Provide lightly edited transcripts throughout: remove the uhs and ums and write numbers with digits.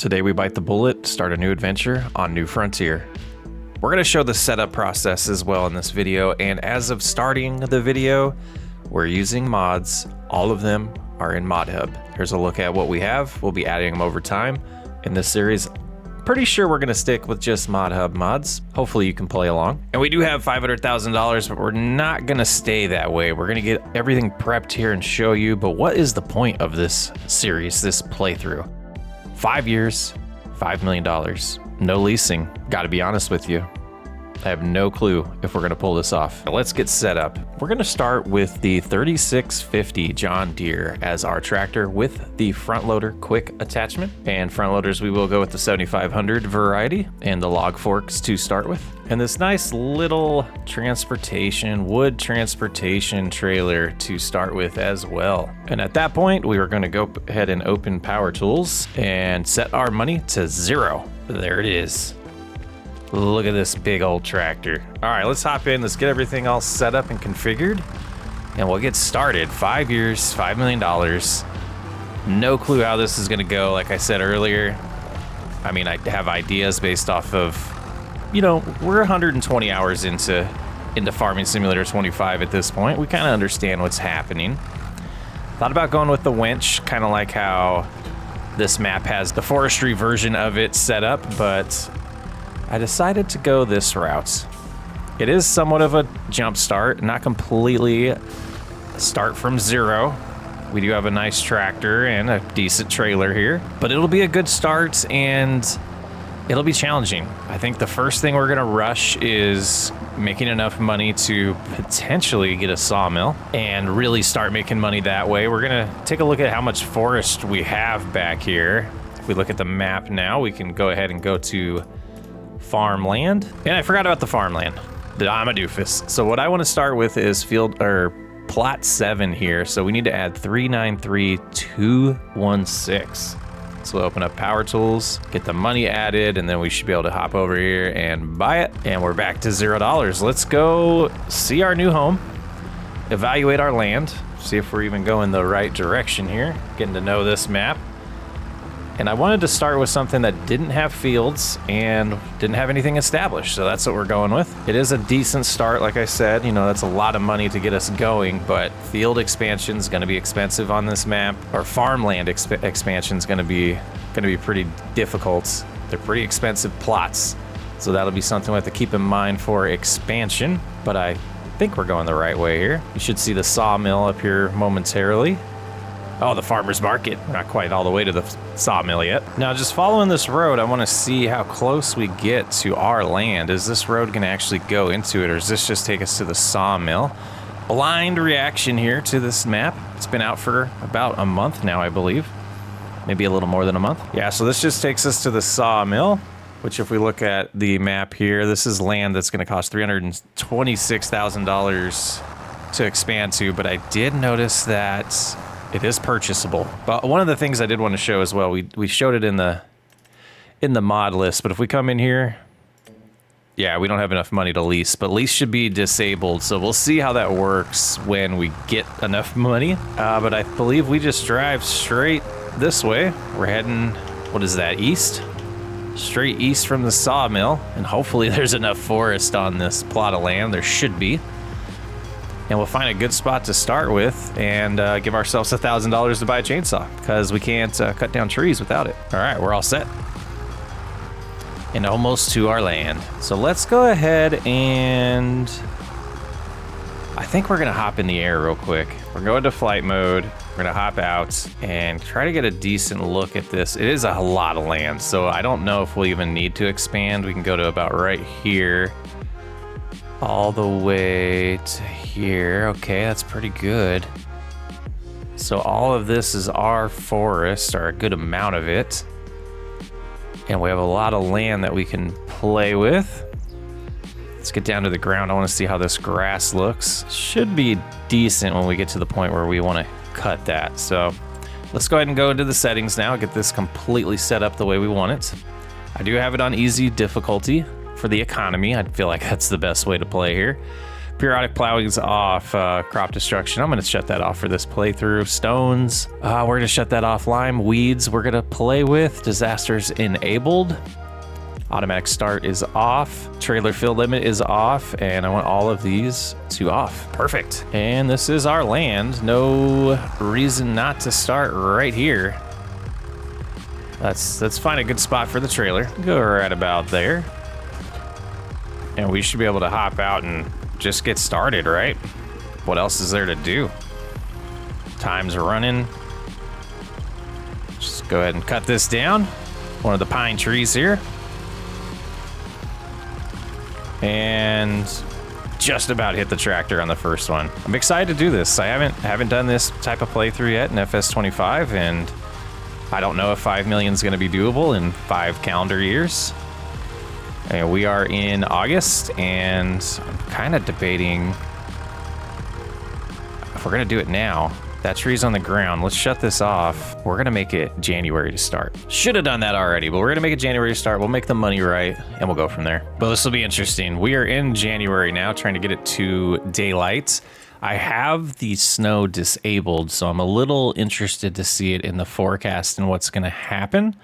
Today we bite the bullet, start a new adventure on New Frontier. We're going to show the setup process as well in this video, and as of starting the video, we're using mods. All of them are in Mod Hub. Here's a look at what we have. We'll be adding them over time in this series. Pretty sure we're going to stick with just Mod Hub mods. Hopefully you can play along. And we do have $500,000, but we're not going to stay that way. We're going to get everything prepped here and show you, but what is the point of this series, this playthrough? 5 years, $5 million, no leasing. Gotta be honest with you, I have no clue if we're gonna pull this off. Let's get set up. We're gonna start with the 3650 John Deere as our tractor with the front loader quick attachment. And front loaders, we will go with the 7500 variety and the log forks to start with. And this nice little wood transportation trailer to start with as well. And at that point, we were gonna go ahead and open power tools and set our money to 0. There it is. Look at this big old tractor. All right, let's hop in. Let's get everything all set up and configured, and we'll get started. 5 years, $5 million. No clue how this is gonna go. Like I said earlier, I mean, I have ideas based off of, you know, we're 120 hours into Farming Simulator 25 at this point. We kind of understand what's happening. Thought about going with the winch, kind of like how this map has the forestry version of it set up, but I decided to go this route. It is somewhat of a jump start, not completely start from 0. We do have a nice tractor and a decent trailer here, but it'll be a good start and it'll be challenging. I think the first thing we're gonna rush is making enough money to potentially get a sawmill and really start making money that way. We're gonna take a look at how much forest we have back here. If we look at the map now, we can go ahead and go to farmland. And I forgot about the farmland. I'm a doofus. So what I want to start with is plot 7 here. So we need to add 393216. So we'll open up power tools, get the money added, and then we should be able to hop over here and buy it. And we're back to $0. Let's go see our new home, evaluate our land, see if we're even going the right direction here, getting to know this map. And I wanted to start with something that didn't have fields and didn't have anything established, so that's what we're going with. It is a decent start, like I said. You know, that's a lot of money to get us going, but field expansion is going to be expensive on this map, or farmland expansion is going to be pretty difficult. They're pretty expensive plots, so that'll be something we have to keep in mind for expansion. But I think we're going the right way here. You should see the sawmill up here momentarily. Oh, the farmer's market. Not quite all the way to the sawmill yet. Now, just following this road, I want to see how close we get to our land. Is this road going to actually go into it, or does this just take us to the sawmill? Blind reaction here to this map. It's been out for about a month now, I believe. Maybe a little more than a month. Yeah, so this just takes us to the sawmill, which if we look at the map here, this is land that's going to cost $326,000 to expand to, but I did notice that it is purchasable. But one of the things I did want to show as well, we showed it in the mod list, but if we come in here, yeah, we don't have enough money to lease, but lease should be disabled. So we'll see how that works when we get enough money. But I believe we just drive straight this way. We're heading, what is that, east? Straight east from the sawmill, and hopefully there's enough forest on this plot of land. There should be. And we'll find a good spot to start with and give ourselves $1,000 to buy a chainsaw, because we can't cut down trees without it. All right, we're all set. And almost to our land. So let's go ahead and I think we're gonna hop in the air real quick. We're going to flight mode. We're gonna hop out and try to get a decent look at this. It is a lot of land, so I don't know if we'll even need to expand. We can go to about right here, all the way to here. Okay, that's pretty good. So all of this is our forest, or a good amount of it. And we have a lot of land that we can play with. Let's get down to the ground. I want to see how this grass looks. Should be decent when we get to the point where we want to cut that. So let's go ahead and go into the settings now, get this completely set up the way we want it. I do have it on easy difficulty for the economy. I feel like that's the best way to play here. Periodic plowing's off. Crop destruction, I'm gonna shut that off for this playthrough. Stones, we're gonna shut that off. Lime, weeds, we're gonna play with. Disasters enabled. Automatic start is off. Trailer fill limit is off, and I want all of these to off. Perfect. And this is our land. No reason not to start right here. Let's find a good spot for the trailer. Go right about there. And we should be able to hop out and just get started, right? What else is there to do? Time's running. Just go ahead and cut this down. One of the pine trees here. And just about hit the tractor on the first one. I'm excited to do this. I haven't done this type of playthrough yet in FS25, and I don't know if 5 million is going to be doable in 5 calendar years. And we are in August, and I'm kind of debating if we're going to do it now. That tree's on the ground. Let's shut this off. We're going to make it January to start. Should have done that already, but we're going to make it January to start. We'll make the money right, and we'll go from there. But this will be interesting. We are in January now, trying to get it to daylight. I have the snow disabled, so I'm a little interested to see it in the forecast and what's going to happen.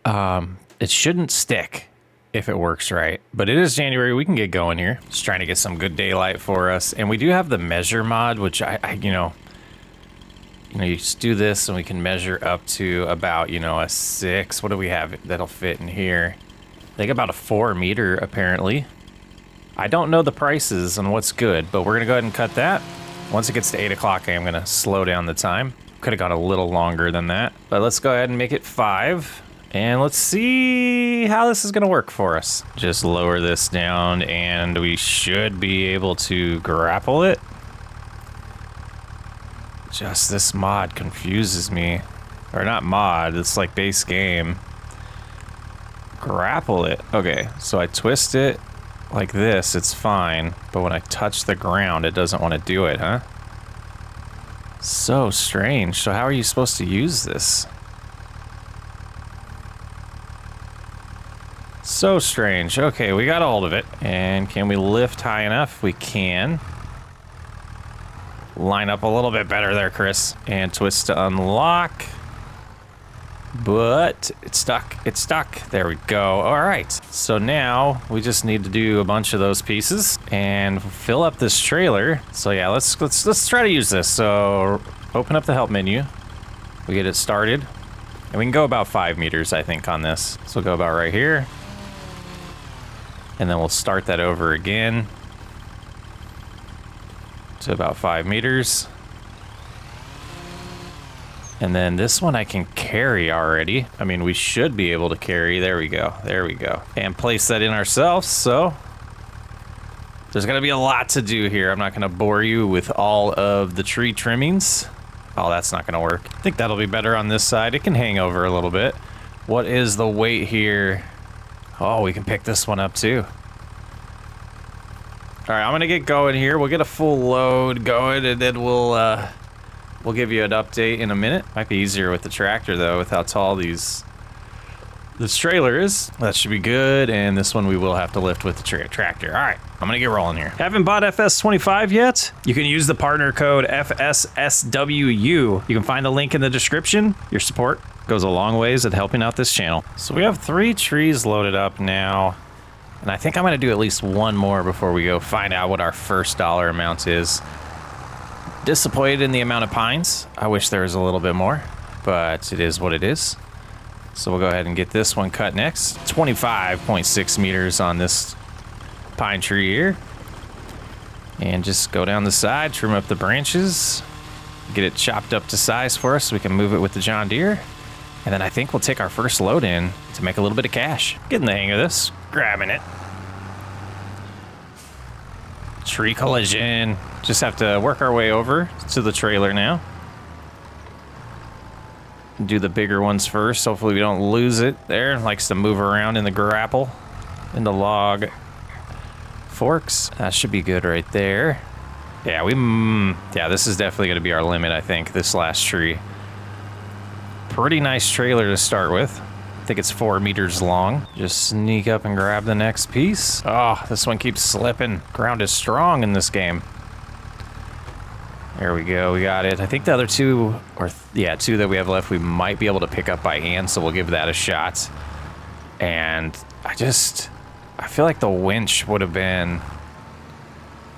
It shouldn't stick if it works right, but it is January. We can get going here. Just trying to get some good daylight for us. And we do have the measure mod, which you just do this and we can measure up to about, a 6. What do we have that'll fit in here? I think about a 4 meter, apparently. I don't know the prices on what's good, but we're gonna go ahead and cut that. Once it gets to 8 o'clock, I am gonna slow down the time. Could have gone a little longer than that, but let's go ahead and make it 5. And let's see how this is gonna work for us. Just lower this down and we should be able to grapple it. Just this mod confuses me. Or not mod, it's like base game. Grapple it. Okay, so I twist it like this, it's fine. But when I touch the ground, it doesn't want to do it, huh? So strange. So how are you supposed to use this? So strange. Okay, we got a hold of it. And can we lift high enough? We can. Line up a little bit better there, Chris. And twist to unlock. But it's stuck. It's stuck. There we go. All right. So now we just need to do a bunch of those pieces and fill up this trailer. So yeah, let's try to use this. So open up the help menu. We get it started. And we can go about 5 meters, I think, on this. So we'll go about right here. And then we'll start that over again to about 5 meters. And then this one I can carry already. I mean, we should be able to carry. There we go. There we go. And place that in ourselves. So there's going to be a lot to do here. I'm not going to bore you with all of the tree trimmings. Oh, that's not going to work. I think that'll be better on this side. It can hang over a little bit. What is the weight here? Oh, we can pick this one up too. All right, I'm gonna get going here. We'll get a full load going, and then we'll give you an update in a minute. Might be easier with the tractor though, with how tall this trailer is. That should be good, and this one we will have to lift with the tractor. All right, I'm gonna get rolling here. Haven't bought FS25 yet? You can use the partner code FSSWU. You can find the link in the description. Your support goes a long ways at helping out this channel. So we have 3 trees loaded up now, and I think I'm gonna do at least one more before we go find out what our first dollar amount is. Disappointed in the amount of pines. I wish there was a little bit more, but it is what it is. So we'll go ahead and get this one cut next. 25.6 meters on this pine tree here. And just go down the side, trim up the branches, get it chopped up to size for us so we can move it with the John Deere. And then I think we'll take our first load in to make a little bit of cash. Getting the hang of this, grabbing it. Tree collision. Just have to work our way over to the trailer now. Do the bigger ones first. Hopefully we don't lose it there. It likes to move around in the grapple, in the log forks. That should be good right there. Yeah, yeah, this is definitely gonna be our limit, I think, this last tree. Pretty nice trailer to start with. think it's 4 meters long. Just sneak up and grab the next piece. Oh, this one keeps slipping. Ground is strong in this game. There we go, we got it. I think the other two, two that we have left, we might be able to pick up by hand, so we'll give that a shot. And I feel like the winch would have been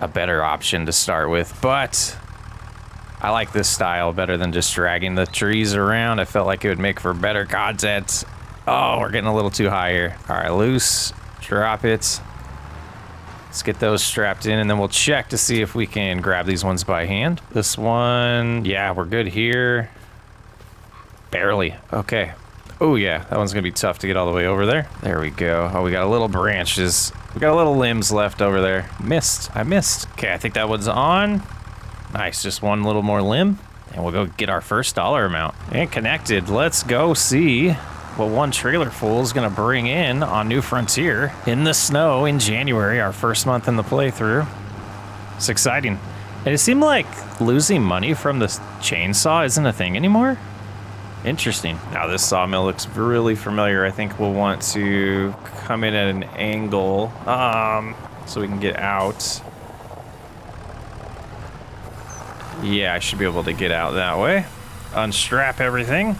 a better option to start with, but I like this style better than just dragging the trees around. I felt like it would make for better content. Oh, we're getting a little too high here. All right, loose, drop it. Let's get those strapped in, and then we'll check to see if we can grab these ones by hand. This one, yeah, we're good here. Barely, okay. Oh yeah, that one's gonna be tough to get all the way over there. There we go. Oh, we got a little branches. We got a little limbs left over there. Missed, I missed. Okay, I think that one's on. Nice, just one little more limb, and we'll go get our first dollar amount. And connected, let's go see what one trailer full is gonna bring in on New Frontier in the snow in January, our first month in the playthrough. It's exciting. And it seemed like losing money from the chainsaw isn't a thing anymore. Interesting. Now this sawmill looks really familiar. I think we'll want to come in at an angle so we can get out. Yeah, I should be able to get out that way. Unstrap everything.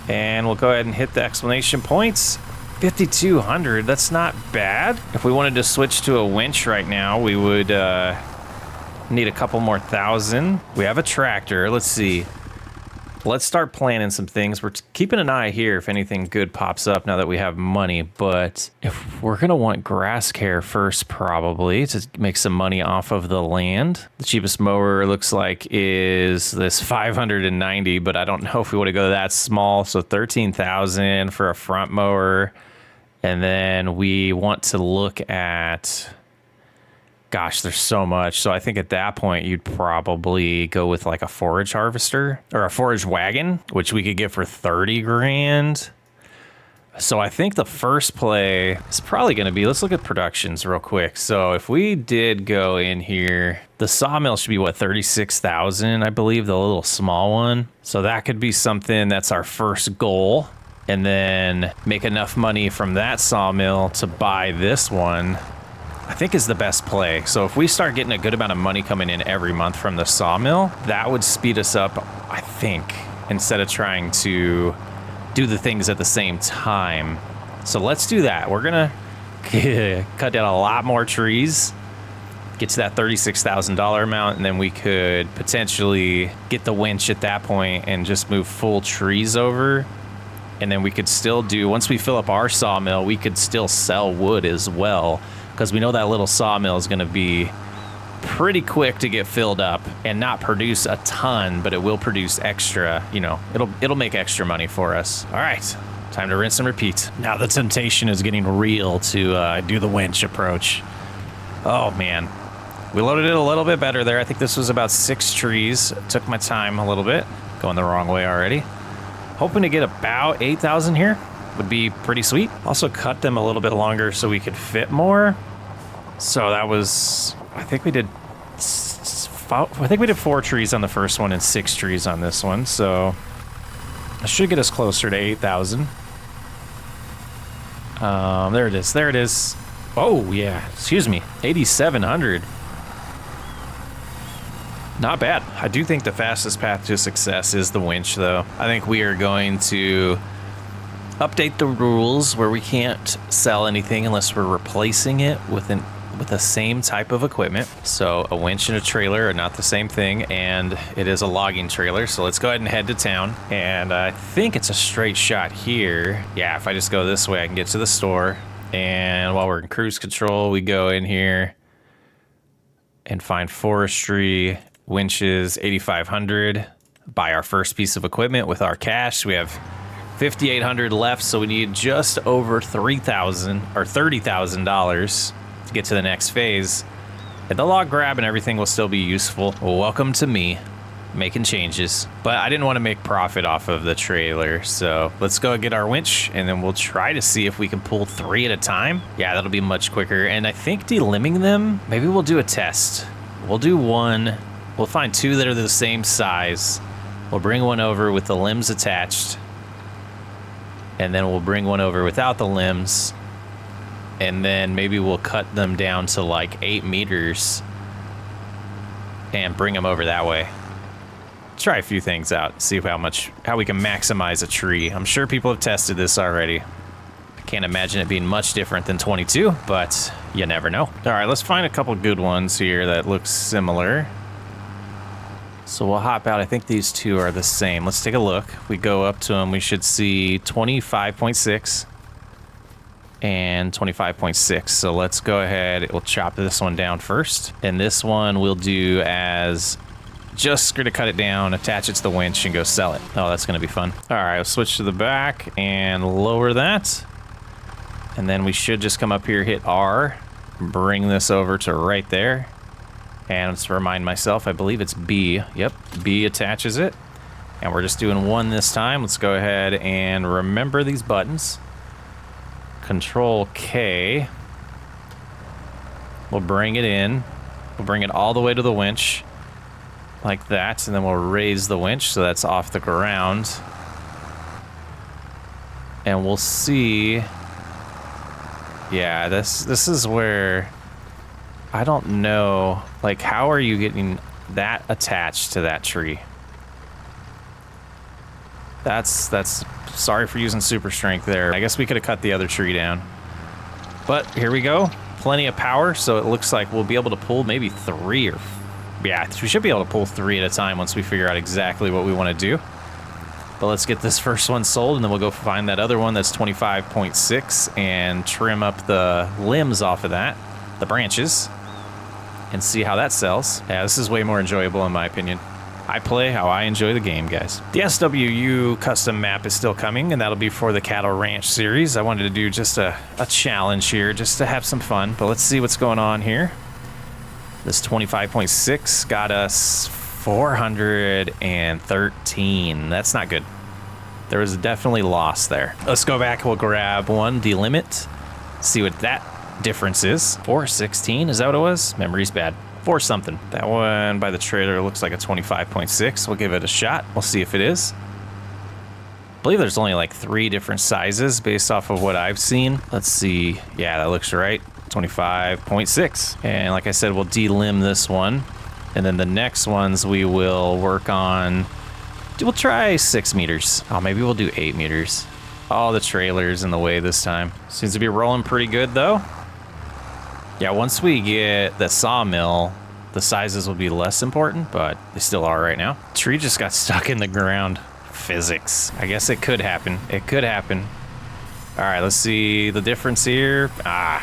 And we'll go ahead and hit the exclamation points. 5,200, that's not bad. If we wanted to switch to a winch right now, we would need a couple more thousand. We have a tractor, let's see. Let's start planning some things. We're keeping an eye here if anything good pops up now that we have money, but if we're gonna want grass care first probably to make some money off of the land. The cheapest mower looks like is this 590, but I don't know if we wanna go that small, so 13,000 for a front mower. And then we want to look at, gosh, there's so much. So I think at that point, you'd probably go with like a forage harvester or a forage wagon, which we could get for 30 grand. So I think the first play is probably going to be, let's look at productions real quick. So if we did go in here, the sawmill should be what, 36,000, I believe, the little small one. So that could be something that's our first goal. And then make enough money from that sawmill to buy this one, I think is the best play. So if we start getting a good amount of money coming in every month from the sawmill, that would speed us up, I think, instead of trying to do the things at the same time. So let's do that. We're gonna cut down a lot more trees, get to that $36,000 amount, and then we could potentially get the winch at that point and just move full trees over. And then we could still do, once we fill up our sawmill, we could still sell wood as well, because we know that little sawmill is going to be pretty quick to get filled up and not produce a ton, but it will produce extra, you know, it'll make extra money for us. All right, time to rinse and repeat. Now the temptation is getting real to do the winch approach. Oh man, we loaded it a little bit better there. I think this was about 6 trees. Took my time a little bit, going the wrong way already. Hoping to get about 8,000 here. Would be pretty sweet. Also cut them a little bit longer so we could fit more. So that was, I think we did 4 trees on the first one and 6 trees on this one. So that should get us closer to 8,000. There it is. There it is. Oh yeah, excuse me, 8,700. Not bad. I do think the fastest path to success is the winch, though. I think we are going to update the rules where we can't sell anything unless we're replacing it with the same type of equipment. So a winch and a trailer are not the same thing, and it is a logging trailer. So let's go ahead and head to town. And I think it's a straight shot here. Yeah, if I just go this way, I can get to the store. And while we're in cruise control, we go in here and find forestry, winches, 8,500. Buy our first piece of equipment with our cash. We have 5,800 left, so we need just over $3,000 or $30,000 to get to the next phase. And the log grab and everything will still be useful. Well, welcome to me making changes, but I didn't want to make profit off of the trailer, so let's go get our winch and then we'll try to see if we can pull 3 at a time. Yeah, that'll be much quicker. And I think delimbing them, maybe we'll do a test. We'll do 1. We'll find 2 that are the same size. We'll bring one over with the limbs attached. And then we'll bring one over without the limbs. And then maybe we'll cut them down to like 8 meters and bring them over that way. Try a few things out, see how we can maximize a tree. I'm sure people have tested this already. I can't imagine it being much different than 22, but you never know. All right, let's find a couple good ones here that look similar. So we'll hop out. I think these two are the same. Let's take a look. We go up to them. We should see 25.6 and 25.6. So let's go ahead. We'll chop this one down first. And this one we'll do as just going to cut it down, attach it to the winch, and go sell it. Oh, that's going to be fun. All right, I'll switch to the back and lower that. And then we should just come up here, hit R, bring this over to right there. And let's remind myself, I believe it's B. Yep, B attaches it. And we're just doing one this time. Let's go ahead and remember these buttons. Control K. We'll bring it in. We'll bring it all the way to the winch. Like that. And then we'll raise the winch so that's off the ground. And we'll see. Yeah, this is where... I don't know, like, how are you getting that attached to that tree? That's sorry for using super strength there. I guess we could have cut the other tree down. But here we go. Plenty of power, so it looks like we'll be able to pull maybe 3 or... Yeah, we should be able to pull 3 at a time once we figure out exactly what we want to do. But let's get this first one sold, and then we'll go find that other one that's 25.6 and trim up the limbs off of that, the branches. And see how that sells. Yeah, this is way more enjoyable in my opinion. I play how I enjoy the game, guys. The SWU custom map is still coming, and that'll be for the Cattle Ranch series. I wanted to do just a challenge here, just to have some fun. But let's see what's going on here. This 25.6 got us 413. That's not good. There was definitely loss there. Let's go back. We'll grab one, delimit, see what that difference is. 416, is that what it was? Memory's bad. 4 something. That one by the trailer looks like a 25.6. We'll give it a shot. We'll see if it is. I believe there's only like 3 different sizes based off of what I've seen. Let's see. Yeah, that looks right. 25.6. And like I said, we'll delimb this one. And then the next ones we will work on. We'll try 6 meters. Oh, maybe we'll do 8 meters. Oh, the trailer's in the way this time. Seems to be rolling pretty good though. Yeah, once we get the sawmill, the sizes will be less important, but they still are right now. Tree just got stuck in the ground. Physics. I guess it could happen. It could happen. All right, let's see the difference here. A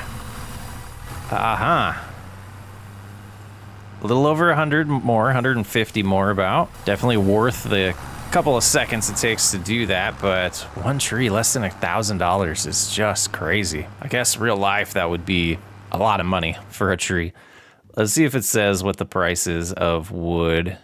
little over 100 more, 150 more about. Definitely worth the couple of seconds it takes to do that, but one tree less than $1,000 is just crazy. I guess real life that would be a lot of money for a tree. Let's see if it says what the price is of wood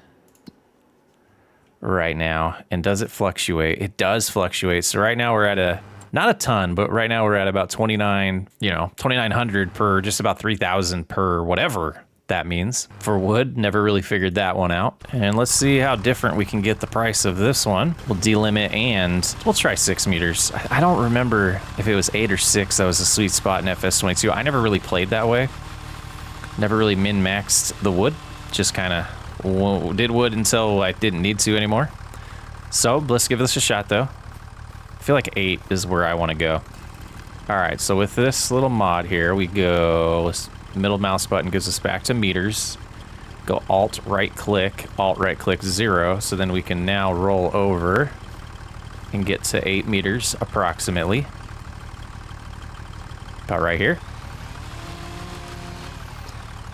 right now. And does it fluctuate? It does fluctuate. So right now we're at not a ton, but right now we're at about 2,900 per, just about 3,000 per whatever that means. For wood, never really figured that one out. And let's see how different we can get the price of this one. We'll delimit and we'll try 6 meters. I don't remember if it was 8 or 6 that was a sweet spot in FS22. I never really played that way. Never really min-maxed the wood. Just kind of did wood until I didn't need to anymore. So let's give this a shot though. I feel like 8 is where I want to go. All right, so with this little mod here, we go... Middle mouse button gives us back to meters. Go Alt right click 0. So then we can now roll over and get to 8 meters approximately. About right here.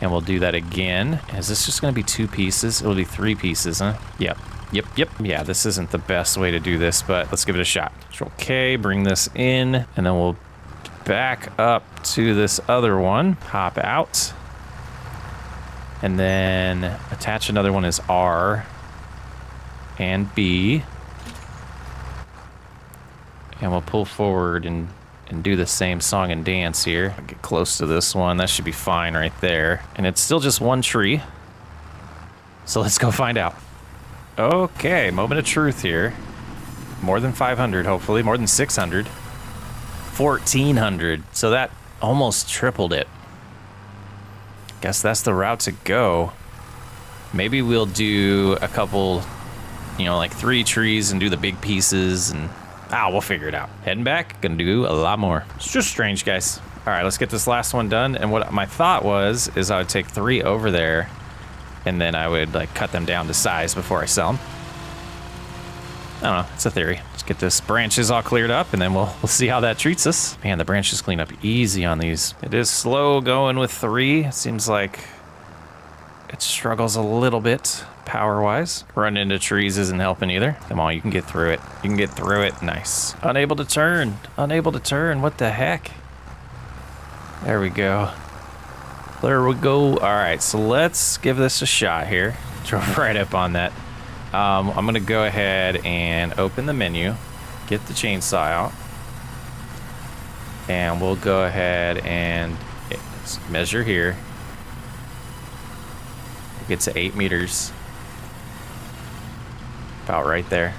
And we'll do that again. Is this just going to be 2 pieces? It'll be 3 pieces, huh? Yep. Yeah, this isn't the best way to do this, but let's give it a shot. Control K, bring this in, and then we'll back up to this other one, hop out, and then attach another one as R and B, and we'll pull forward and do the same song and dance here. Get close to this one. That should be fine right there. And it's still just one tree, so let's go find out. Okay, moment of truth here. More than 500, hopefully. More than 600. 1,400. So that almost tripled it. Guess that's the route to go. Maybe we'll do a couple, you know, like 3 trees and do the big pieces, and we'll figure it out. Heading back, gonna do a lot more. It's just strange, guys. All right, let's get this last one done. And what my thought was is I would take 3 over there, and then I would like cut them down to size before I sell them. I don't know, it's a theory. Let's get this branches all cleared up, and then we'll see how that treats us. Man, the branches clean up easy on these. It is slow going with 3. It seems like it struggles a little bit power-wise. Running into trees isn't helping either. Come on, you can get through it. You can get through it. Nice. Unable to turn. Unable to turn. What the heck? There we go. There we go. All right, so let's give this a shot here. Drove right up on that. I'm going to go ahead and open the menu, get the chainsaw out, and we'll go ahead and measure here. Get to 8 meters. About right there.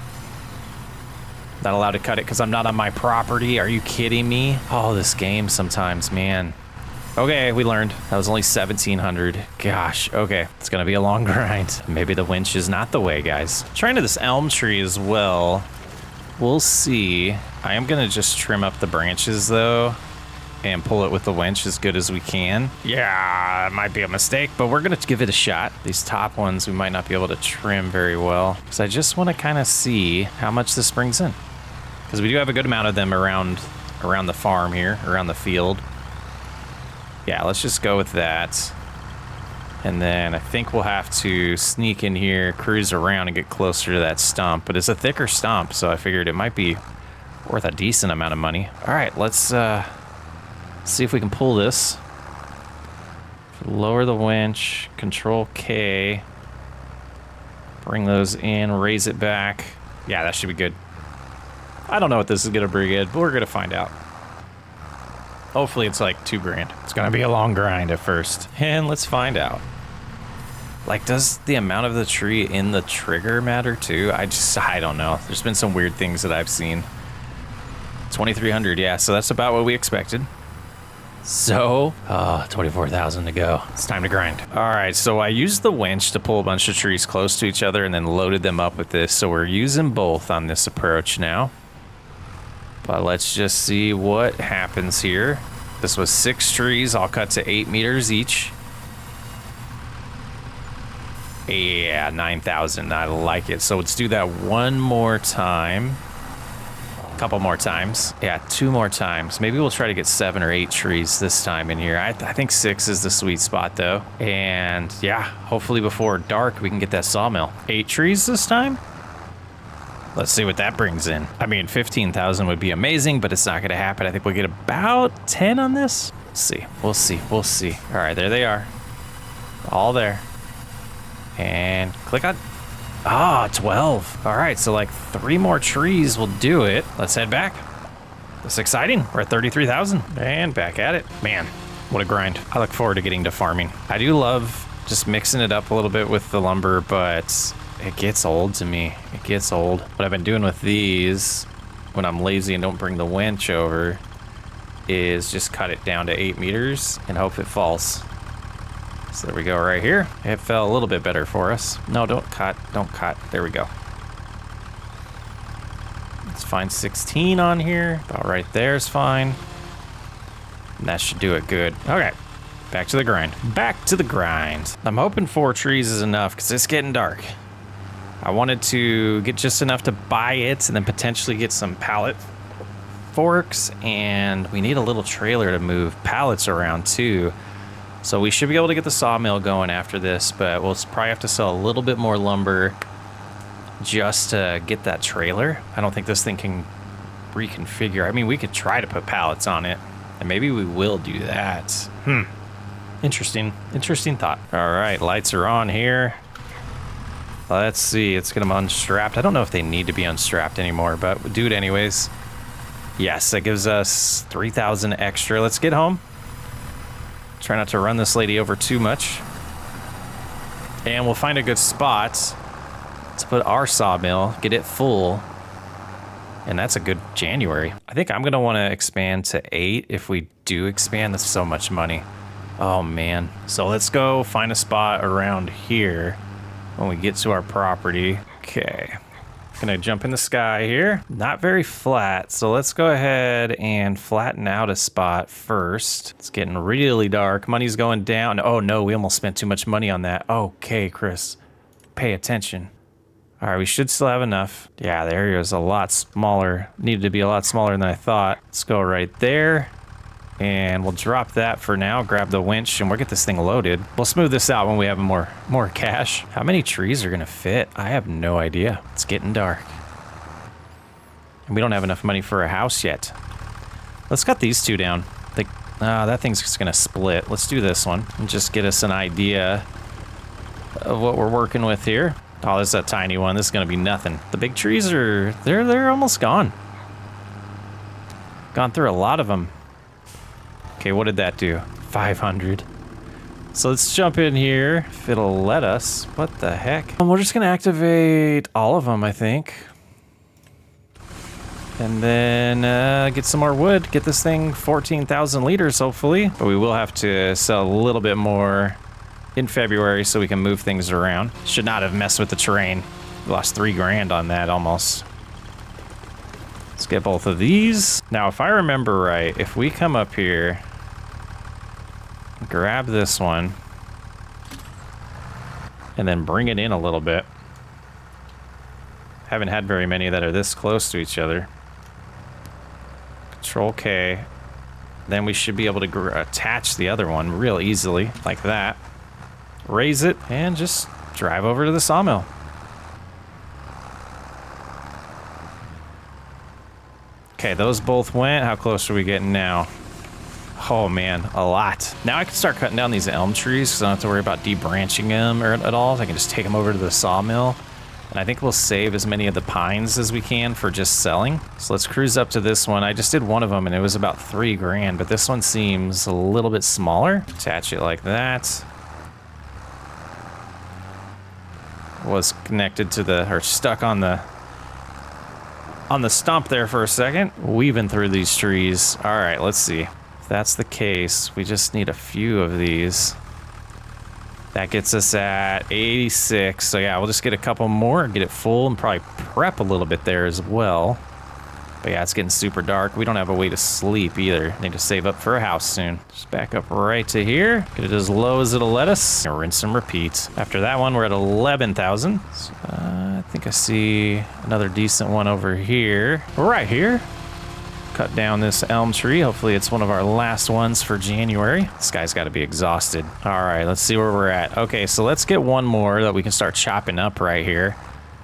Not allowed to cut it because I'm not on my property. Are you kidding me? Oh, this game sometimes, man. Okay, we learned. That was only 1,700. Gosh, okay. It's gonna be a long grind. Maybe the winch is not the way, guys. Trying to this elm tree as well. We'll see. I am gonna just trim up the branches though and pull it with the winch as good as we can. Yeah, it might be a mistake, but we're gonna give it a shot. These top ones we might not be able to trim very well because I just want to kind of see how much this brings in, because we do have a good amount of them around the farm here, around the field. Yeah, let's just go with that. And then I think we'll have to sneak in here, cruise around, and get closer to that stump. But it's a thicker stump, so I figured it might be worth a decent amount of money. All right, let's see if we can pull this. Lower the winch, Control K. Bring those in, raise it back. Yeah, that should be good. I don't know what this is gonna bring in, but we're gonna find out. Hopefully it's like $2,000. It's gonna be a long grind at first. And let's find out. Like, does the amount of the tree in the trigger matter too? I don't know. There's been some weird things that I've seen. 2,300, yeah, so that's about what we expected. So, 24,000 to go. It's time to grind. All right, so I used the winch to pull a bunch of trees close to each other and then loaded them up with this. So we're using both on this approach now. But let's just see what happens here. This was 6 trees, all cut to 8 meters each. Yeah, 9,000, I like it. So let's do that one more time. A couple more times. Yeah, 2 more times. Maybe we'll try to get 7 or 8 trees this time in here. I think 6 is the sweet spot though. And yeah, hopefully before dark we can get that sawmill. 8 trees this time? Let's see what that brings in. I mean, 15,000 would be amazing, but it's not gonna happen. I think we'll get about 10 on this. Let's see, we'll see, we'll see. All right, there they are. All there. And click on, 12. All right, so like 3 more trees will do it. Let's head back. That's exciting. We're at 33,000 and back at it. Man, what a grind. I look forward to getting to farming. I do love just mixing it up a little bit with the lumber, but it gets old to me. It gets old. What I've been doing with these when I'm lazy and don't bring the winch over is just cut it down to 8 meters and hope it falls. So there we go right here. It fell a little bit better for us. No, don't cut. Don't cut. There we go. Let's find 16 on here. About right there is fine. And that should do it good. Okay. Back to the grind. Back to the grind. I'm hoping 4 trees is enough because it's getting dark. I wanted to get just enough to buy it and then potentially get some pallet forks, and we need a little trailer to move pallets around too. So we should be able to get the sawmill going after this, but we'll probably have to sell a little bit more lumber just to get that trailer. I don't think this thing can reconfigure. I mean, we could try to put pallets on it, and maybe we will do that. Interesting thought. All right, lights are on here. Let's see, it's gonna be unstrapped. I don't know if they need to be unstrapped anymore, but we'll do it anyways. Yes, that gives us 3,000 extra. Let's get home. Try not to run this lady over too much. And we'll find a good spot to put our sawmill, get it full, And that's a good January. I think I'm gonna wanna expand to 8 if we do expand. That's so much money. Oh man. So let's go find a spot around here when we get to our property. Okay. Gonna jump in the sky here. Not very flat, so let's go ahead and flatten out a spot first. It's getting really dark. Money's going down. Oh no, we almost spent too much money on that. Okay, Chris, pay attention. All right, we should still have enough. Yeah, the area is a lot smaller. Needed to be a lot smaller than I thought. Let's go right there. And we'll drop that for now. Grab the winch and we'll get this thing loaded. We'll smooth this out when we have more cash. How many trees are gonna fit? I have no idea. It's getting dark. And we don't have enough money for a house yet. Let's cut these two down. That thing's just gonna split. Let's do this one and just get us an idea of what we're working with here. Oh, this is a tiny one. This is gonna be nothing. The big trees are, they're almost gone. Gone through a lot of them. Okay, what did that do? 500. So let's jump in here if it'll let us. What the heck? We're just gonna activate all of them, I think. And then get some more wood. Get this thing 14,000 liters, hopefully. But we will have to sell a little bit more in February so we can move things around. Should not have messed with the terrain. We lost 3 grand on that almost. Let's get both of these. Now, if I remember right, if we come up here, grab this one, and then bring it in a little bit. Haven't had very many that are this close to each other. Control K. Then we should be able to attach the other one real easily, like that. Raise it, and just drive over to the sawmill. Okay, those both went. How close are we getting now? Oh man, a lot. Now I can start cutting down these elm trees because I don't have to worry about debranching them or at all. I can just take them over to the sawmill. And I think we'll save as many of the pines as we can for just selling. So let's cruise up to this one. I just did one of them and it was about 3 grand, but this one seems a little bit smaller. Attach it like that. Was connected to the, or stuck on the stump there for a second. Weaving through these trees. All right, let's see. If that's the case, we just need a few of these. That gets us at 86. So yeah, we'll just get a couple more, get it full, and probably prep a little bit there as well. But yeah, it's getting super dark. We don't have a way to sleep either. Need to save up for a house soon. Just back up right to here. Get it as low as it'll let us. And rinse and repeat. After that one, we're at 11,000. So, I think I see another decent one over here. Right here. Cut down this elm tree. Hopefully it's one of our last ones for January. This guy's got to be exhausted. All right, let's see where we're at. Okay, so let's get one more that we can start chopping up right here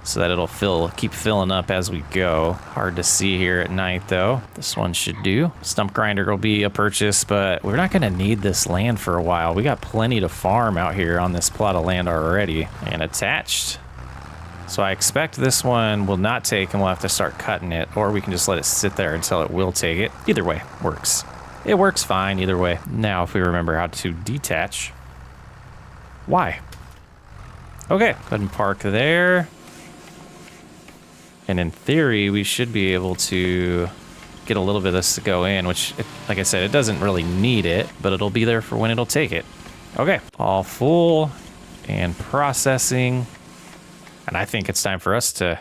so that it'll keep filling up as we go. Hard to see here at night though. This one should do. Stump grinder will be a purchase, but we're not gonna need this land for a while. We got plenty to farm out here on this plot of land already. And attached. So I expect this one will not take and we'll have to start cutting it, or we can just let it sit there until it will take it. Either way works. It works fine either way. Now if we remember how to detach. Why? Okay, go ahead and park there. And in theory, we should be able to get a little bit of this to go in, which, like I said, it doesn't really need it, but it'll be there for when it'll take it. Okay, all full and processing. And I think it's time for us to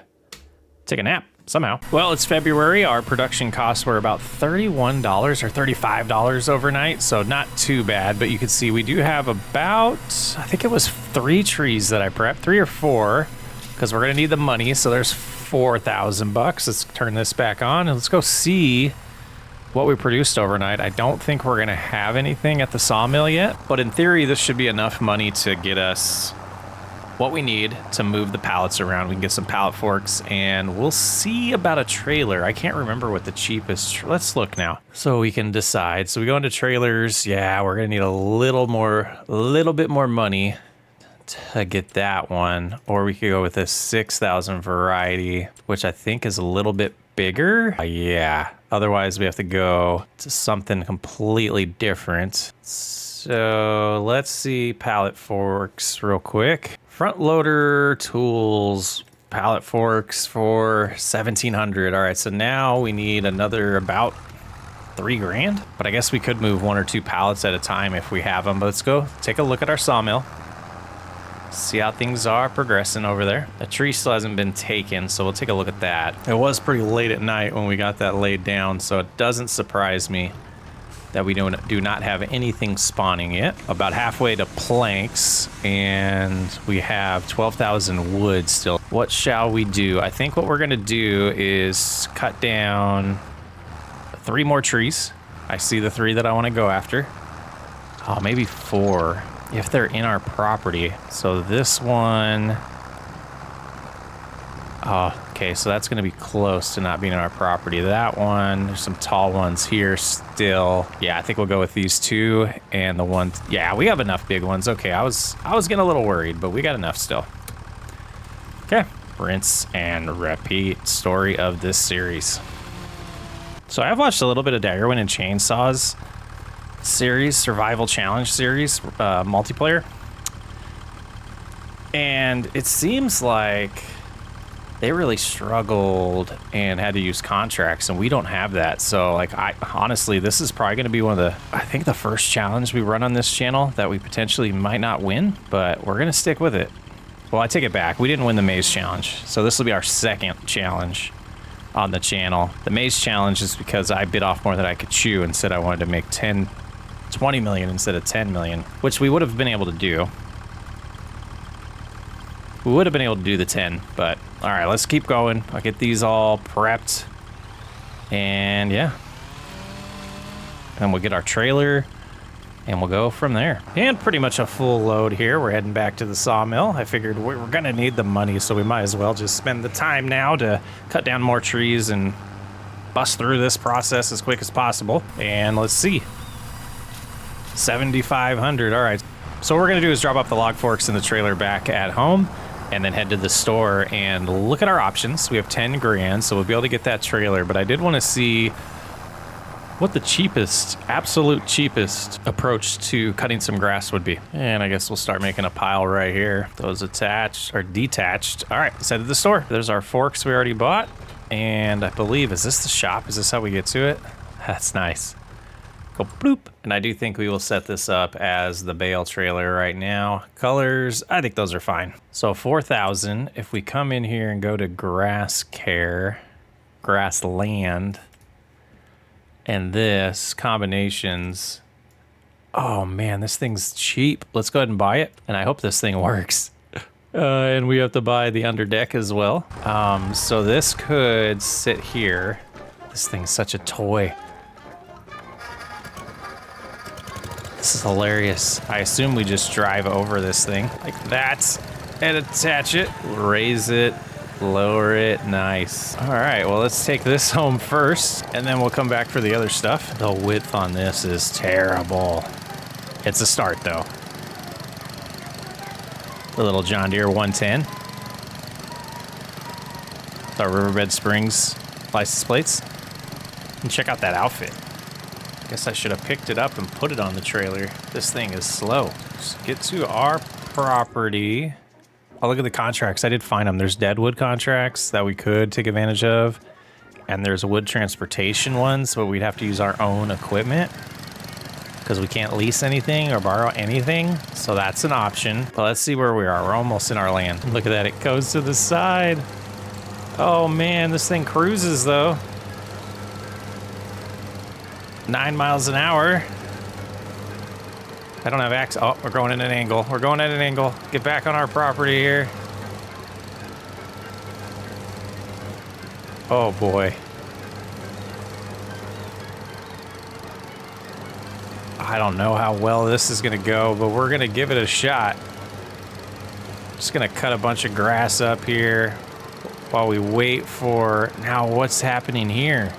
take a nap somehow. Well, it's February. Our production costs were about $31 or $35 overnight, so not too bad. But you can see we do have about, I think it was 3 trees that I prepped, 3 or 4, because we're gonna need the money. So there's 4,000 bucks. Let's turn this back on and let's go see what we produced overnight. I don't think we're gonna have anything at the sawmill yet, but in theory, this should be enough money to get us what we need to move the pallets around. We can get some pallet forks and we'll see about a trailer. I can't remember what the cheapest, let's look now so we can decide. So we go into trailers. Yeah, we're gonna need a little bit more money to get that one, or we could go with a 6,000 variety, which I think is a little bit bigger. Yeah, otherwise we have to go to something completely different. So let's see pallet forks real quick. Front loader tools pallet forks for 1,700. All right, so now we need another about 3 grand, but I guess we could move 1 or 2 pallets at a time if we have them. But let's go take a look at our sawmill. See how things are progressing over there. The tree still hasn't been taken, so we'll take a look at that. It was pretty late at night when we got that laid down, so it doesn't surprise me that we do not have anything spawning yet. About halfway to planks, and we have 12,000 wood still. What shall we do? I think what we're gonna do is cut down 3 more trees. I see the 3 that I wanna go after. Oh, maybe 4. If they're in our property. So this one, oh, okay, so that's gonna be close to not being in our property. That one, there's some tall ones here still. Yeah, I think we'll go with these 2 and the one, yeah, we have enough big ones. Okay, I was getting a little worried, but we got enough still. Okay, rinse and repeat story of this series. So I've watched a little bit of Daggerwin and Chainsaws series, survival challenge series, multiplayer, and it seems like they really struggled and had to use contracts, and we don't have that. So like, I honestly, this is probably going to be one of the, I think the first challenge we run on this channel that we potentially might not win, but we're going to stick with it. Well, I take it back, we didn't win the maze challenge, so this will be our second challenge on the channel. The maze challenge is because I bit off more than I could chew and said I wanted to make 20 million instead of 10 million, which we would have been able to do. We would have been able to do the 10, but all right, let's keep going. I'll get these all prepped, and yeah. And we'll get our trailer, and we'll go from there. And pretty much a full load here. We're heading back to the sawmill. I figured we're gonna need the money, so we might as well just spend the time now to cut down more trees and bust through this process as quick as possible. And let's see. 7,500. All right, so what we're gonna do is drop off the log forks and the trailer back at home, and then head to the store and look at our options. We have 10 grand, so we'll be able to get that trailer, but I did want to see what the cheapest, absolute cheapest approach to cutting some grass would be. And I guess we'll start making a pile right here. Those attached or detached. All right, let's head to the store. There's our forks we already bought, and I believe, is this the shop? Is this how we get to it? That's nice. Go bloop. And I do think we will set this up as the bale trailer right now. Colors, I think those are fine. So 4,000, if we come in here and go to grass care, grassland, and this combinations, oh man, this thing's cheap. Let's go ahead and buy it, and I hope this thing works. And we have to buy the underdeck as well. So this could sit here. This thing's such a toy. This is hilarious. I assume we just drive over this thing like that and attach it, raise it, lower it. Nice. All right, well, let's take this home first, and then we'll come back for the other stuff. The width on this is terrible. It's a start, though. The little John Deere 110. With our Riverbed Springs license plates. And check out that outfit. Guess I should have picked it up and put it on the trailer. This thing is slow. Let's get to our property. Oh, look at the contracts. I did find them. There's deadwood contracts that we could take advantage of. And there's wood transportation ones, but we'd have to use our own equipment because we can't lease anything or borrow anything. So that's an option. But let's see where we are. We're almost in our land. Look at that. It goes to the side. Oh man, this thing cruises though. 9 miles an hour. I don't have access. Oh, we're going at an angle. We're going at an angle. Get back on our property here. Oh boy. I don't know how well this is gonna go, but we're gonna give it a shot. Just gonna cut a bunch of grass up here while we wait for, now what's happening here?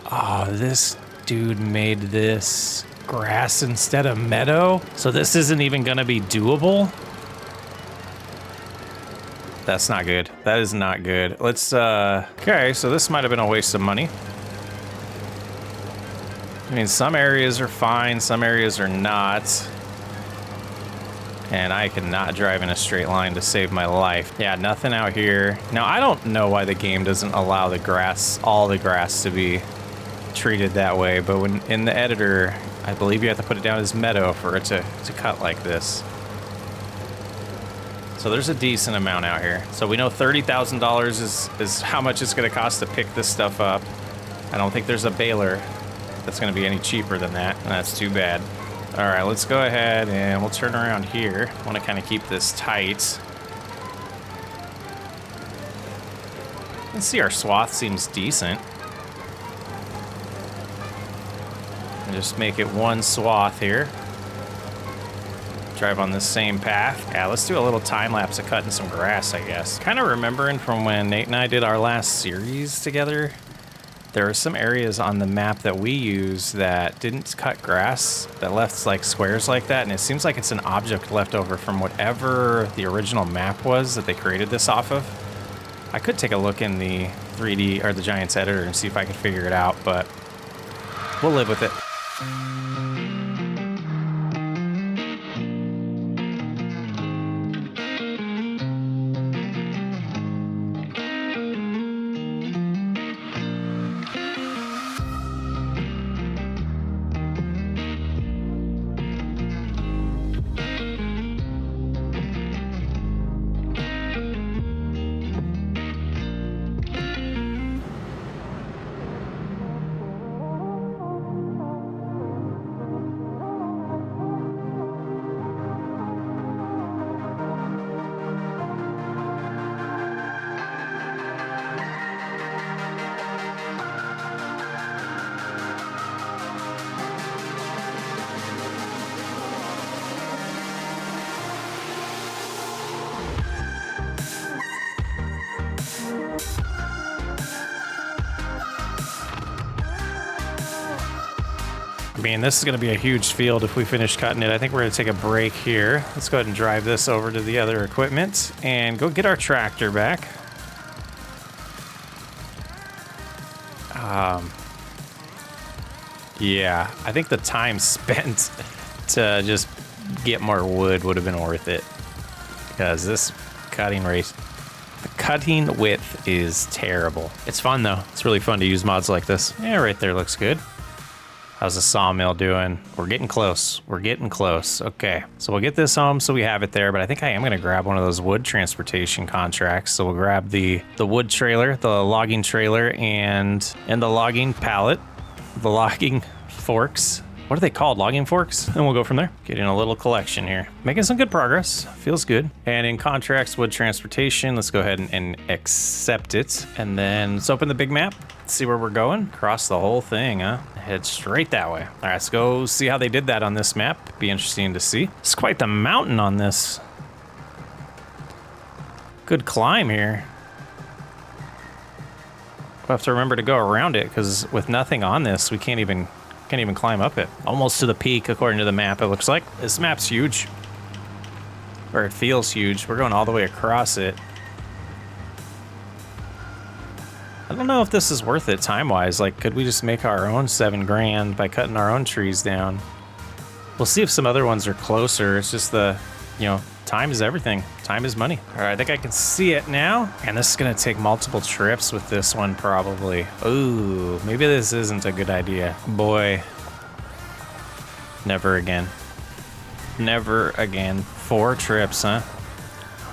Oh, this dude made this grass instead of meadow. So this isn't even gonna be doable. That's not good. That is not good. Let's, okay, so this might have been a waste of money. I mean, some areas are fine, some areas are not. And I cannot drive in a straight line to save my life. Yeah, nothing out here. Now, I don't know why the game doesn't allow the grass, all the grass to be treated that way, but when in the editor, I believe you have to put it down as meadow for it to cut like this. So there's a decent amount out here. So we know $30,000 is how much it's gonna cost to pick this stuff up. I don't think there's a baler that's gonna be any cheaper than that, and that's too bad. All right, let's go ahead and we'll turn around here. I want to kind of keep this tight. Let's see, our swath seems decent. And just make it one swath here. Drive on the same path. Yeah, let's do a little time lapse of cutting some grass, I guess. Kind of remembering from when Nate and I did our last series together, there are some areas on the map that we use that didn't cut grass, that left like squares like that, and it seems like it's an object left over from whatever the original map was that they created this off of. I could take a look in the 3D or the Giants editor and see if I could figure it out, but we'll live with it. I mean, this is going to be a huge field if we finish cutting it. I think we're going to take a break here. Let's go ahead and drive this over to the other equipment and go get our tractor back. Yeah, I think the time spent to just get more wood would have been worth it, because this cutting rate, the cutting width is terrible. It's fun though. It's really fun to use mods like this. Yeah, right there looks good. How's the sawmill doing? We're getting close. We're getting close. Okay, so we'll get this home so we have it there, but I think I am gonna grab one of those wood transportation contracts. So we'll grab the wood trailer, the logging trailer, and the logging pallet, the logging forks. What are they called? Logging forks? And we'll go from there. Getting a little collection here. Making some good progress. Feels good. And in contracts, wood transportation, let's go ahead and accept it. And then let's open the big map. Let's see where we're going. Across the whole thing, huh? Head straight that way. All right, let's go see how they did that on this map. Be interesting to see. It's quite the mountain on this. Good climb here. We'll have to remember to go around it, because with nothing on this, we can't even climb up it. Almost to the peak, according to the map, it looks like. This map's huge. Or it feels huge. We're going all the way across it. I don't know if this is worth it time-wise. Like, could we just make our own 7 grand by cutting our own trees down? We'll see if some other ones are closer. It's just the, you know, time is everything. Time is money. All right, I think I can see it now. And this is gonna take multiple trips with this one, probably. Ooh, maybe this isn't a good idea. Boy, never again. Never again. 4 trips, huh?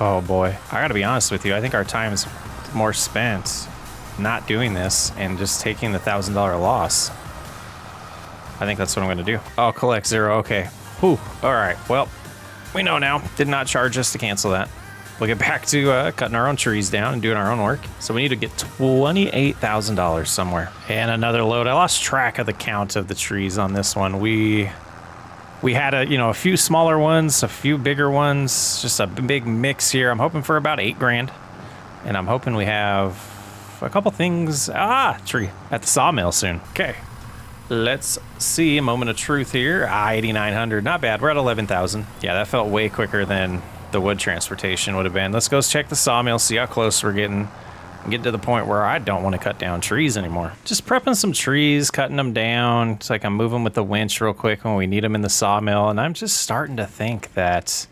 Oh boy. I gotta be honest with you. I think our time is more spent not doing this and just taking the $1,000 loss. I think that's what I'm gonna do. Oh, collect 0, okay. Whew, all right, well, we know now. Did not charge us to cancel that. We'll get back to cutting our own trees down and doing our own work. So we need to get $28,000 somewhere. And another load. I lost track of the count of the trees on this one. We had a few smaller ones, a few bigger ones, just a big mix here. I'm hoping for about 8 grand. And I'm hoping we have a couple things. Tree at the sawmill soon. Okay. Let's see, a moment of truth here. 8,900, not bad. We're at 11,000. Yeah, that felt way quicker than the wood transportation would have been. Let's go check the sawmill, see how close we're getting. Get to the point where I don't want to cut down trees anymore. Just prepping some trees, cutting them down. It's like I'm moving with the winch real quick when we need them in the sawmill. And I'm just starting to think that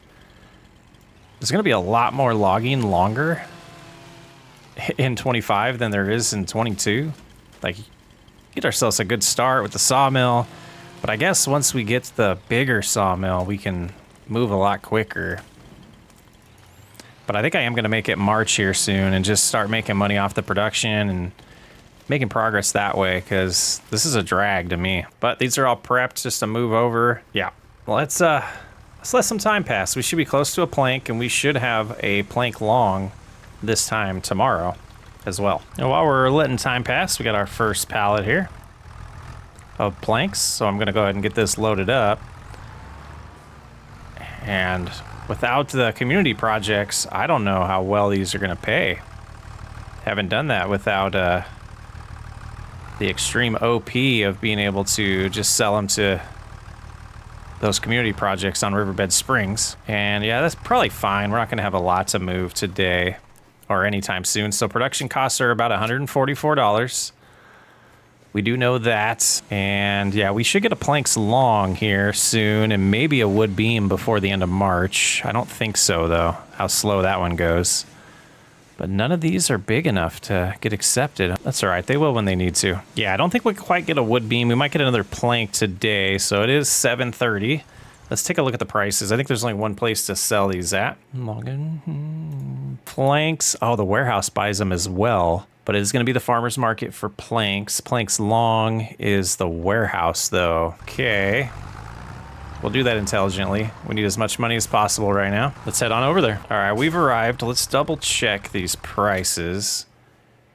There's going to be a lot more logging longer in 25 than there is in 22. Like, get ourselves a good start with the sawmill. But I guess once we get the bigger sawmill, we can move a lot quicker. But I think I am going to make it March here soon and just start making money off the production and making progress that way, because this is a drag to me. But these are all prepped just to move over. Yeah, let's let some time pass. We should be close to a plank, and we should have a plank long this time tomorrow as well. And while we're letting time pass, we got our first pallet here of planks. So I'm going to go ahead and get this loaded up. And without the community projects, I don't know how well these are going to pay. Haven't done that without the extreme OP of being able to just sell them to those community projects on Riverbed Springs. And yeah, that's probably fine. We're not going to have a lot to move today or anytime soon. So production costs are about $144. We do know that. And yeah, we should get a planks long here soon and maybe a wood beam before the end of March. I don't think so though, how slow that one goes. But none of these are big enough to get accepted. That's all right, they will when they need to. Yeah, I don't think we can quite get a wood beam. We might get another plank today, so it is 7:30. Let's take a look at the prices. I think there's only one place to sell these at. Planks, oh, the warehouse buys them as well. But it's gonna be the farmer's market for planks. Planks long is the warehouse though. Okay. We'll do that intelligently. We need as much money as possible right now. Let's head on over there. All right, we've arrived. Let's double check these prices.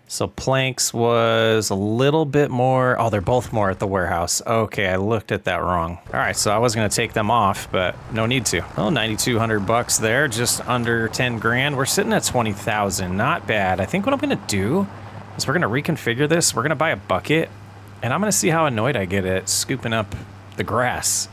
So planks was a little bit more. Oh, they're both more at the warehouse. Okay, I looked at that wrong. All right, so I was gonna take them off, but no need to. Oh, 9,200 bucks there, just under 10 grand. We're sitting at 20,000, not bad. I think what I'm gonna do is we're gonna reconfigure this. We're gonna buy a bucket, and I'm gonna see how annoyed I get at scooping up the grass.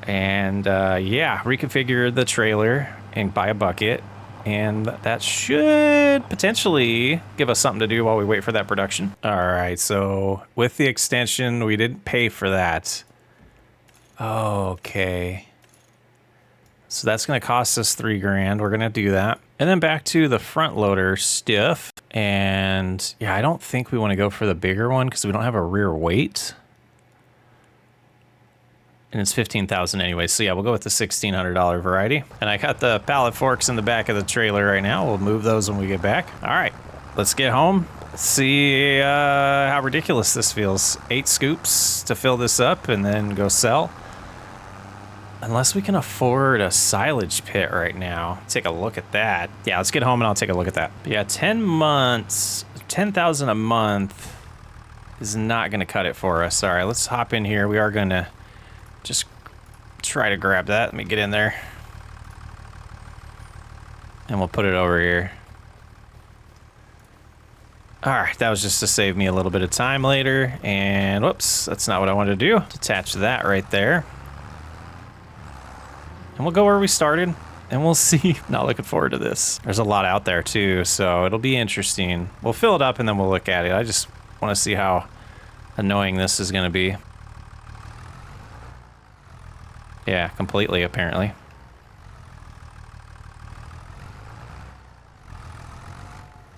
And yeah, reconfigure the trailer and buy a bucket, and that should potentially give us something to do while we wait for that production. All right, so with the extension, we didn't pay for that. Okay, so that's gonna cost us 3 grand. We're gonna do that. And then back to the front loader stiff. And yeah, I don't think we want to go for the bigger one because we don't have a rear weight. And it's 15,000 anyway, so yeah, we'll go with the $1,600 variety. And I got the pallet forks in the back of the trailer right now. We'll move those when we get back. All right, let's get home. See how ridiculous this feels. 8 scoops to fill this up and then go sell. Unless we can afford a silage pit right now. Take a look at that. Yeah, let's get home and I'll take a look at that. But yeah, 10 months, 10,000 a month is not gonna cut it for us. All right, let's hop in here. We are gonna just try to grab that. Let me get in there. And we'll put it over here. All right, that was just to save me a little bit of time later. And whoops, that's not what I wanted to do. Detach that right there. And we'll go where we started and we'll see. Not looking forward to this. There's a lot out there too, so it'll be interesting. We'll fill it up and then we'll look at it. I just want to see how annoying this is going to be. Yeah, completely, apparently.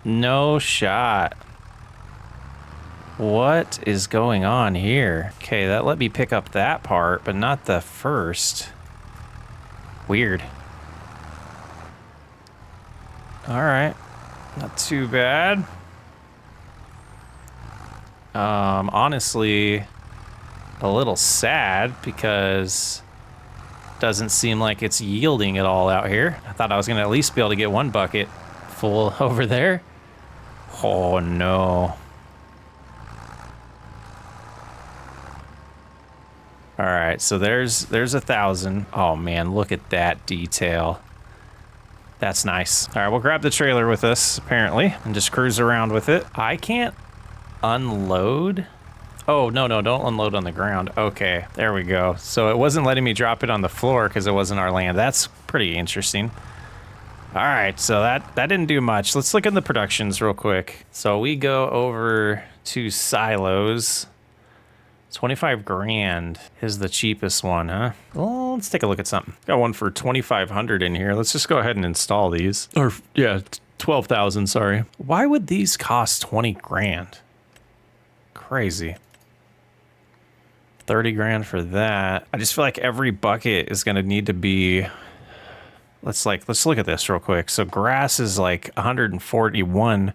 No shot. What is going on here? Okay, that let me pick up that part, but not the first. Weird. All right, not too bad. Honestly, a little sad because doesn't seem like it's yielding at all out here. I thought I was gonna at least be able to get one bucket full over there. Oh no. All right, so there's 1,000. Oh man, look at that detail. That's nice. All right, we'll grab the trailer with us apparently and just cruise around with it. I can't unload. Oh, no, don't unload on the ground. Okay, there we go. So it wasn't letting me drop it on the floor because it wasn't our land. That's pretty interesting. All right, so that didn't do much. Let's look at the productions real quick. So we go over to silos. 25 grand is the cheapest one, huh? Oh, let's take a look at something. Got one for 2,500 in here. Let's just go ahead and install these. Or yeah, 12,000, sorry. Why would these cost 20 grand? Crazy. 30 grand for that. I just feel like every bucket is going to need to be, let's look at this real quick. So grass is like 141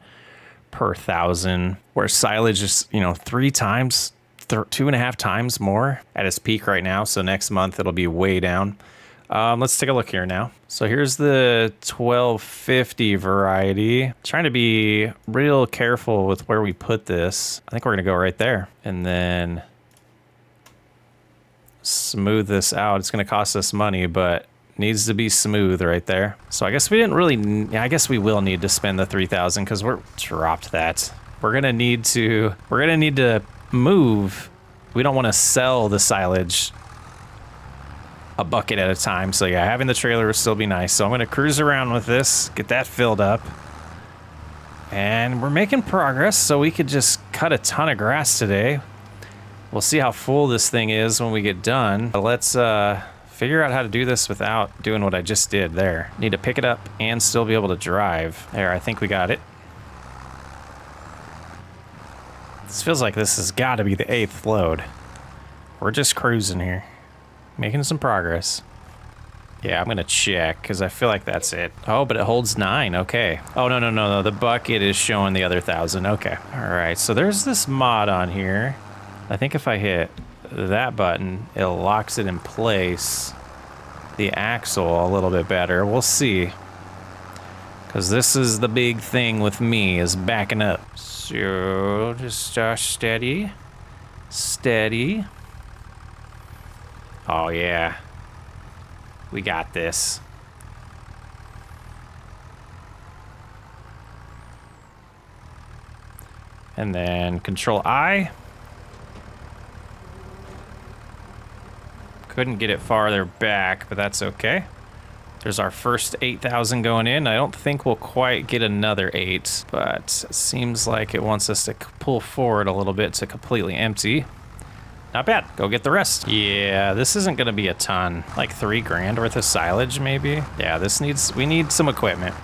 per thousand, where silage is, you know, 2.5 times more at its peak right now. So next month it'll be way down. Let's take a look here now. So here's the 1250 variety. Trying to be real careful with where we put this. I think we're gonna go right there and then smooth this out. It's gonna cost us money, but needs to be smooth right there. So I guess we didn't really, I guess we will need to spend the 3,000 because we're dropped that. We're gonna need to move. We don't want to sell the silage a bucket at a time. So yeah, having the trailer would still be nice. So I'm going to cruise around with this, get that filled up. And we're making progress, so we could just cut a ton of grass today. We'll see how full this thing is when we get done. But let's figure out how to do this without doing what I just did there. Need to pick it up and still be able to drive. There, I think we got it. This feels like this has got to be the 8th load. We're just cruising here. Making some progress. Yeah, I'm going to check because I feel like that's it. Oh, but it holds 9. Okay. Oh, no. The bucket is showing the other 1,000. Okay. All right. So there's this mod on here. I think if I hit that button, it locks it in place. The axle a little bit better. We'll see. Because this is the big thing with me, is backing up. So just steady. Steady. Oh, yeah. We got this. And then Control I. Couldn't get it farther back, but that's okay. There's our first 8,000 going in. I don't think we'll quite get another 8, but it seems like it wants us to pull forward a little bit to completely empty. Not bad. Go get the rest. Yeah, this isn't gonna be a ton. Like 3 grand worth of silage, maybe. Yeah, we need some equipment.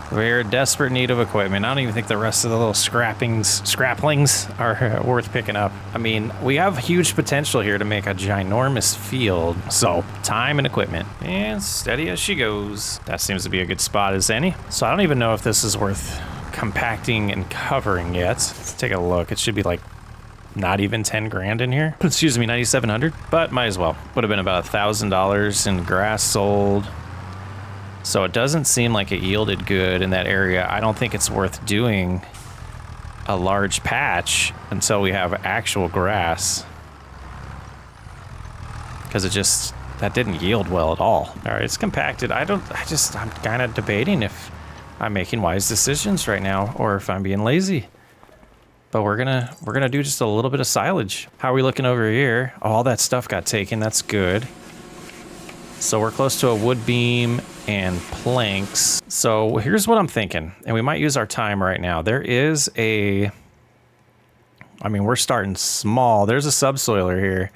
We're in desperate need of equipment. I don't even think the rest of the little scraplings are worth picking up. I mean, we have huge potential here to make a ginormous field. So, time and equipment. And steady as she goes. That seems to be a good spot as any. So I don't even know if this is worth compacting and covering yet. Let's take a look. It should be like not even 10 grand in here. Excuse me, 9,700, but might as well. Would have been about $1,000 in grass sold. So it doesn't seem like it yielded good in that area. I don't think it's worth doing a large patch until we have actual grass. Because that didn't yield well at all. All right, it's compacted. I'm kind of debating if I'm making wise decisions right now or if I'm being lazy. But we're gonna do just a little bit of silage. How are we looking over here? Oh, all that stuff got taken, that's good. So we're close to a wood beam and planks. So here's what I'm thinking, and we might use our time right now. There is we're starting small. There's a subsoiler here,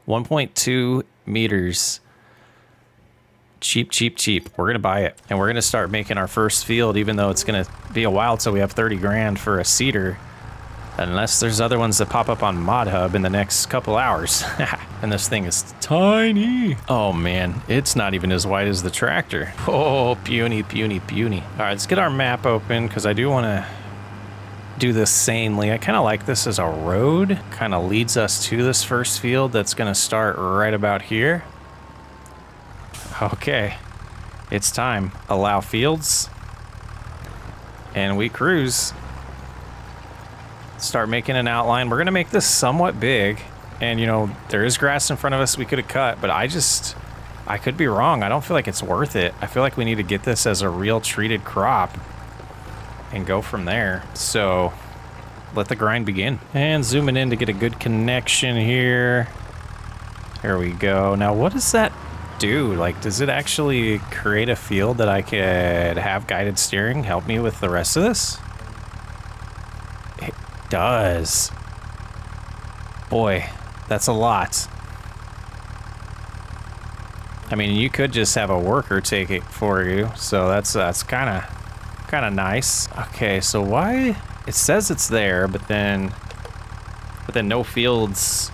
1.2 meters. Cheap. We're gonna buy it, and we're gonna start making our first field, even though it's gonna be a while till we have 30 grand for a seeder. Unless there's other ones that pop up on Mod Hub in the next couple hours. And this thing is tiny. Oh man, it's not even as wide as the tractor. Oh, puny. All right, let's get our map open because I do want to do this sanely. I kind of like this as a road. Kind of leads us to this first field that's going to start right about here. Okay, it's time. Allow fields. And we cruise. Start making an outline. We're gonna make this somewhat big, and you know, there is grass in front of us we could have cut, but I could be wrong. I don't feel like it's worth it. I feel like we need to get this as a real treated crop and go from there. So let the grind begin. And zooming in to get a good connection here. There we go. Now what does that do? Like, does it actually create a field that I could have guided steering help me with the rest of this? Does. Boy, that's a lot. I mean, you could just have a worker take it for you, so that's kind of nice. Okay, so why it says it's there, but then no fields,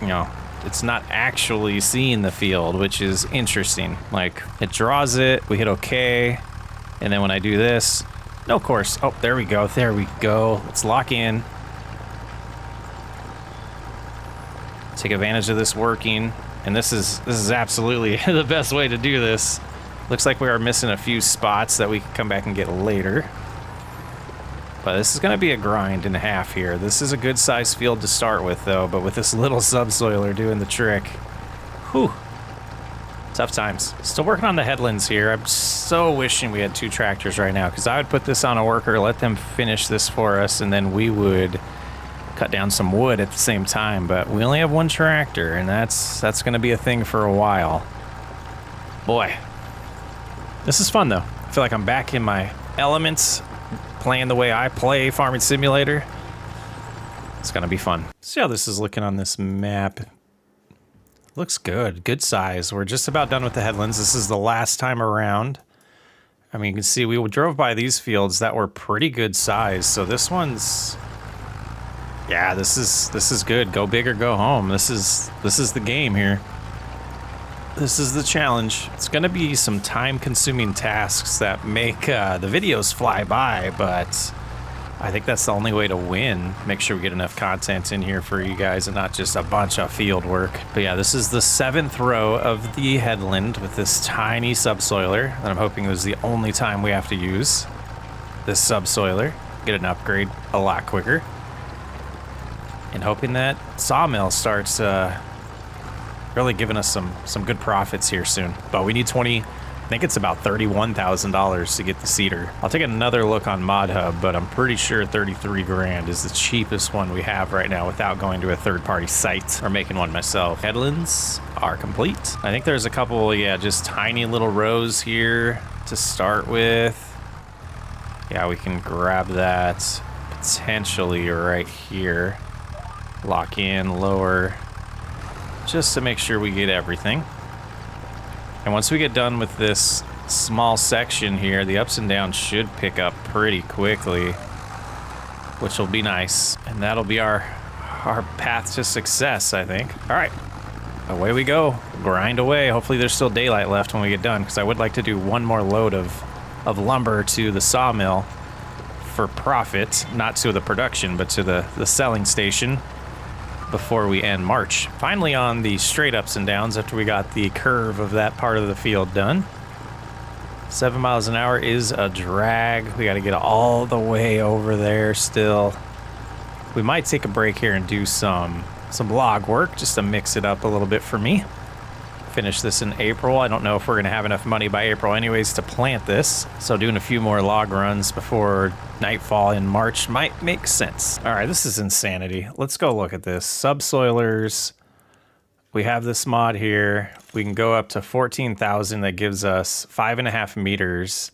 you know, it's not actually seeing the field, which is interesting. Like, it draws it, we hit okay, and then when I do this, no course. Oh, there we go. Let's lock in. Take advantage of this working, and this is absolutely the best way to do this. Looks like we are missing a few spots that we can come back and get later. But this is going to be a grind and a half here. This is a good sized field to start with, though, but with this little subsoiler doing the trick. Whew. Tough times. Still working on the headlands here. I'm so wishing we had 2 tractors right now, because I would put this on a worker, let them finish this for us, and then we would cut down some wood at the same time. But we only have 1 tractor, and that's going to be a thing for a while. Boy. This is fun, though. I feel like I'm back in my elements, playing the way I play Farming Simulator. It's going to be fun. See how this is looking on this map. Looks good. Good size. We're just about done with the headlands. This is the last time around. I mean, you can see we drove by these fields that were pretty good size. So this one's... yeah, this is good. Go big or go home. This is the game here. This is the challenge. It's going to be some time-consuming tasks that make the videos fly by, but I think that's the only way to win. Make sure we get enough content in here for you guys and not just a bunch of field work. But yeah, this is the 7th row of the headland with this tiny subsoiler that I'm hoping was the only time we have to use this subsoiler. Get an upgrade a lot quicker. And hoping that sawmill starts really giving us some good profits here soon. But we need 20, I think it's about $31,000 to get the seeder. I'll take another look on Mod Hub, but I'm pretty sure 33 grand is the cheapest one we have right now without going to a third-party site or making one myself. Headlands are complete. I think there's a couple, yeah, just tiny little rows here to start with. Yeah, we can grab that potentially right here. Lock in, lower, just to make sure we get everything. And once we get done with this small section here, the ups and downs should pick up pretty quickly, which will be nice. And that'll be our path to success, I think. All right, away we go. Grind away. Hopefully there's still daylight left when we get done, because I would like to do one more load of lumber to the sawmill for profit, not to the production, but to the selling station, before we end March. Finally on the straight ups and downs after we got the curve of that part of the field done. 7 miles an hour is a drag. We got to get all the way over there still. We might take a break here and do some log work just to mix it up a little bit for me. Finish this in April. I don't know if we're gonna have enough money by April anyways to plant this, so doing a few more log runs before nightfall in March might make sense. All right, this is insanity. Let's go look at this. Subsoilers. We have this mod here. We can go up to 14,000. That gives us 5.5 meters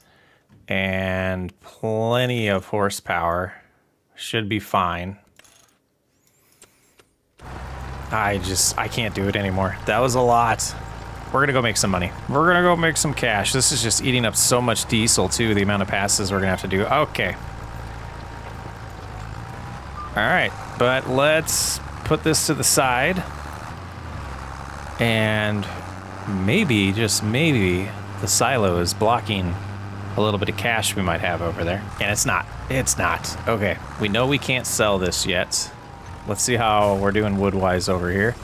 and plenty of horsepower. Should be fine. I can't do it anymore. That was a lot. We're gonna go make some money. We're gonna go make some cash. This is just eating up so much diesel too, the amount of passes we're gonna have to do. Okay. All right, but let's put this to the side. And maybe, just maybe, the silo is blocking a little bit of cash we might have over there. And it's not. It's not. Okay, we know we can't sell this yet. Let's see how we're doing wood-wise over here.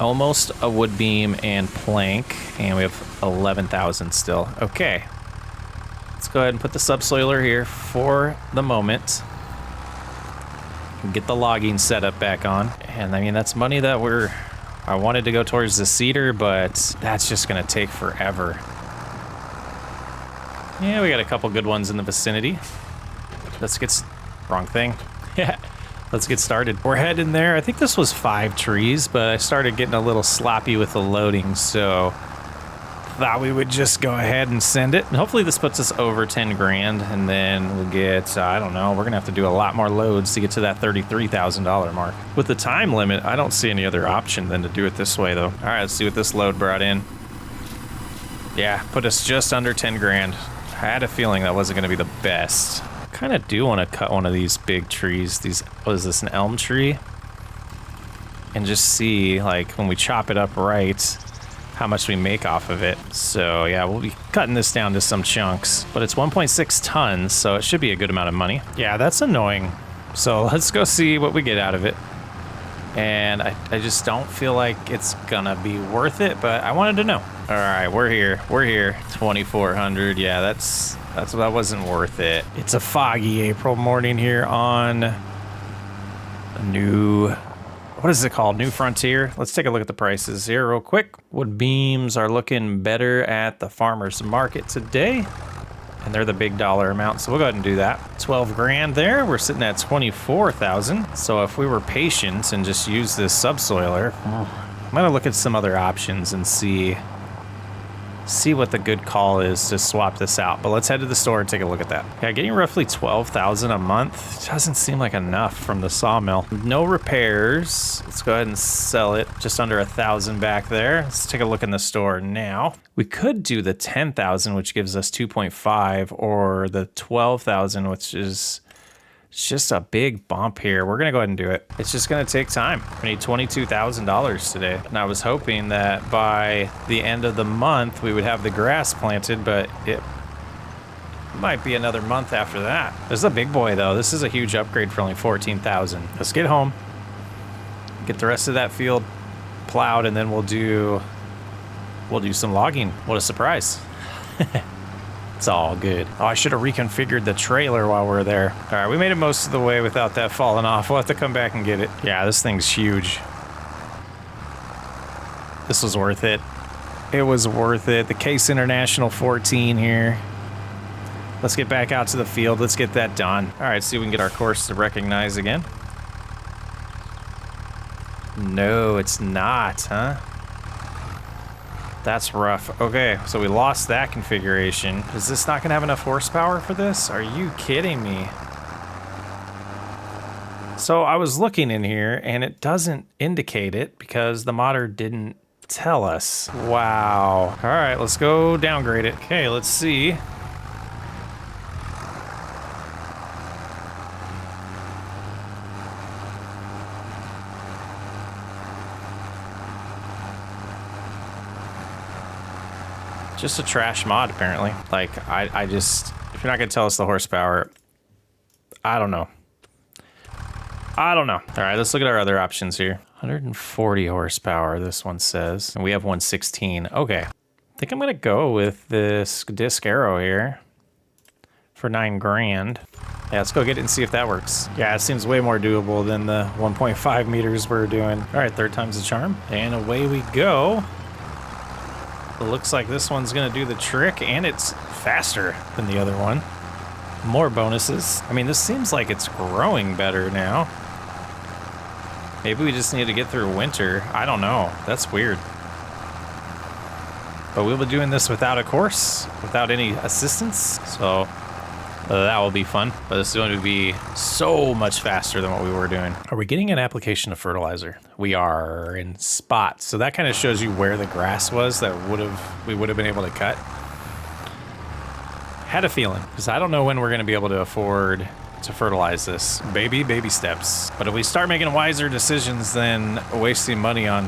Almost a wood beam and plank, and we have 11,000 still. Okay. Let's go ahead and put the subsoiler here for the moment. Get the logging setup back on. And I mean, that's money that I wanted to go towards the cedar, but that's just gonna take forever. Yeah, we got a couple good ones in the vicinity. Wrong thing. Yeah. Let's get started. We're heading there. I think this was 5 trees, but I started getting a little sloppy with the loading, so thought we would just go ahead and send it. And hopefully this puts us over 10 grand, and then we'll get, I don't know, we're gonna have to do a lot more loads to get to that $33,000 mark. With the time limit, I don't see any other option than to do it this way though. All right, let's see what this load brought in. Yeah, put us just under 10 grand. I had a feeling that wasn't gonna be the best. Kind of do want to cut one of these big trees. These, what is this, an elm tree? And just see, like, when we chop it up right, how much we make off of it. So yeah, we'll be cutting this down to some chunks, but it's 1.6 tons, so it should be a good amount of money. Yeah, that's annoying. So let's go see what we get out of it. And I just don't feel like it's gonna be worth it, but I wanted to know. All right, we're here. 2,400. Yeah, that wasn't worth it. It's a foggy April morning here on a new, what is it called? New Frontier. Let's take a look at the prices here real quick. Wood beams are looking better at the farmer's market today, and they're the big dollar amount, so we'll go ahead and do that. 12 grand there. We're sitting at 24,000. So if we were patient and just use this subsoiler, I'm gonna look at some other options and see what the good call is to swap this out. But let's head to the store and take a look at that. Yeah, getting roughly 12,000 a month doesn't seem like enough from the sawmill. No repairs. Let's go ahead and sell it. Just under 1,000 back there. Let's take a look in the store now. We could do the 10,000, which gives us 2.5, or the 12,000, which is just a big bump here. We're gonna go ahead and do it. It's just gonna take time. We need $22,000 today. And I was hoping that by the end of the month, we would have the grass planted, but it might be another month after that. This is a big boy though. This is a huge upgrade for only 14,000. Let's get home, get the rest of that field plowed, and then we'll do some logging. What a surprise. It's all good. Oh, I should have reconfigured the trailer while we're there. All right, we made it most of the way without that falling off. We'll have to come back and get it. Yeah, this thing's huge. This was worth it. It was worth it. The Case International 14 here. Let's get back out to the field. Let's get that done. All right, see if we can get our course to recognize again. No, it's not, huh? That's rough. Okay, so we lost that configuration. Is this not gonna have enough horsepower for this? Are you kidding me? So I was looking in here and it doesn't indicate it because the modder didn't tell us. Wow. All right, let's go downgrade it. Okay, let's see. Just a trash mod, apparently. Like, I just, if you're not gonna tell us the horsepower, I don't know. I don't know. All right, let's look at our other options here. 140 horsepower, this one says. And we have 116. Okay. I think I'm gonna go with this disc arrow here for 9 grand. Yeah, let's go get it and see if that works. Yeah, it seems way more doable than the 1.5 meters we're doing. All right, third time's the charm. And away we go. It looks like this one's gonna do the trick, and it's faster than the other one. More bonuses. I mean, this seems like it's growing better now. Maybe we just need to get through winter. I don't know. That's weird. But we'll be doing this without a course, without any assistance. So that will be fun. But this is going to be so much faster than what we were doing. Are we getting an application of fertilizer? We are in spots. So that kind of shows you where the grass was that we would have been able to cut. Had a feeling, because I don't know when we're going to be able to afford to fertilize this. Baby steps. But if we start making wiser decisions than wasting money on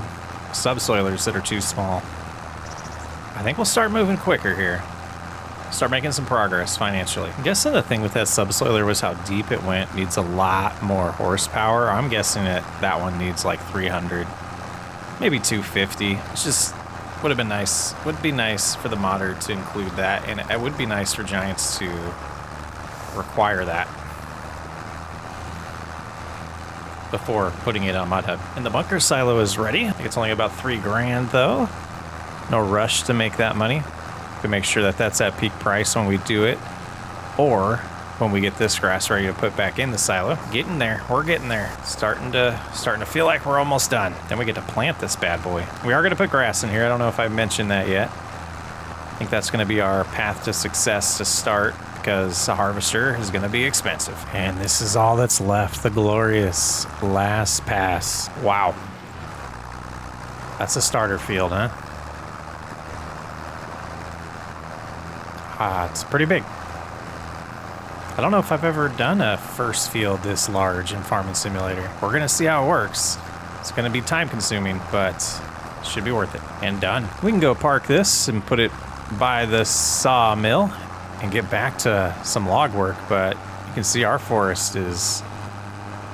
subsoilers that are too small, I think we'll start moving quicker here. Start making some progress financially. I'm guessing the thing with that subsoiler was how deep it went. Needs a lot more horsepower. I'm guessing that one needs like 300, maybe 250. It's just would have been nice. Would be nice for the modder to include that, and it would be nice for Giants to require that before putting it on Mud Hub. And the bunker silo is ready. I think it's only about 3 grand though. No rush to make that money. To make sure that that's at peak price when we do it, or when we get this grass ready to put back in the silo. Getting there, we're getting there. Starting to feel like we're almost done. Then we get to plant this bad boy. We are gonna put grass in here. I don't know if I mentioned that yet. think that's going to be our path to success to start, because a harvester is going to be expensive. And this is all that's left, the glorious last pass. Wow. That's a starter field, huh? It's pretty big. I don't know if I've ever done a first field this large in Farming Simulator. We're going to see how it works. It's going to be time consuming, but it should be worth it. And done. We can go park this and put it by the sawmill and get back to some log work, but you can see our forest is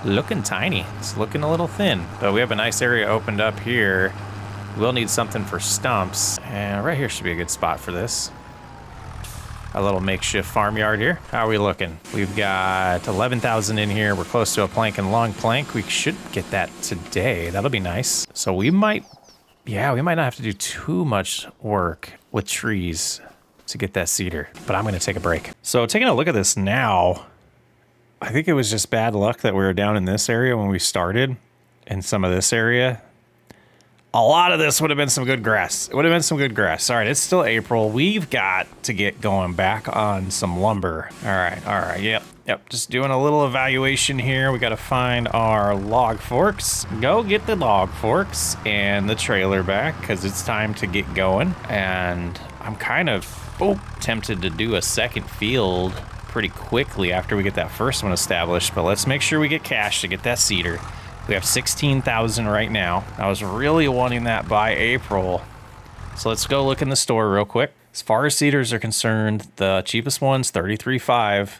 looking tiny. It's looking a little thin, but we have a nice area opened up here. We'll need something for stumps, and right here should be a good spot for this. A little makeshift farmyard here. How are we looking? We've got 11,000 in here. We're close to a plank and long plank. We should get that today. That'll be nice. So we might not have to do too much work with trees to get that cedar, but I'm going to take a break. So taking a look at this now, I think it was just bad luck that we were down in this area when we started, in some of this area. A lot of this would have been some good grass. It would have been some good grass. All right, it's still April. We've got to get going back on some lumber. All right, yep. Just doing a little evaluation here. We got to find our log forks. Go get the log forks and the trailer back, because it's time to get going. And I'm kind of tempted to do a second field pretty quickly after we get that first one established, but let's make sure we get cash to get that cedar. We have 16,000 right now. I was really wanting that by April. So let's go look in the store real quick. As far as cedars are concerned, the cheapest one's $33.5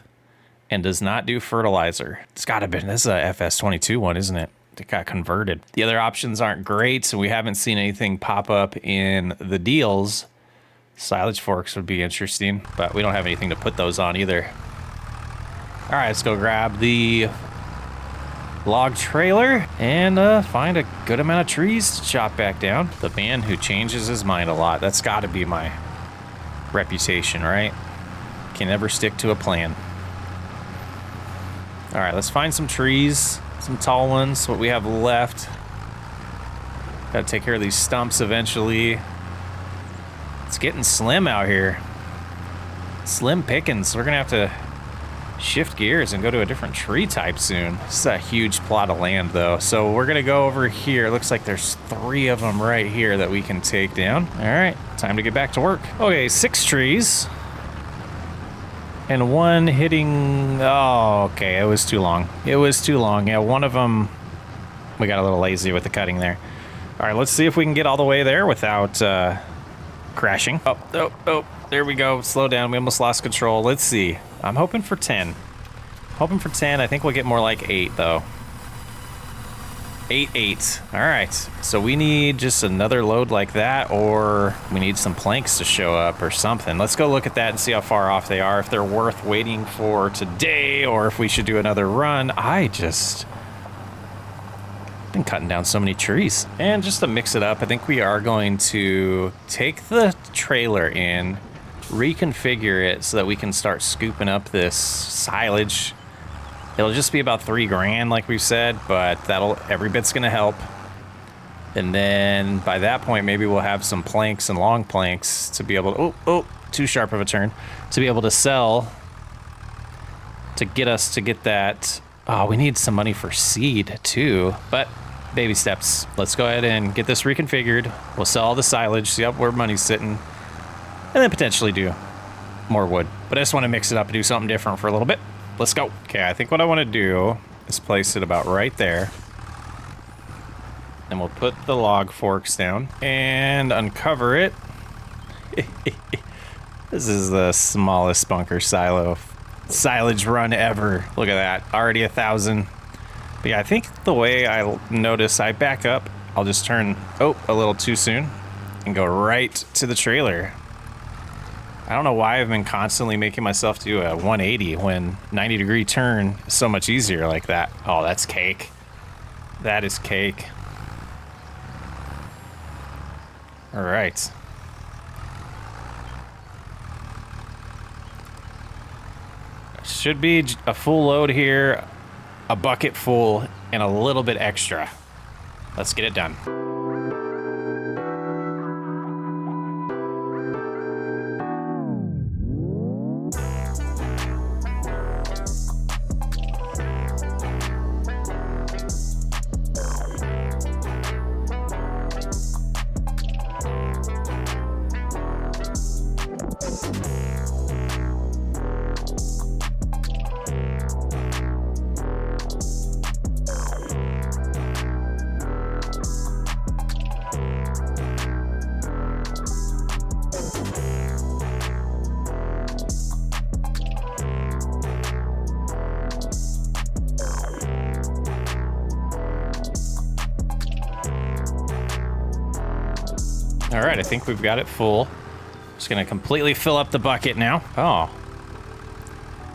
and does not do fertilizer. It's gotta be, this is a FS22 one, isn't it? It got converted. The other options aren't great, so we haven't seen anything pop up in the deals. Silage forks would be interesting, but we don't have anything to put those on either. All right, let's go grab the log trailer and find a good amount of trees to chop back down. The man who changes his mind a lot. That's got to be my reputation, right? Can never stick to a plan. All right, let's find some trees, some tall ones, what we have left. Got to take care of these stumps eventually. It's getting slim out here. Slim pickings. We're gonna have to shift gears and go to a different tree type soon. This is a huge plot of land though. So we're gonna go over here. Looks like there's 3 of them right here that we can take down. All right, time to get back to work. Okay, 6 trees. And 1 hitting, oh, okay, it was too long. It was too long. Yeah, one of them, we got a little lazy with the cutting there. All right, let's see if we can get all the way there without crashing. Oh, there we go. Slow down, we almost lost control. Let's see. I'm hoping for 10. Hoping for 10. I think we'll get more like 8 though. 8. All right. So we need just another load like that, or we need some planks to show up or something. Let's go look at that and see how far off they are, if they're worth waiting for today, or if we should do another run. I just been cutting down so many trees. And just to mix it up, I think we are going to take the trailer in, reconfigure it so that we can start scooping up this silage. It'll just be about $3 grand like we said, but every bit's gonna help. And then by that point, maybe we'll have some planks and long planks to be able to, too sharp of a turn, to be able to sell, to get us to get that. Oh, we need some money for seed too, but baby steps. Let's go ahead and get this reconfigured. We'll sell all the silage, see where money's sitting, and then potentially do more wood. But I just want to mix it up and do something different for a little bit. Let's go. Okay, I think what I want to do is place it about right there. And we'll put the log forks down and uncover it. This is the smallest bunker silage run ever. Look at that, already 1,000. But yeah, I think the way I notice I back up, I'll just turn, a little too soon, and go right to the trailer. I don't know why I've been constantly making myself do a 180 when 90-degree turn is so much easier like that. Oh, that's cake. That is cake. All right. Should be a full load here, a bucket full, and a little bit extra. Let's get it done. All right, I think we've got it full. Just gonna completely fill up the bucket now. Oh,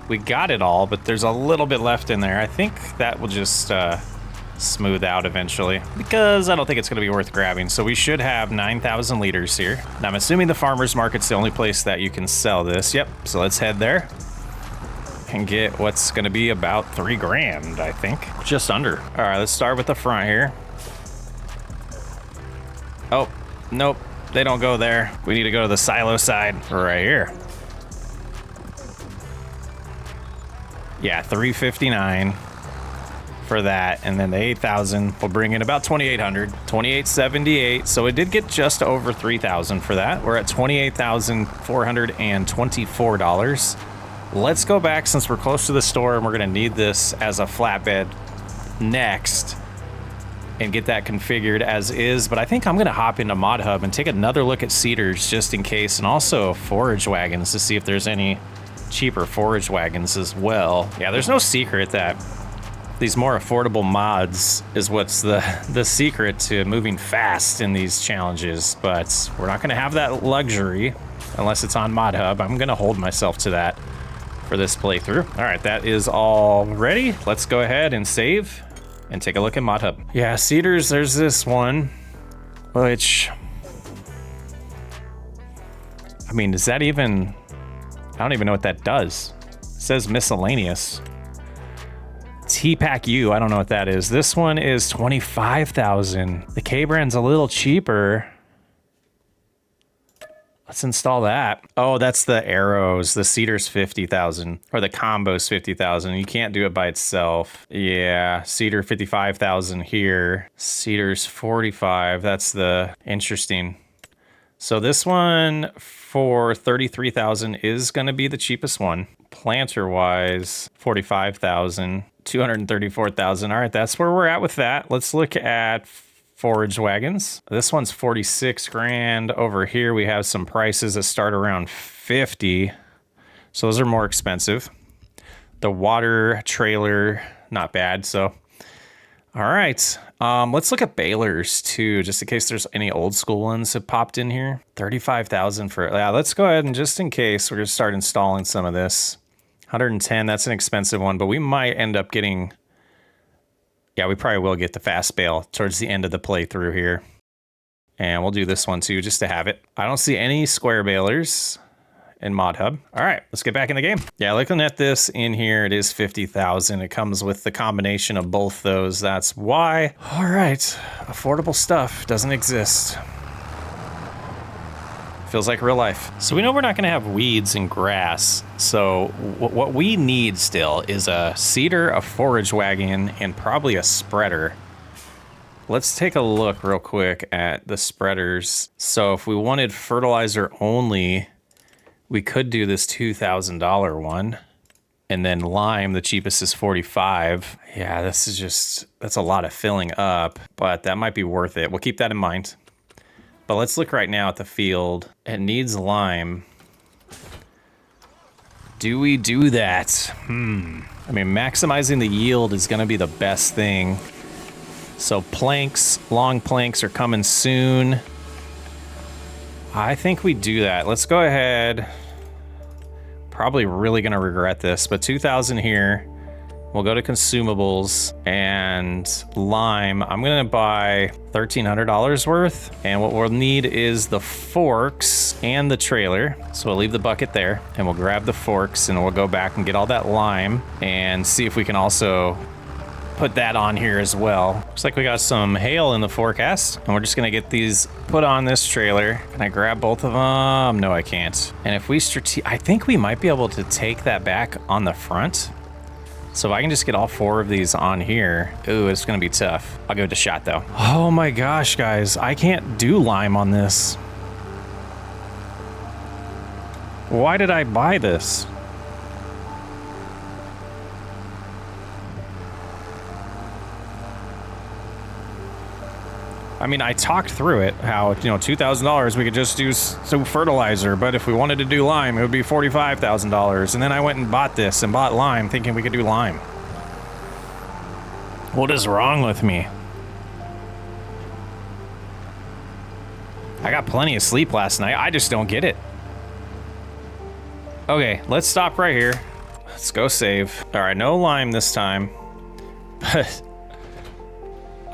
we got it all, but there's a little bit left in there. I think that will just smooth out eventually, because I don't think it's gonna be worth grabbing. So we should have 9,000 liters here. Now I'm assuming the farmer's market's the only place that you can sell this. Yep, so let's head there and get what's gonna be about 3 grand, I think. Just under. All right, let's start with the front here. Oh, nope, they don't go there. We need to go to the silo side right here. Yeah, 359 for that, and then the 8,000 will bring in about 2,800, 2,878. So it did get just over 3,000 for that. We're at $28,424. Let's go back, since we're close to the store and we're gonna need this as a flatbed next, and get that configured as is. But I think I'm gonna hop into Mod Hub and take another look at seeders just in case, and also forage wagons to see if there's any cheaper forage wagons as well. Yeah, there's no secret that these more affordable mods is what's the secret to moving fast in these challenges, but we're not gonna have that luxury unless it's on Mod Hub. I'm gonna hold myself to that for this playthrough. All right, that is all ready. Let's go ahead and save and take a look at Mod Hub. Yeah, seeders, there's this one, which, I mean, is that even, I don't even know what that does. It says miscellaneous. T-Pack U, I don't know what that is. This one is 25,000. The K-brand's a little cheaper. Let's install that. Oh, that's the arrows. The seeder's 50,000, or the combo's 50,000. You can't do it by itself. Yeah, seeder 55,000 here. Seeder's 45. That's the interesting. So this one for 33,000 is going to be the cheapest one. Planter wise, 45,000, 234,000. All right, that's where we're at with that. Let's look at forage wagons. This one's 46 grand. Over here we have some prices that start around 50. So those are more expensive. The water trailer, not bad. So, all right. Let's look at balers too, just in case there's any old school ones that popped in here. 35,000 for, yeah, let's go ahead and just in case we're gonna start installing some of this. 110, that's an expensive one, but we might end up getting, yeah, we probably will get the fast bale towards the end of the playthrough here. And we'll do this one too, just to have it. I don't see any square balers in Mod Hub. All right, let's get back in the game. Yeah, looking at this in here, it is 50,000. It comes with the combination of both those. That's why. All right, affordable stuff doesn't exist. Feels like real life. So we know we're not gonna have weeds and grass. So what we need still is a seeder, a forage wagon, and probably a spreader. Let's take a look real quick at the spreaders. So if we wanted fertilizer only, we could do this $2,000 one. And then lime, the cheapest is 45. Yeah, this is just, that's a lot of filling up, but that might be worth it. We'll keep that in mind. But let's look right now at the field. It needs lime. Do we do that? I mean, maximizing the yield is gonna be the best thing. So planks, long planks are coming soon. I think we do that. Let's go ahead. Probably really gonna regret this, but 2,000 here. We'll go to consumables and lime. I'm gonna buy $1,300 worth. And what we'll need is the forks and the trailer. So we'll leave the bucket there and we'll grab the forks and we'll go back and get all that lime and see if we can also put that on here as well. Looks like we got some hail in the forecast and we're just gonna get these put on this trailer. Can I grab both of them? No, I can't. And if we I think we might be able to take that back on the front. So if I can just get all 4 of these on here, ooh, it's gonna be tough. I'll give it a shot though. Oh my gosh, guys, I can't do lime on this. Why did I buy this? I mean, I talked through it, how, you know, $2,000 we could just do some fertilizer, but if we wanted to do lime, it would be $45,000. And then I went and bought this and bought lime thinking we could do lime. What is wrong with me? I got plenty of sleep last night. I just don't get it. Okay, let's stop right here. Let's go save. All right, no lime this time. But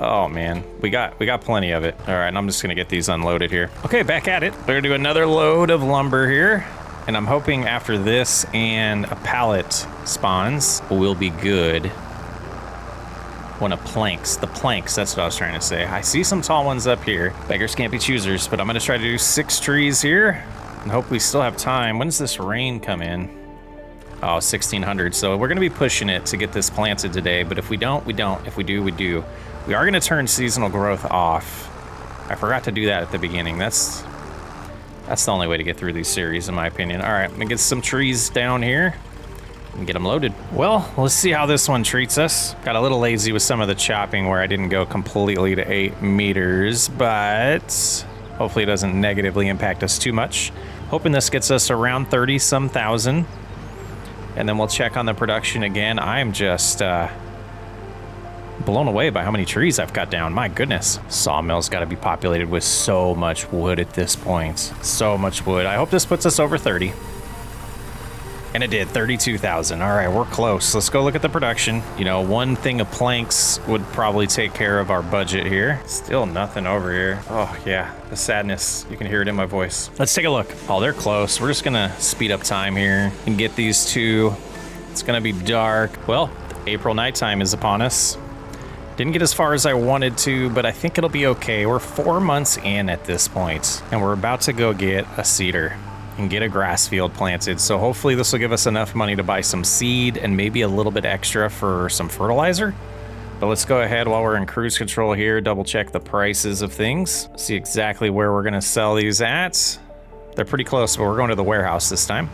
oh man, we got plenty of it. All right, and I'm just gonna get these unloaded here. Okay, back at it. We're gonna do another load of lumber here. And I'm hoping after this and a pallet spawns, we'll be good. One of the planks, that's what I was trying to say. I see some tall ones up here. Beggars can't be choosers, but I'm gonna try to do 6 trees here and hope we still have time. When does this rain come in? Oh, 1600. So we're gonna be pushing it to get this planted today, but if we don't, we don't. If we do, we do. We are gonna turn seasonal growth off. I forgot to do that at the beginning. That's the only way to get through these series, in my opinion. All right, I'm gonna get some trees down here and get them loaded. Well, let's see how this one treats us. Got a little lazy with some of the chopping where I didn't go completely to 8 meters, but hopefully it doesn't negatively impact us too much. Hoping this gets us around 30-some thousand. And then we'll check on the production again. I'm just blown away by how many trees I've cut down. My goodness. Sawmill's got to be populated with so much wood at this point. So much wood. I hope this puts us over 30. And it did, 32,000. All right, we're close. Let's go look at the production. You know, 1 thing of planks would probably take care of our budget here. Still nothing over here. Oh yeah, the sadness. You can hear it in my voice. Let's take a look. Oh, they're close. We're just gonna speed up time here and get these 2. It's gonna be dark. Well, April nighttime is upon us. Didn't get as far as I wanted to, but I think it'll be okay. We're 4 months in at this point, and we're about to go get a cedar and get a grass field planted. So hopefully this will give us enough money to buy some seed and maybe a little bit extra for some fertilizer. But let's go ahead while we're in cruise control here, double check the prices of things, see exactly where we're gonna sell these at. They're pretty close, but we're going to the warehouse this time.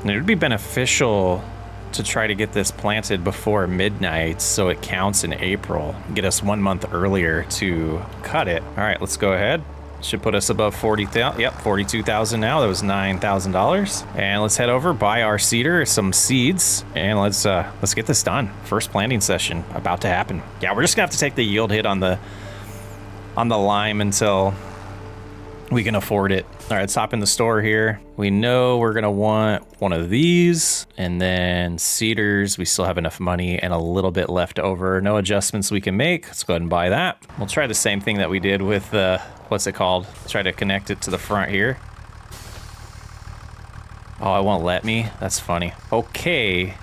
And it would be beneficial to try to get this planted before midnight so it counts in April. Get us 1 month earlier to cut it. All right, let's go ahead. Should put us above 40,000. Yep, 42,000 now. That was $9,000. And let's head over, buy our cedar, some seeds, and let's get this done. First planting session about to happen. Yeah, we're just gonna have to take the yield hit on the lime until we can afford it. All right, let's hop in the store here. We know we're gonna want one of these, and then cedars. We still have enough money and a little bit left over. No adjustments we can make. Let's go ahead and buy that. We'll try the same thing that we did with what's it called? Try to connect it to the front here. Oh, it won't let me. That's funny. Okay.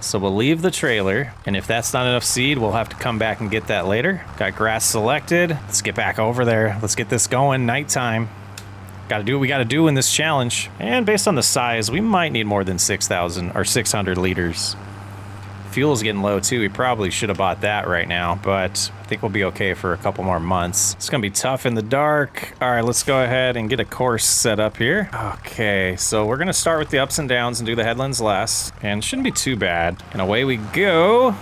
So we'll leave the trailer, and if that's not enough seed, we'll have to come back and get that later. Got grass selected. Let's get back over there. Let's get this going. Nighttime. Gotta do what we gotta do in this challenge. And based on the size, we might need more than 6,000 or 600 liters. Fuel's getting low too. We probably should have bought that right now, but I think we'll be okay for a couple more months. It's gonna be tough in the dark. All right, let's go ahead and get a course set up here. Okay, so we're gonna start with the ups and downs and do the headlands last, and shouldn't be too bad. And away we go.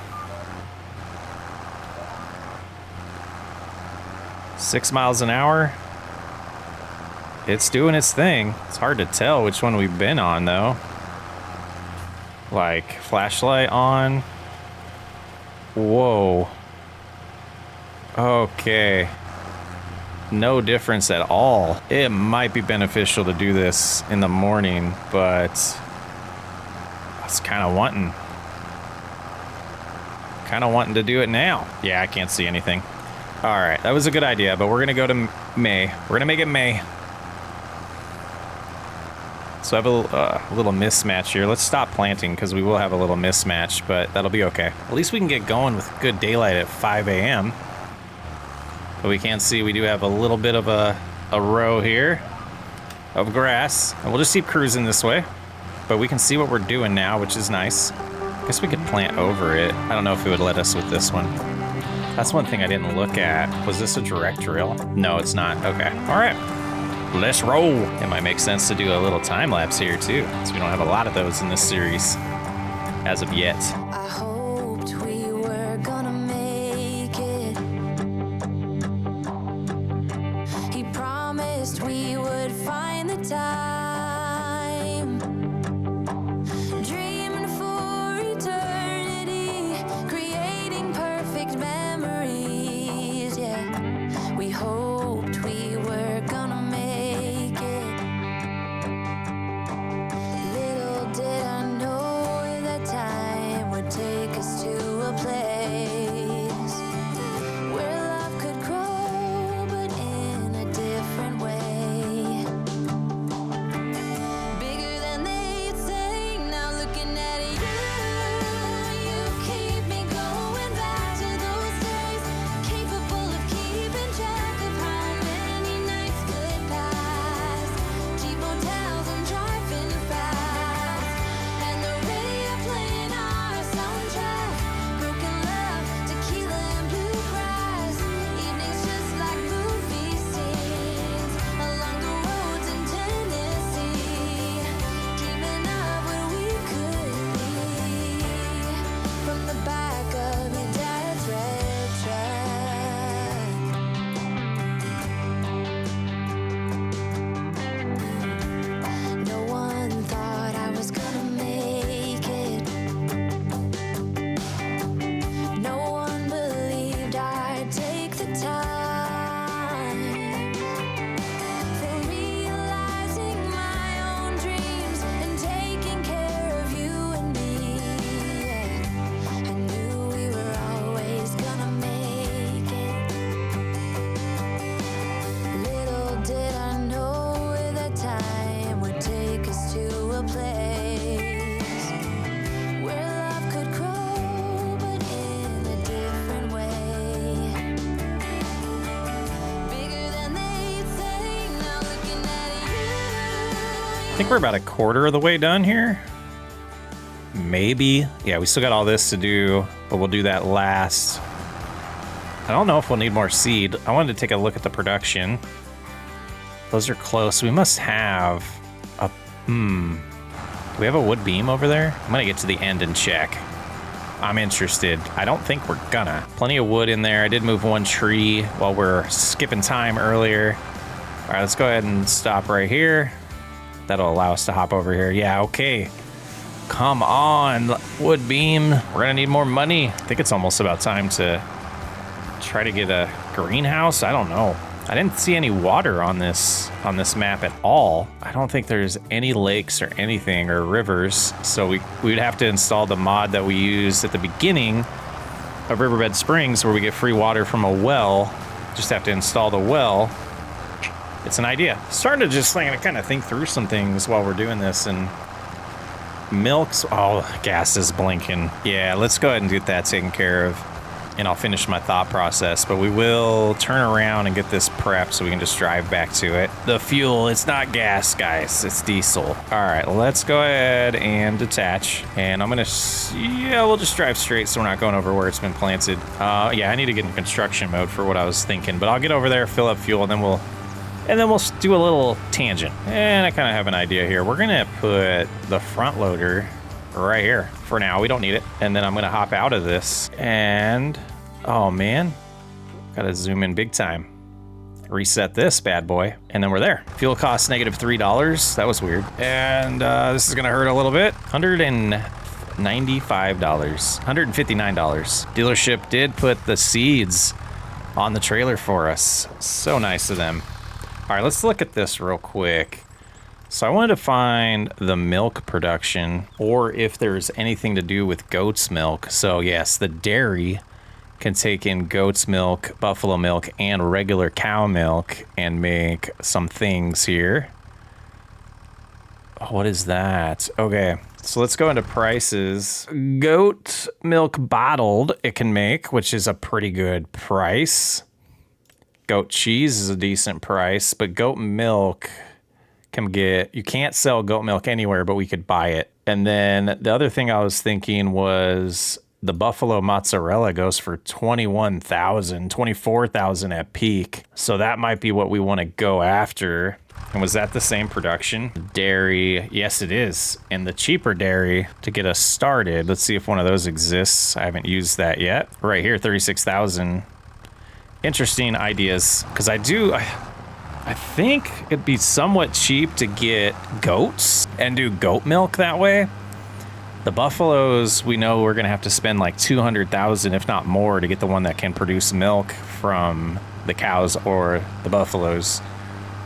6 miles an hour. It's doing its thing. It's hard to tell which one we've been on though. Like, flashlight on. Whoa. Okay. No difference at all. It might be beneficial to do this in the morning, but I was kind of wanting to do it now. Yeah, I can't see anything. All right, that was a good idea, but we're gonna go to May. We're gonna make it May. So I have a little mismatch here. Let's stop planting because we will have a little mismatch, but that'll be okay. At least we can get going with good daylight at 5 a.m. But we can see we do have a little bit of a row here of grass. And we'll just keep cruising this way. But we can see what we're doing now, which is nice. I guess we could plant over it. I don't know if it would let us with this one. That's one thing I didn't look at. Was this a direct drill? No, it's not. Okay. All right. Let's roll. It might make sense to do a little time lapse here too, because we don't have a lot of those in this series as of yet. I hoped we were gonna make it. He promised we would find the time. Dreaming for eternity, creating perfect memories. Yeah, we hoped we I think we're about a quarter of the way done here. Maybe. Yeah, we still got all this to do, but we'll do that last. I don't know if we'll need more seed. I wanted to take a look at the production. Those are close. We must have a... Do we have a wood beam over there? I'm gonna get to the end and check. I'm interested. I don't think we're gonna. Plenty of wood in there. I did move one tree while we're skipping time earlier. All right, let's go ahead and stop right here. That'll allow us to hop over here. Yeah, okay. Come on, wood beam. We're gonna need more money. I think it's almost about time to try to get a greenhouse. I don't know. I didn't see any water on this map at all. I don't think there's any lakes or anything or rivers. So we'd have to install the mod that we used at the beginning of Riverbed Springs where we get free water from a well. Just have to install the well. It's an idea. Starting to just kind of think through some things while we're doing this. And milks, oh, gas is blinking. Yeah, let's go ahead and get that taken care of. And I'll finish my thought process, but we will turn around and get this prepped so we can just drive back to it. The fuel, it's not gas, guys, it's diesel. All right, let's go ahead and detach. And I'm gonna, yeah, we'll just drive straight so we're not going over where it's been planted. Yeah, I need to get in construction mode for what I was thinking, but I'll get over there, fill up fuel, and then we'll do a little tangent. And I kind of have an idea here. We're gonna put the front loader right here for now. We don't need it. And then I'm gonna hop out of this and, oh man, gotta zoom in big time. Reset this bad boy, and then we're there. Fuel costs -$3. That was weird. And this is gonna hurt a little bit. $195, $159. Dealership did put the seeds on the trailer for us. So nice of them. All right, let's look at this real quick. So I wanted to find the milk production or if there's anything to do with goat's milk. So yes, the dairy can take in goat's milk, buffalo milk, and regular cow milk and make some things here. Oh, what is that? Okay, so let's go into prices. Goat milk bottled it can make, which is a pretty good price. Goat cheese is a decent price, but goat milk... you can't sell goat milk anywhere, but we could buy it. And then the other thing I was thinking was the buffalo mozzarella goes for $21,000, $24,000 at peak. So that might be what we want to go after. And was that the same production? Dairy, yes it is. And the cheaper dairy to get us started. Let's see if one of those exists. I haven't used that yet. Right here, $36,000. Interesting ideas, because I think it'd be somewhat cheap to get goats and do goat milk that way. The buffaloes, we know we're gonna have to spend like $200,000, if not more, to get the one that can produce milk from the cows or the buffaloes.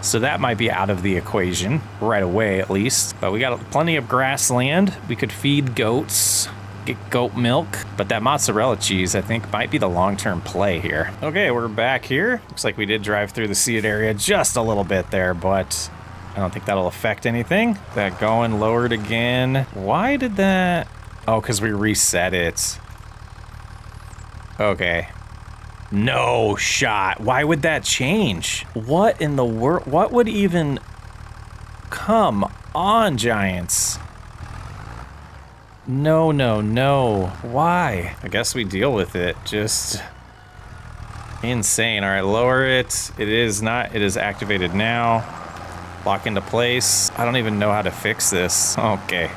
So that might be out of the equation right away, at least. But we got plenty of grassland. We could feed goats, get goat milk. But that mozzarella cheese, I think, might be the long-term play here. Okay, we're back here. Looks like we did drive through the seeded area just a little bit there, but I don't think that'll affect anything. That going lowered again. Why did that? Oh, because we reset it. Okay. No shot. Why would that change? What in the world? What would even... Come on, Giants. No, no, no. Why? I guess we deal with it. Just insane. All right, lower it. It is not. It is activated now. Lock into place. I don't even know how to fix this. Okay.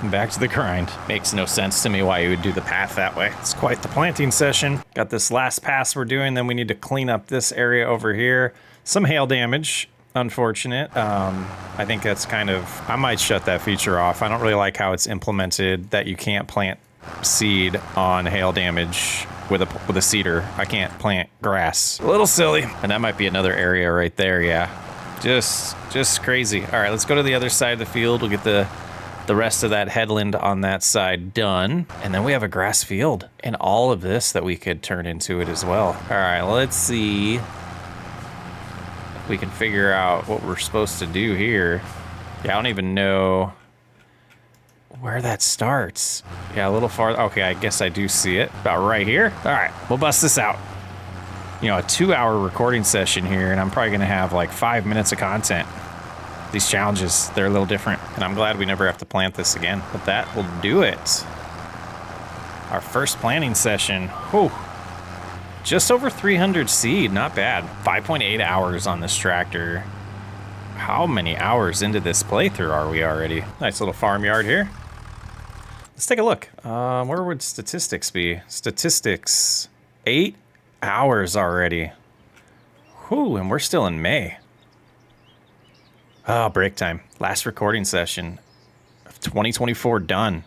Back to the grind. Makes no sense to me why you would do the path that way. It's quite the planting session. Got this last pass we're doing, then we need to clean up this area over here. Some hail damage, unfortunate. I think that's kind of, I might shut that feature off. I don't really like how it's implemented that you can't plant seed on hail damage with a seeder. I can't plant grass. A little silly. And that might be another area right there, yeah. Just crazy. All right, let's go to the other side of the field. We'll get the rest of that headland on that side done. And then we have a grass field and all of this that we could turn into it as well. All right, let's see if we can figure out what we're supposed to do here. Yeah, I don't even know where that starts. Yeah, a little farther. Okay, I guess I do see it. About right here. All right, we'll bust this out. You know, a 2-hour recording session here, and I'm probably gonna have like 5 minutes of content. These challenges, they're a little different, and I'm glad we never have to plant this again. But that will do it. Our first planting session. Whew. Just over 300 seed, not bad. 5.8 hours on this tractor. How many hours into this playthrough are we already? Nice little farmyard here. Let's take a look. Where would statistics be? Statistics, 8 hours already. Whew, and we're still in May. Oh, break time. Last recording session of 2024 done.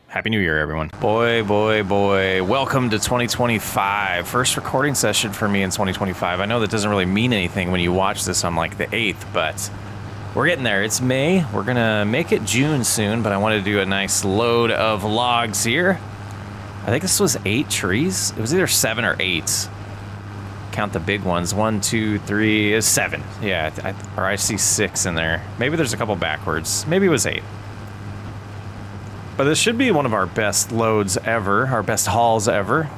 Happy New Year, everyone. Boy, boy, boy. Welcome to 2025. First recording session for me in 2025. I know that doesn't really mean anything when you watch this on like the 8th, but we're getting there. It's May. We're going to make it June soon, but I wanted to do a nice load of logs here. I think this was 8 trees. It was either 7 or 8. Count the big ones. 1, 2, 3, 7. Yeah, I see 6 in there. Maybe there's a couple backwards. Maybe it was 8. But this should be one of our best loads ever, our best hauls ever.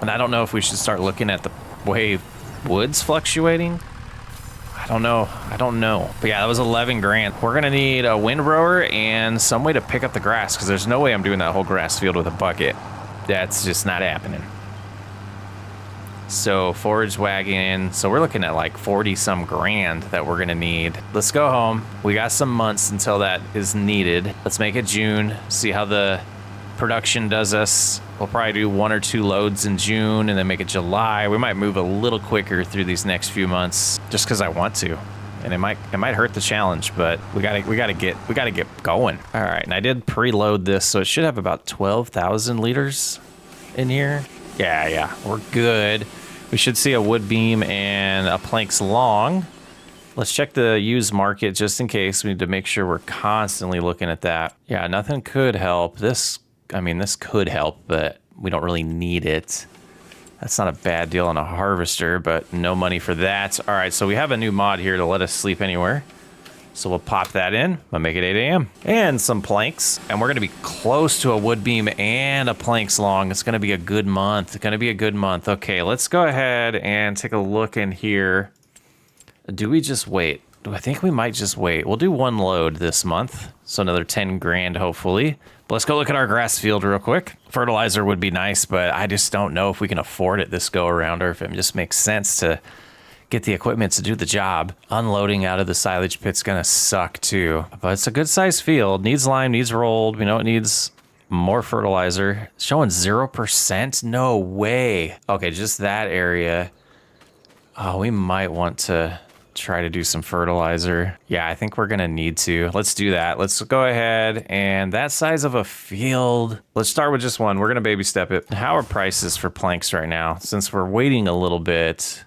And I don't know if we should start looking at the way wood's fluctuating. I don't know. But yeah, that was 11 grand. We're gonna need a windrower and some way to pick up the grass, because there's no way I'm doing that whole grass field with a bucket. That's just not happening. So forage wagon, so we're looking at like 40 some grand that we're gonna need. Let's go home. We got some months until that is needed. Let's make it June, see how the production does us. We'll probably do 1 or 2 loads in June and then make it July. We might move a little quicker through these next few months just because I want to. And it might hurt the challenge, but we gotta get going. All right, and I did preload this, so it should have about 12,000 liters in here. Yeah, we're good. We should see a wood beam and a planks long. Let's check the used market just in case. We need to make sure we're constantly looking at that. Yeah, nothing could help. This could help, but we don't really need it. That's not a bad deal on a harvester, but no money for that. All right, so we have a new mod here to let us sleep anywhere. So we'll pop that in. We'll make it 8 a.m. And some planks. And we're going to be close to a wood beam and a planks long. It's going to be a good month. Okay, let's go ahead and take a look in here. Do we just wait? I think we might just wait. We'll do 1 load this month. So another 10 grand, hopefully. But let's go look at our grass field real quick. Fertilizer would be nice, but I just don't know if we can afford it this go around or if it just makes sense to get the equipment to do the job. Unloading out of the silage pit's gonna suck too, but it's a good sized field. Needs lime, needs rolled. We know it needs more fertilizer. It's showing 0%. No way. Okay, just that area. Oh, we might want to try to do some fertilizer. Yeah, I think we're gonna need to. Let's do that. Let's go ahead, and that size of a field. Let's start with just 1. We're gonna baby step it. How are prices for planks right now? Since we're waiting a little bit,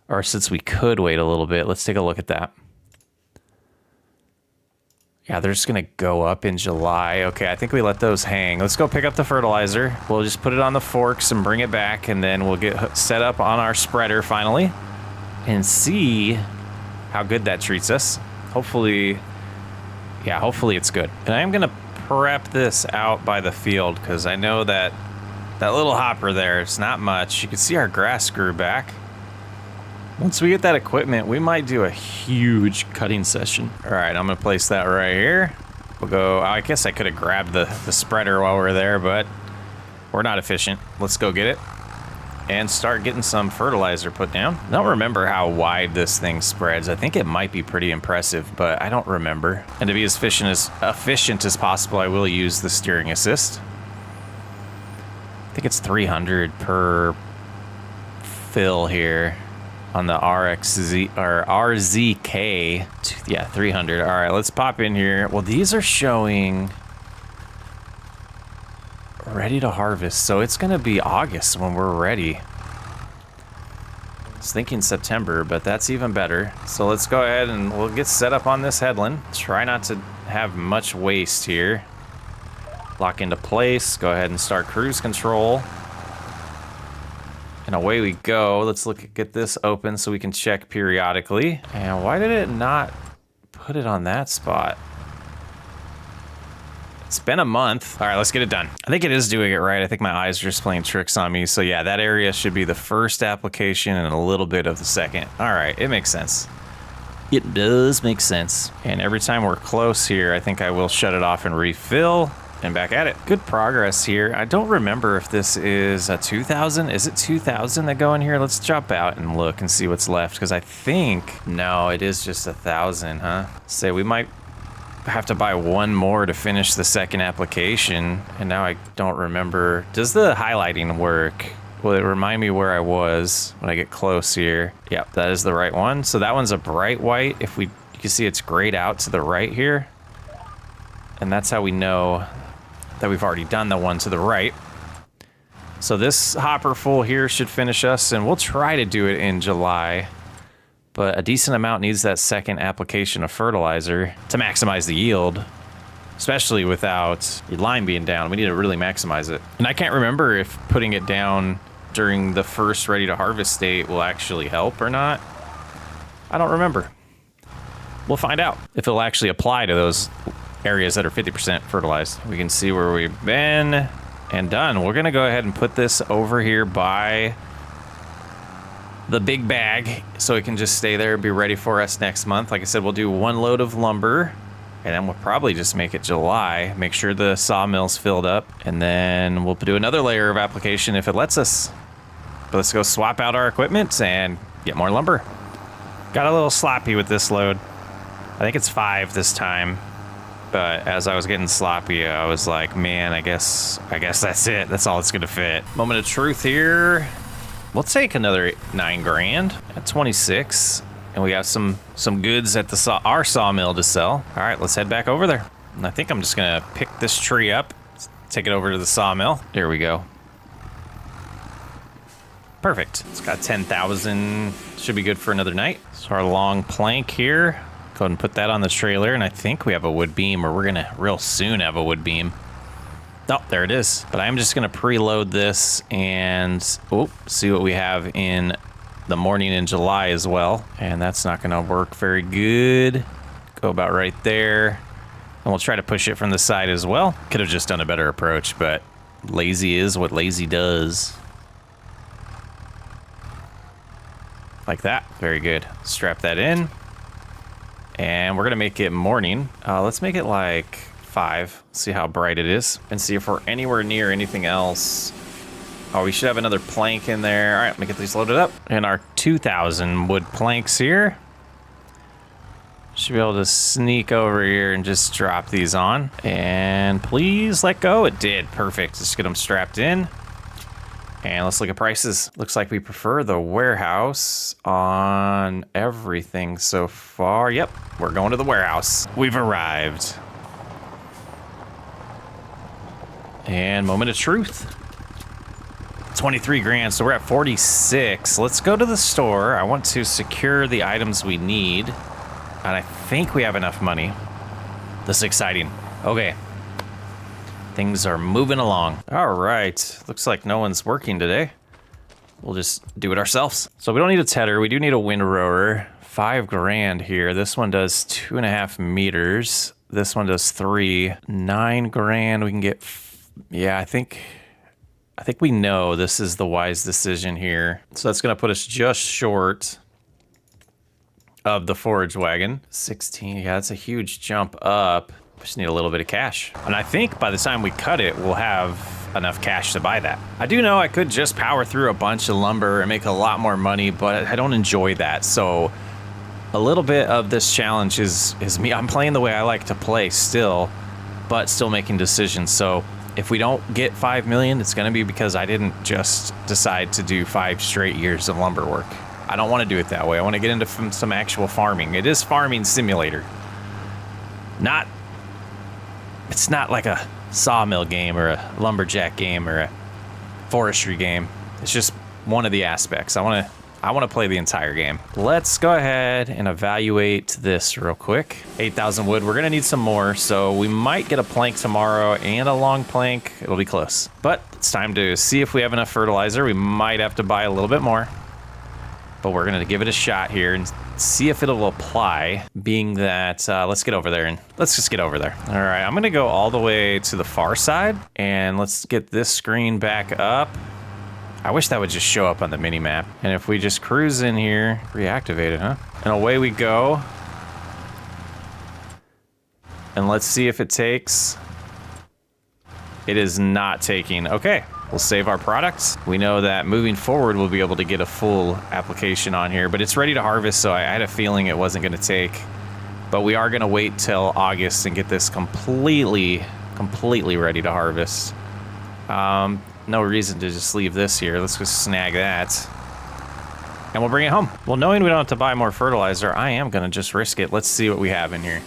or since we could wait a little bit, let's take a look at that. Yeah, they're just gonna go up in July. Okay, I think we let those hang. Let's go pick up the fertilizer. We'll just put it on the forks and bring it back, and then we'll get set up on our spreader finally and see how good that treats us. Hopefully it's good. And I am gonna prep this out by the field because I know that little hopper there, it's not much. You can see our grass grew back. Once we get that equipment, we might do a huge cutting session. All right, I'm gonna place that right here. We'll go, I guess I could have grabbed the spreader while we're there, but we're not efficient. Let's go get it and start getting some fertilizer put down. I don't remember how wide this thing spreads. I think it might be pretty impressive, but I don't remember. And to be as efficient as possible, I will use the steering assist. I think it's 300 per fill here. On the RZK, yeah, 300. All right, let's pop in here. Well, these are showing ready to harvest, so it's gonna be August when we're ready. I was thinking September, but that's even better. So let's go ahead and we'll get set up on this headland. Try not to have much waste here. Lock into place. Go ahead and start cruise control. And away we go. Let's get this open so we can check periodically. And why did it not put it on that spot? It's been a month. All right, let's get it done. I think it is doing it right. I think my eyes are just playing tricks on me. So yeah, that area should be the first application and a little bit of the second. All right, it makes sense. It does make sense. And every time we're close here, I think I will shut it off and refill. And back at it. Good progress here. I don't remember if this is a 2,000. Is it 2,000 that go in here? Let's drop out and look and see what's left. Because I think, no, it is just 1,000, huh? Say we might have to buy one more to finish the second application. And now I don't remember. Does the highlighting work? Will it remind me where I was when I get close here? Yep, that is the right one. So that one's a bright white. If you can see it's grayed out to the right here. And that's how we know that we've already done the one to the right. So this hopper full here should finish us, and we'll try to do it in July. But a decent amount needs that second application of fertilizer to maximize the yield, especially without your line being down. We need to really maximize it. And I can't remember if putting it down during the first ready to harvest state will actually help or not. I don't remember. We'll find out if it'll actually apply to those areas that are 50% fertilized. We can see where we've been and done. We're gonna go ahead and put this over here by the big bag so it can just stay there, be ready for us next month. Like I said, we'll do one load of lumber and then we'll probably just make it July, make sure the sawmill's filled up, and then we'll do another layer of application if it lets us. But let's go swap out our equipment and get more lumber. Got a little sloppy with this load. I think it's 5 this time. But as I was getting sloppy, I was like, man, I guess that's it. That's all it's gonna fit. Moment of truth here. We'll take another 9 grand at 26. And we have some goods at the our sawmill to sell. All right, let's head back over there. And I think I'm just gonna pick this tree up, take it over to the sawmill. There we go. Perfect. It's got 10,000. Should be good for another night. So our long plank here. Go ahead and put that on the trailer, and I think we have a wood beam, or we're gonna real soon have a wood beam. Oh, there it is. But I'm just gonna preload this and see what we have in the morning in July as well. And that's not gonna work very good. Go about right there. And we'll try to push it from the side as well. Could have just done a better approach, but lazy is what lazy does. Like that. Very good. Strap that in. And we're gonna make it morning. Let's make it like 5. See how bright it is. And see if we're anywhere near anything else. Oh, we should have another plank in there. All right, let me get these loaded up. And our 2,000 wood planks here. Should be able to sneak over here and just drop these on. And please let go. It did, perfect. Just get them strapped in. And let's look at prices. Looks like we prefer the warehouse on everything so far. Yep, we're going to the warehouse. We've arrived. And moment of truth. 23 grand, so we're at 46. Let's go to the store. I want to secure the items we need. And I think we have enough money. This is exciting. Okay. Things are moving along. All right, looks like no one's working today. We'll just do it ourselves. So we don't need a tedder, we do need a windrower. 5 grand here. This one does 2.5 meters. This one does 3. 9 grand, we can get, yeah, I think we know this is the wise decision here. So that's gonna put us just short of the forage wagon. 16, yeah, that's a huge jump up. Just need a little bit of cash. And I think by the time we cut it, we'll have enough cash to buy that. I do know I could just power through a bunch of lumber and make a lot more money, but I don't enjoy that. So a little bit of this challenge is me. I'm playing the way I like to play still, but still making decisions. So if we don't get 5 million, it's gonna be because I didn't just decide to do 5 straight years of lumber work. I don't wanna do it that way. I wanna get into some actual farming. It is farming simulator. It's not like a sawmill game or a lumberjack game or a forestry game. It's just one of the aspects. I want to play the entire game. Let's go ahead and evaluate this real quick. 8,000 wood. We're going to need some more, so we might get a plank tomorrow and a long plank. It'll be close. But it's time to see if we have enough fertilizer. We might have to buy a little bit more. But we're going to give it a shot here and see if it'll apply, being that, let's get over there and let's just get over there. All right, I'm going to go all the way to the far side and let's get this screen back up. I wish that would just show up on the mini map. And if we just cruise in here, reactivate it, huh? And away we go. And let's see if it takes. It is not taking. Okay, we'll save our products. We know that moving forward, we'll be able to get a full application on here, but it's ready to harvest, so I had a feeling it wasn't gonna take. But we are gonna wait till August and get this completely ready to harvest. No reason to just leave this here. Let's just snag that. And we'll bring it home. Well, knowing we don't have to buy more fertilizer, I am gonna just risk it. Let's see what we have in here.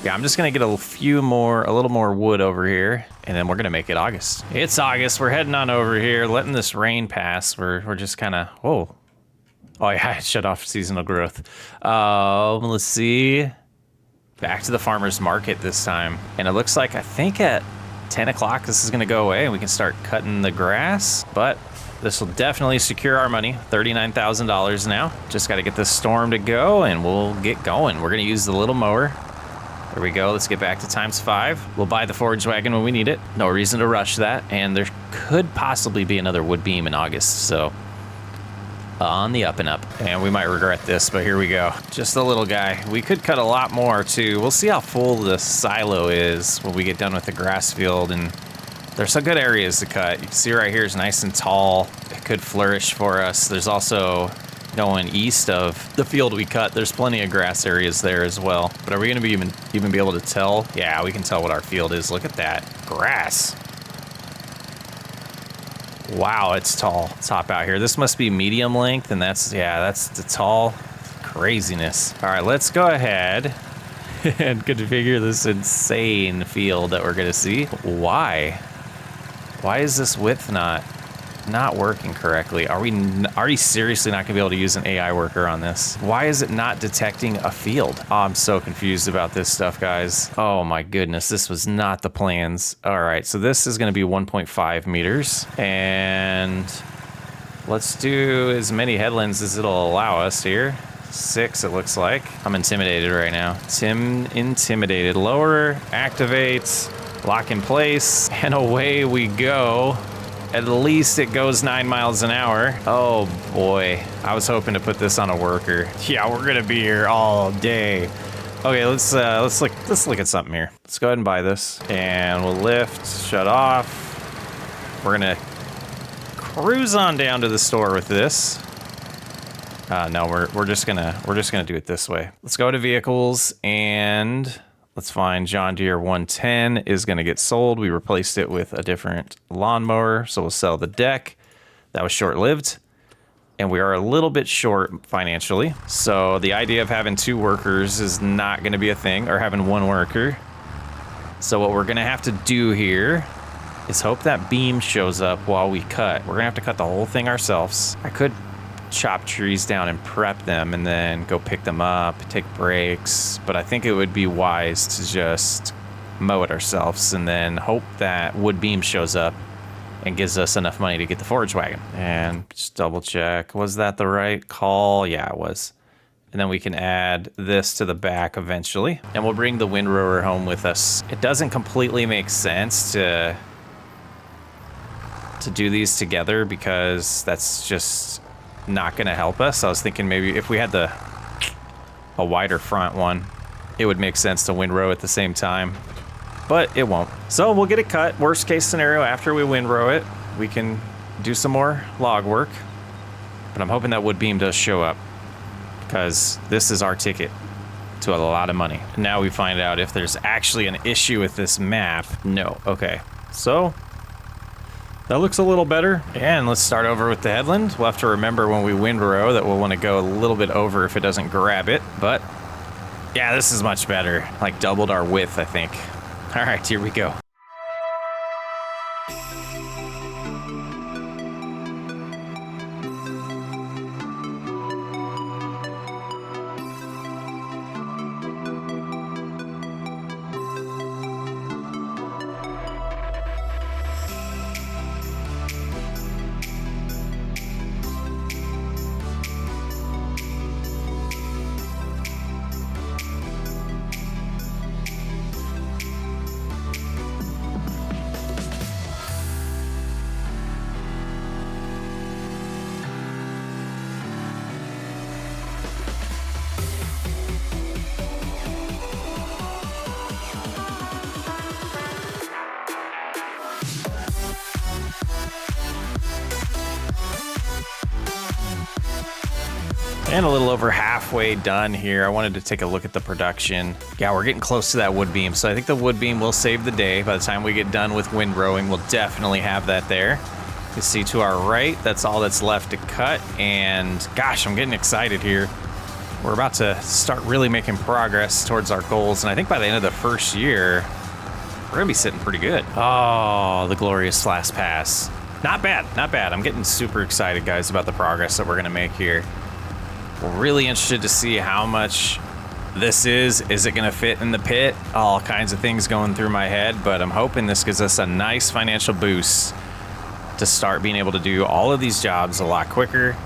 Yeah, I'm just gonna get a little more wood over here, and then we're gonna make it August. It's August, we're heading on over here, letting this rain pass. We're just kinda, whoa. Oh yeah, I shut off seasonal growth. Let's see. Back to the farmer's market this time. And it looks like, I think at 10 o'clock, this is gonna go away and we can start cutting the grass, but this will definitely secure our money, $39,000 now. Just gotta get this storm to go and we'll get going. We're gonna use the little mower. There we go, let's get back to ×5. We'll buy the forage wagon when we need it. No reason to rush that. And there could possibly be another wood beam in August, so on the up and up. And we might regret this, but here we go. Just a little guy. We could cut a lot more too. We'll see how full the silo is when we get done with the grass field, and there's some good areas to cut. You can see right here is nice and tall. It could flourish for us. There's also, going east of the field we cut, there's plenty of grass areas there as well. But are we gonna be even be able to tell? Yeah, we can tell what our field is. Look at that grass. Wow, it's tall. Let's hop out here. This must be medium length, and that's the tall craziness. All right, let's go ahead and configure this insane field that we're gonna see. Why is this width not working correctly? Are we seriously not gonna be able to use an AI worker on this? Why is it not detecting a field? Oh, I'm so confused about this stuff, guys. Oh my goodness, this was not the plans. All right, so this is gonna be 1.5 meters, and let's do as many headlands as it'll allow us here. 6, it looks like. I'm intimidated right now. Intimidated. Lower, activate, lock in place, and away we go. At least it goes 9 miles an hour. Oh boy, I was hoping to put this on a worker. Yeah, we're gonna be here all day. Okay, let's look at something here. Let's go ahead and buy this, and we'll lift, shut off. We're gonna cruise on down to the store with this. No, we're just gonna do it this way. Let's go to vehicles and let's find John Deere 110 is gonna get sold. We replaced it with a different lawnmower, so we'll sell the deck. That was short-lived, and we are a little bit short financially. So the idea of having 2 workers is not gonna be a thing, or having 1 worker. So what we're gonna have to do here is hope that beam shows up while we cut. We're gonna have to cut the whole thing ourselves. I could chop trees down and prep them and then go pick them up, take breaks, but I think it would be wise to just mow it ourselves and then hope that wood beam shows up and gives us enough money to get the forage wagon. And just double check, was that the right call? Yeah, it was. And then we can add this to the back eventually, and we'll bring the windrower home with us. It doesn't completely make sense to do these together because that's just not gonna help us. I was thinking maybe if we had a wider front one, it would make sense to windrow at the same time, but it won't. So we'll get it cut. Worst case scenario, after we windrow it, we can do some more log work, but I'm hoping that wood beam does show up because this is our ticket to a lot of money. Now we find out if there's actually an issue with this map. No, okay. So that looks a little better. And let's start over with the headland. We'll have to remember when we windrow that we'll want to go a little bit over if it doesn't grab it. But yeah, this is much better. Like doubled our width, I think. All right, here we go. And a little over halfway done here. I wanted to take a look at the production. Yeah, we're getting close to that wood beam. So I think the wood beam will save the day. By the time we get done with windrowing, we'll definitely have that there. You see to our right, that's all that's left to cut. And gosh, I'm getting excited here. We're about to start really making progress towards our goals. And I think by the end of the first year, we're gonna be sitting pretty good. Oh, the glorious last pass. Not bad, not bad. I'm getting super excited, guys, about the progress that we're gonna make here. We're really interested to see how much this is. Is it gonna fit in the pit? All kinds of things going through my head, but I'm hoping this gives us a nice financial boost to start being able to do all of these jobs a lot quicker,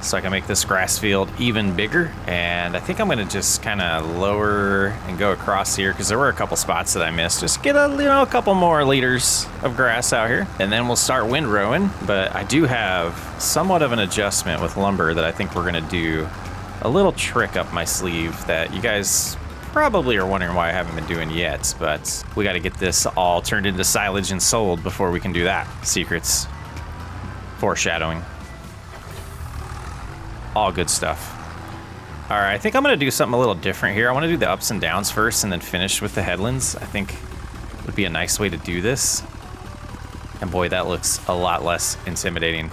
so I can make this grass field even bigger. And I think I'm gonna just kind of lower and go across here because there were a couple spots that I missed. Just get a couple more liters of grass out here, and then we'll start windrowing. But I do have somewhat of an adjustment with lumber that I think we're gonna do a little trick up my sleeve that you guys probably are wondering why I haven't been doing yet, but we got to get this all turned into silage and sold before we can do that. Secrets, foreshadowing, all good stuff. All right, I think I'm gonna do something a little different here. I want to do the ups and downs first and then finish with the headlands. I think would be a nice way to do this. And boy, that looks a lot less intimidating.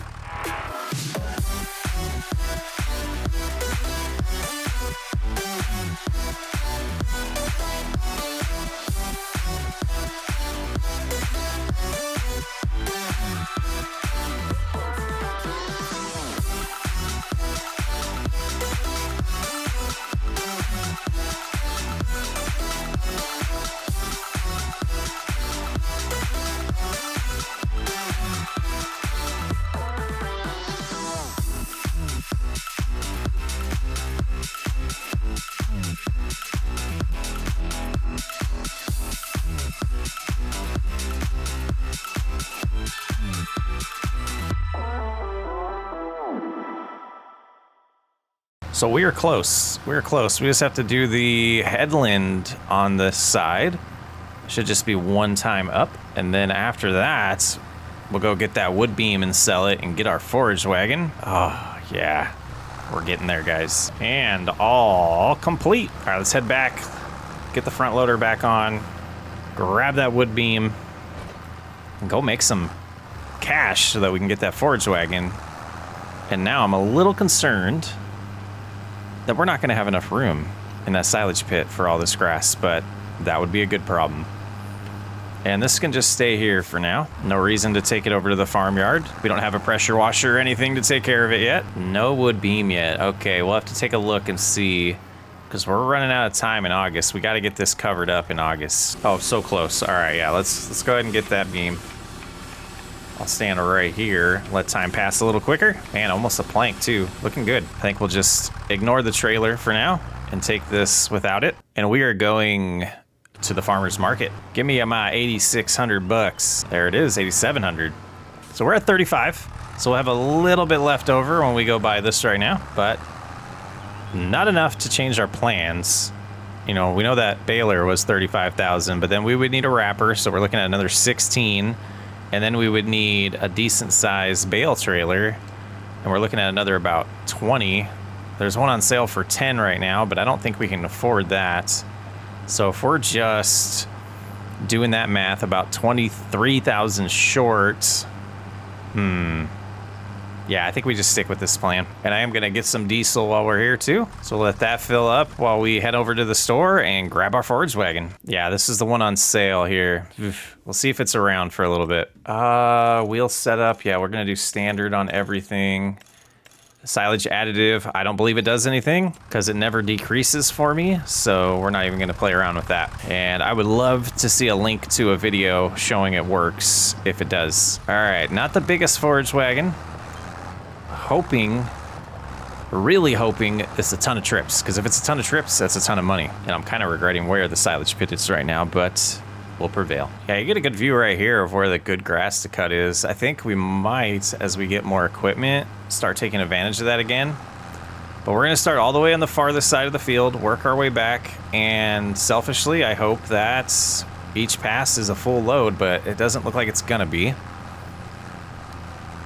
So we are close. We're close. We just have to do the headland on this side. Should just be one time up. And then after that, we'll go get that wood beam and sell it and get our forage wagon. Oh, yeah. We're getting there, guys. And all complete. All right, let's head back. Get the front loader back on. Grab that wood beam. And go make some cash so that we can get that forage wagon. And now I'm a little concerned that we're not going to have enough room in that silage pit for all this grass, but that would be a good problem. And this can just stay here for now. No reason to take it over to the farmyard. We don't have a pressure washer or anything to take care of it yet. No wood beam yet. Okay, we'll have to take a look and see, because we're running out of time in August. We got to get this covered up in August. Oh, so close. All right, yeah, let's go ahead and get that beam. I'll stand right here, let time pass a little quicker. Man, almost a plank too, looking good. I think we'll just ignore the trailer for now and take this without it. And we are going to the farmer's market. Give me my 8,600 bucks. There it is, 8,700. So we're at 35. So we'll have a little bit left over when we go buy this right now, but not enough to change our plans. You know, we know that baler was 35,000, but then we would need a wrapper. So we're looking at another 16. And then we would need a decent sized bale trailer. And we're looking at another about 20. There's one on sale for 10 right now, but I don't think we can afford that. So if we're just doing that math, about 23,000 short. Yeah, I think we just stick with this plan. And I am gonna get some diesel while we're here too. So we'll let that fill up while we head over to the store and grab our forage wagon. Yeah, this is the one on sale here. We'll see if it's around for a little bit. Wheel setup. Yeah, we're gonna do standard on everything. Silage additive, I don't believe it does anything because it never decreases for me. So we're not even gonna play around with that. And I would love to see a link to a video showing it works if it does. All right, not the biggest forage wagon. Really hoping it's a ton of trips, because if it's a ton of trips, that's a ton of money. And I'm kind of regretting where the silage pit is right now, but we'll prevail. Yeah, you get a good view right here of where the good grass to cut is. I think we might, as we get more equipment, start taking advantage of that again. But we're gonna start all the way on the farthest side of the field, work our way back, and selfishly, I hope that each pass is a full load, but it doesn't look like it's gonna be.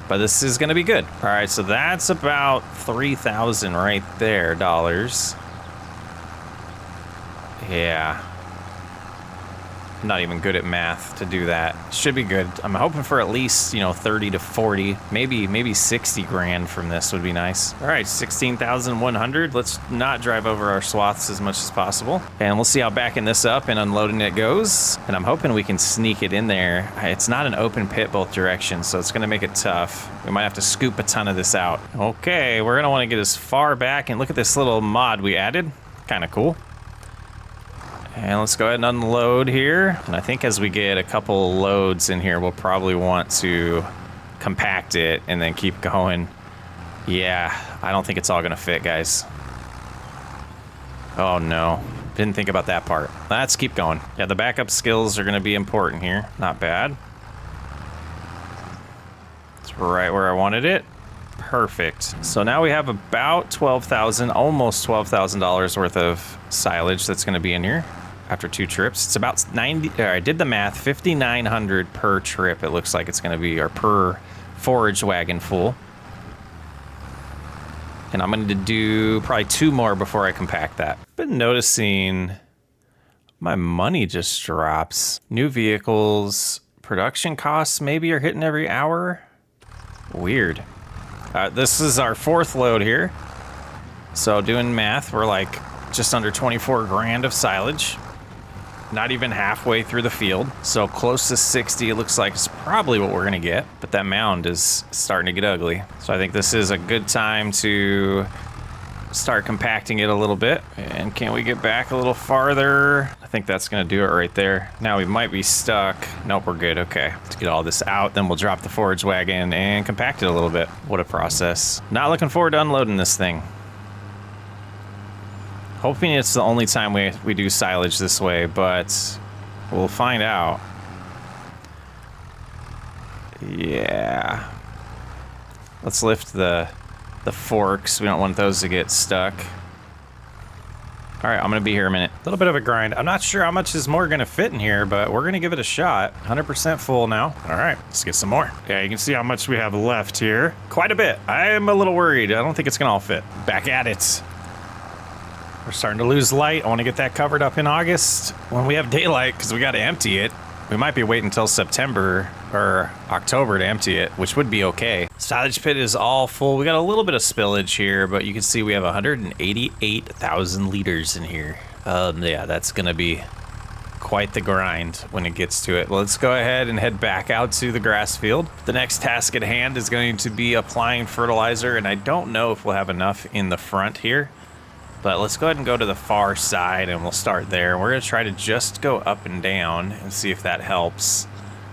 but this is gonna be good. All right, so that's about 3,000 right there, dollars. Yeah. I'm not even good at math to do that. Should be good. I'm hoping for at least, 30 to 40, maybe 60 grand from this would be nice. All right, 16,100. Let's not drive over our swaths as much as possible. And we'll see how backing this up and unloading it goes. And I'm hoping we can sneak it in there. It's not an open pit both directions, so it's gonna make it tough. We might have to scoop a ton of this out. Okay, we're gonna wanna get as far back, and look at this little mod we added. Kinda cool. And let's go ahead and unload here. And I think as we get a couple loads in here, we'll probably want to compact it and then keep going. Yeah, I don't think it's all gonna fit, guys. Oh no, didn't think about that part. Let's keep going. Yeah, the backup skills are gonna be important here. Not bad. It's right where I wanted it. Perfect. So now we have about 12,000, almost $12,000 worth of silage that's gonna be in here. After 2 trips, it's about 90. I did the math, 5,900 per trip. It looks like it's going to be, or per forage wagon full. And I'm going to do probably 2 more before I compact that. Been noticing my money just drops. New vehicles, production costs maybe are hitting every hour. Weird. This is our 4th load here. So doing math, we're like just under 24 grand of silage. Not even halfway through the field. So close to 60, it looks like it's probably what we're gonna get, but that mound is starting to get ugly. So I think this is a good time to start compacting it a little bit. And can we get back a little farther? I think that's gonna do it right there. Now we might be stuck. Nope, we're good, okay. Let's get all this out, then we'll drop the forage wagon and compact it a little bit. What a process. Not looking forward to unloading this thing. Hoping it's the only time we do silage this way, but we'll find out. Yeah. Let's lift the forks. We don't want those to get stuck. All right, I'm gonna be here a minute. A little bit of a grind. I'm not sure how much is more gonna fit in here, but we're gonna give it a shot. 100% full now. All right, let's get some more. Yeah, you can see how much we have left here. Quite a bit. I am a little worried. I don't think it's gonna all fit. Back at it. We're starting to lose light. I want to get that covered up in August when we have daylight, because we got to empty it. We might be waiting until September or October to empty it, which would be okay. Silage pit is all full. We got a little bit of spillage here, but you can see we have 188,000 liters in here. Yeah, that's going to be quite the grind when it gets to it. Let's go ahead and head back out to the grass field. The next task at hand is going to be applying fertilizer, and I don't know if we'll have enough in the front here. But let's go ahead and go to the far side and we'll start there. We're gonna try to just go up and down and see if that helps.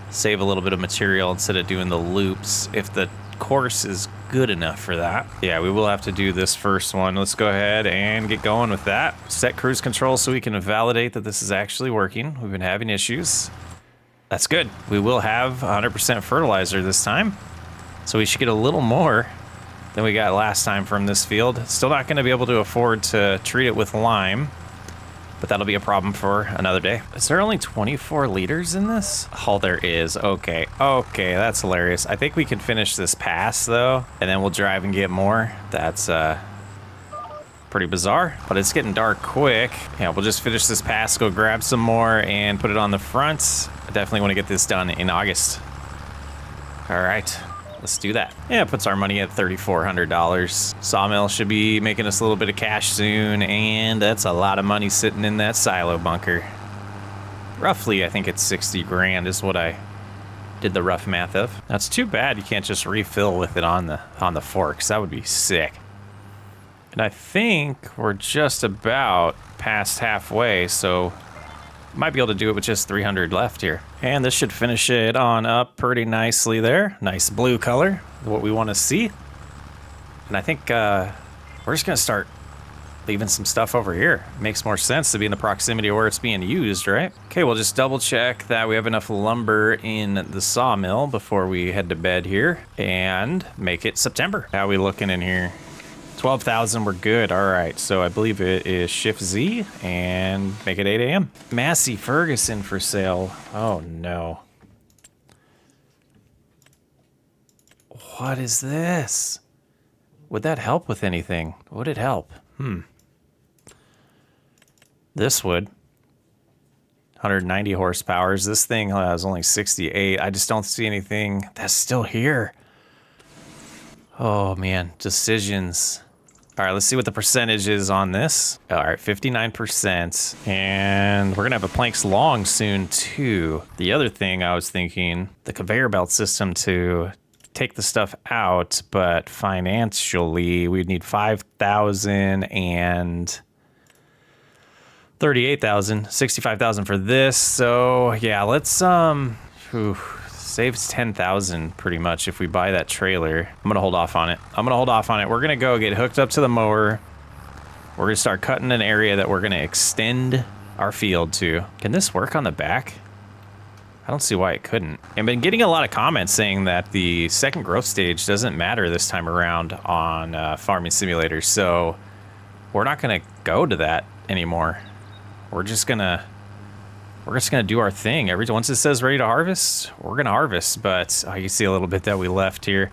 Save a little bit of material instead of doing the loops, if the course is good enough for that. Yeah, we will have to do this first one. Let's go ahead and get going with that. Set cruise control so we can validate that this is actually working. We've been having issues. That's good. We will have 100% fertilizer this time. So we should get a little more than we got last time from this field. Still not going to be able to afford to treat it with lime, but that'll be a problem for another day. Is there only 24 liters in this? Oh, there is. Okay, that's hilarious. I think we can finish this pass though, and then we'll drive and get more. That's pretty bizarre, but it's getting dark quick. Yeah, we'll just finish this pass, go grab some more and put it on the front. I definitely want to get this done in August. All right. Let's do that. Yeah, it puts our money at $3,400. Sawmill should be making us a little bit of cash soon, and that's a lot of money sitting in that silo bunker. Roughly, I think it's 60 grand is what I did the rough math of. That's too bad you can't just refill with it on the forks. That would be sick. And I think we're just about past halfway, so might be able to do it with just 300 left here. And this should finish it on up pretty nicely there. Nice blue color, what we want to see. And I think we're just gonna start leaving some stuff over here. Makes more sense to be in the proximity of where it's being used, right? Okay, we'll just double check that we have enough lumber in the sawmill before we head to bed here and make it September. How are we looking in here? 12,000, we're good. All right, so I believe it is Shift Z and make it 8 a.m. Massey Ferguson for sale. Oh no. What is this? Would that help with anything? Would it help? This would. 190 horsepower. This thing has only 68. I just don't see anything that's still here. Oh man, decisions. All right, let's see what the percentage is on this. All right, 59%. And we're gonna have a planks long soon too. The other thing I was thinking, the conveyor belt system to take the stuff out, but financially we'd need 5,000 and 38,000, 65,000 for this. So yeah, let's saves 10,000 pretty much if we buy that trailer. I'm gonna hold off on it. We're gonna go get hooked up to the mower. We're gonna start cutting an area that we're gonna extend our field to. Can this work on the back? I don't see why it couldn't. I've been getting a lot of comments saying that the second growth stage doesn't matter this time around on farming simulators, so we're not gonna go to that anymore. We're just gonna do our thing. Once it says ready to harvest, we're gonna harvest. But you see a little bit that we left here.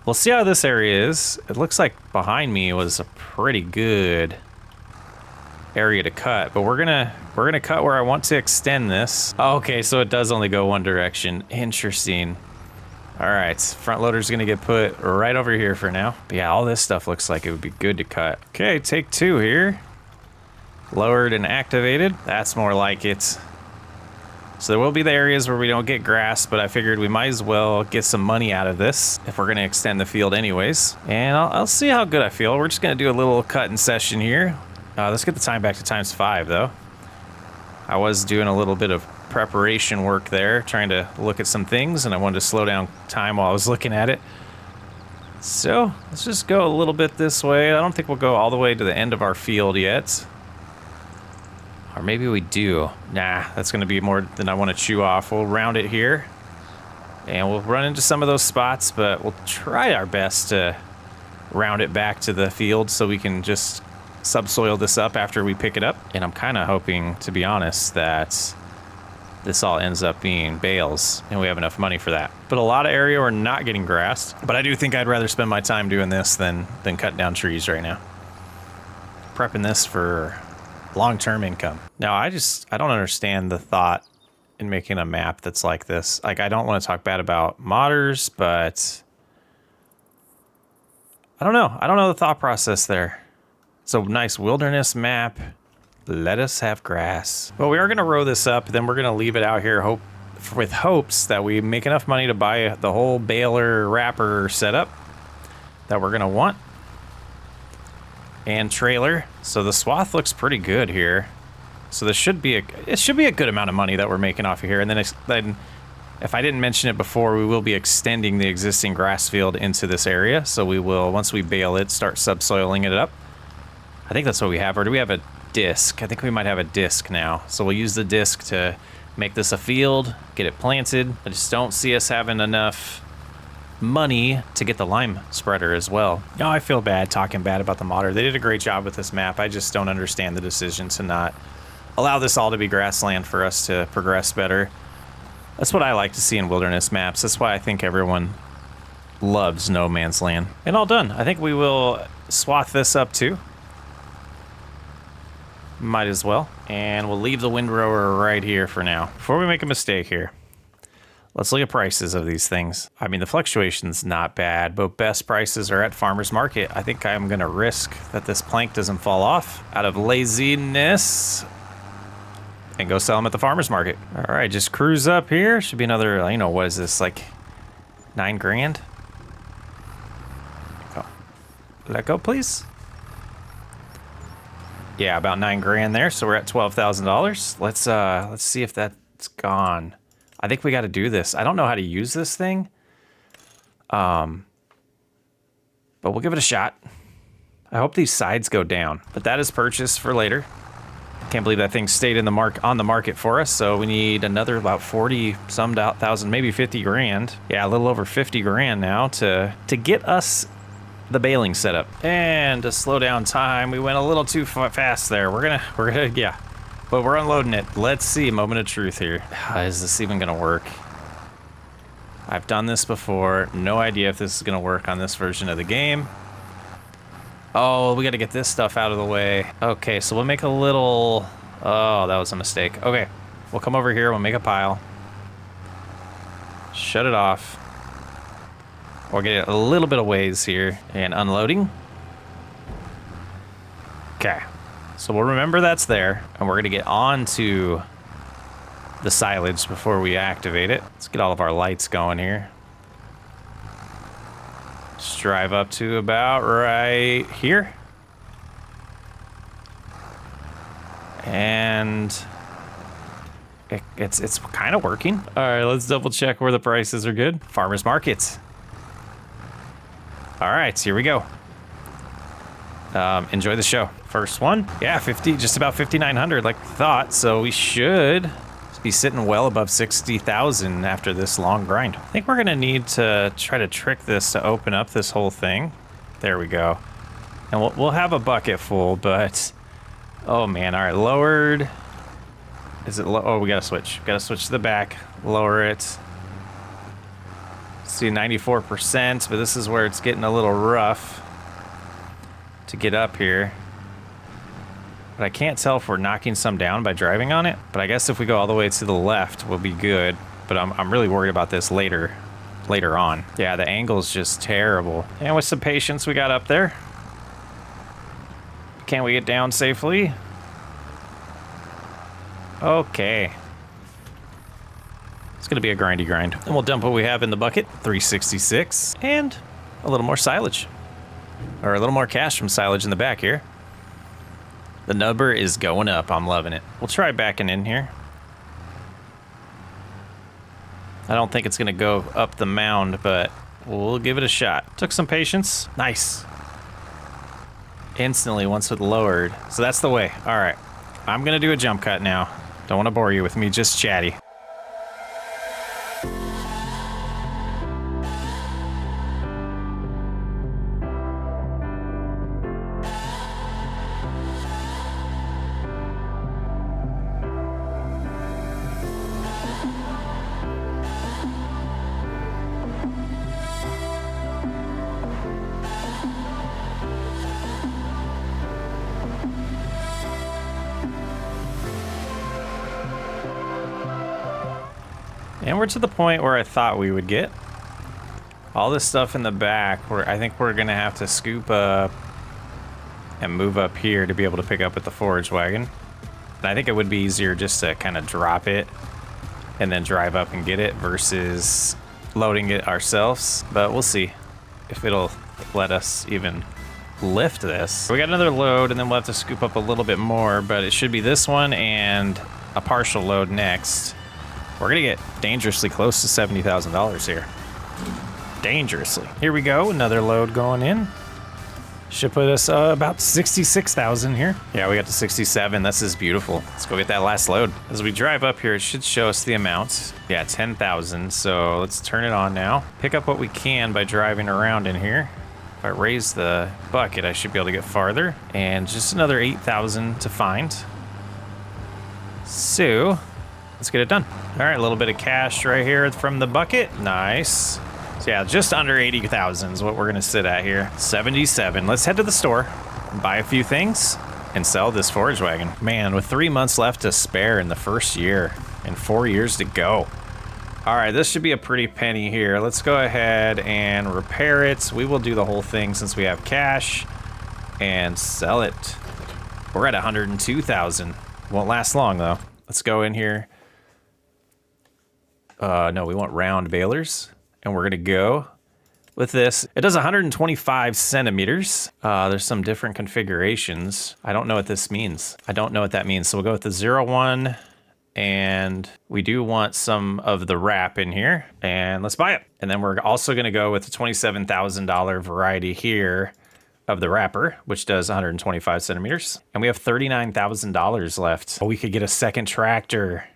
We'll see how this area is. It looks like behind me was a pretty good area to cut, but we're gonna cut where I want to extend this. Okay, so it does only go one direction. Interesting. All right, front loader's gonna get put right over here for now. But yeah, all this stuff looks like it would be good to cut. Okay, take 2 here. Lowered and activated. That's more like it. So there will be the areas where we don't get grass, but I figured we might as well get some money out of this if we're gonna extend the field anyways. And I'll see how good I feel. We're just gonna do a little cutting session here. Let's get the time back to ×5 though. I was doing a little bit of preparation work there, trying to look at some things, and I wanted to slow down time while I was looking at it. So let's just go a little bit this way. I don't think we'll go all the way to the end of our field yet. Or maybe we do. Nah, that's going to be more than I want to chew off. We'll round it here. And we'll run into some of those spots, but we'll try our best to round it back to the field so we can just subsoil this up after we pick it up. And I'm kind of hoping, to be honest, that this all ends up being bales and we have enough money for that. But a lot of area we're not getting grassed. But I do think I'd rather spend my time doing this than cutting down trees right now. Prepping this for long-term income. Now, I don't understand the thought in making a map that's like this. Like, I don't want to talk bad about modders, but I don't know. I don't know the thought process there. It's a nice wilderness map. Let us have grass. Well, we are going to row this up, then we're going to leave it out here with hopes that we make enough money to buy the whole baler wrapper setup that we're going to want. And trailer. So the swath looks pretty good here. So it should be a good amount of money that we're making off of here. And then if I didn't mention it before, we will be extending the existing grass field into this area. So we will, once we bale it, start subsoiling it up. I think that's what we have. Or do we have a disc? I think we might have a disc now. So we'll use the disc to make this a field, get it planted. I just don't see us having enough money to get the lime spreader as well. Oh, I feel bad talking bad about the modder. They did a great job with this map. I just don't understand the decision to not allow this all to be grassland for us to progress better. That's what I like to see in wilderness maps. That's why I think everyone loves no man's land. And all done. I think we will swath this up too. Might as well. And we'll leave the windrower right here for now. Before we make a mistake here, let's look at prices of these things. I mean, the fluctuation's not bad, but best prices are at farmer's market. I think I'm gonna risk that this plank doesn't fall off out of laziness and go sell them at the farmer's market. All right, just cruise up here. Should be another, you know, what is this, like 9 grand? Go. Let go, please. Yeah, about 9 grand there. So we're at $12,000. Let's see if that's gone. I think we got to do this. I don't know how to use this thing. But we'll give it a shot. I hope these sides go down. But that is purchased for later. Can't believe that thing stayed in the on the market for us. So we need another about 40 some thousand, maybe 50 grand. Yeah, a little over 50 grand now to get us the baling setup. And to slow down time, we went a little too fast there. We're gonna, yeah. But we're unloading it. Let's see, moment of truth here. Is this even gonna work? I've done this before. No idea if this is going to work on this version of the game. Oh, we got to get this stuff out of the way. Okay, so we'll make a little... Oh, that was a mistake. Okay, we'll come over here. We'll make a pile. Shut it off. We'll get a little bit of ways here. And unloading. Okay, so we'll remember that's there. And we're going to get on to the silage before we activate it. Let's get all of our lights going here. Just drive up to about right here. And it's kind of working. All right, let's double check where the prices are good. Farmers markets. All right, here we go. Enjoy the show. First one, yeah, 50, just about 5,900 like we thought. So we should be sitting well above 60,000 after this long grind. I think we're gonna need to try to trick this to open up this whole thing. There we go. And we'll have a bucket full, but oh man, all right, lowered. Is it low? Oh, we gotta switch. Gotta switch to the back, lower it. See 94%, but this is where it's getting a little rough to get up here. But I can't tell if we're knocking some down by driving on it. But I guess if we go all the way to the left, we'll be good. But I'm really worried about this later on. Yeah, the angle's just terrible. And with some patience, we got up there. Can we get down safely? Okay. It's gonna be a grindy grind. And we'll dump what we have in the bucket, 366, and a little more silage. Or a little more cash from silage in the back here. The number is going up. I'm loving it. We'll try backing in here. I don't think it's going to go up the mound, but we'll give it a shot. Took some patience. Nice. Instantly once it lowered. So that's the way. All right. I'm going to do a jump cut now. Don't want to bore you with me just chatty. And we're to the point where I thought we would get. All this stuff in the back, where I think we're gonna have to scoop up and move up here to be able to pick up with the forage wagon. And I think it would be easier just to kind of drop it and then drive up and get it versus loading it ourselves. But we'll see if it'll let us even lift this. We got another load and then we'll have to scoop up a little bit more, but it should be this one and a partial load next. We're gonna get dangerously close to $70,000 here. Dangerously. Here we go, another load going in. Should put us about 66,000 here. Yeah, we got to 67, this is beautiful. Let's go get that last load. As we drive up here, it should show us the amount. Yeah, 10,000, so let's turn it on now. Pick up what we can by driving around in here. If I raise the bucket, I should be able to get farther. And just another 8,000 to find. So, let's get it done. All right, a little bit of cash right here from the bucket. Nice. So yeah, just under 80,000 is what we're gonna sit at here. 77. Let's head to the store, buy a few things, and sell this forage wagon. Man, with 3 months left to spare in the first year and 4 years to go. All right, this should be a pretty penny here. Let's go ahead and repair it. We will do the whole thing since we have cash and sell it. We're at 102,000. Won't last long though. Let's go in here. No, we want round balers. And we're gonna go with this. It does 125 centimeters. There's some different configurations. I don't know what this means. I don't know what that means. So we'll go with the 01, and we do want some of the wrap in here, and let's buy it. And then we're also gonna go with the $27,000 variety here of the wrapper, which does 125 centimeters. And we have $39,000 left. We could get a second tractor.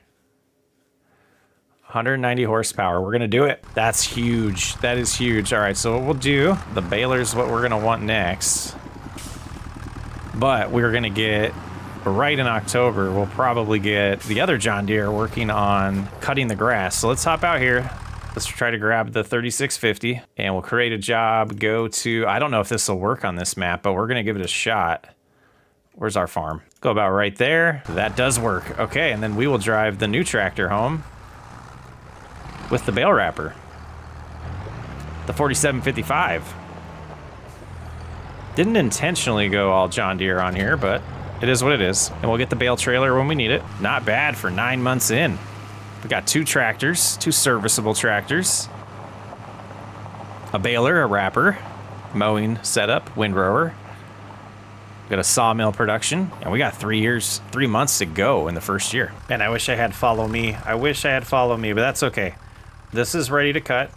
190 horsepower. We're gonna do it. That's huge. That is huge. All right, so what we'll do, the baler's what we're gonna want next. But we're gonna get, right in October, we'll probably get the other John Deere working on cutting the grass. So let's hop out here, Let's try to grab the 3650 and we'll create a job, go to, I don't know if this will work on this map, but we're gonna give it a shot. Where's our farm? Go about right there. That does work. Okay, and then we will drive the new tractor home with the bale wrapper. The 4755. Didn't intentionally go all John Deere on here, but it is what it is. And we'll get the bale trailer when we need it. Not bad for 9 months in. We got 2 tractors, 2 serviceable tractors, a baler, a wrapper, mowing setup, windrower. We got a sawmill production, and we got 3 months to go in the first year. And I wish I had follow me. I wish I had follow me, but that's okay. This is ready to cut,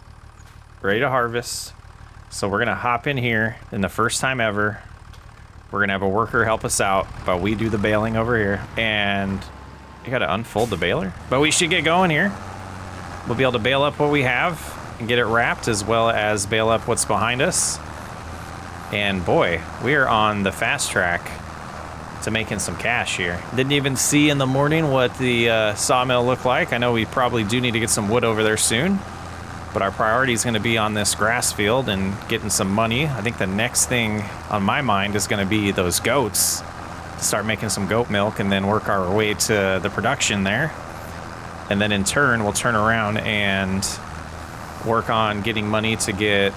ready to harvest. So we're gonna hop in here, and the first time ever, we're gonna have a worker help us out, but we do the baling over here. And you gotta unfold the baler. But we should get going here. We'll be able to bale up what we have and get it wrapped, as well as bale up what's behind us. And boy, we are on the fast track to making some cash here. Didn't even see in the morning what the sawmill looked like. I know we probably do need to get some wood over there soon, but our priority is gonna be on this grass field and getting some money. I think the next thing on my mind is gonna be those goats. Start making some goat milk and then work our way to the production there. And then in turn, we'll turn around and work on getting money to get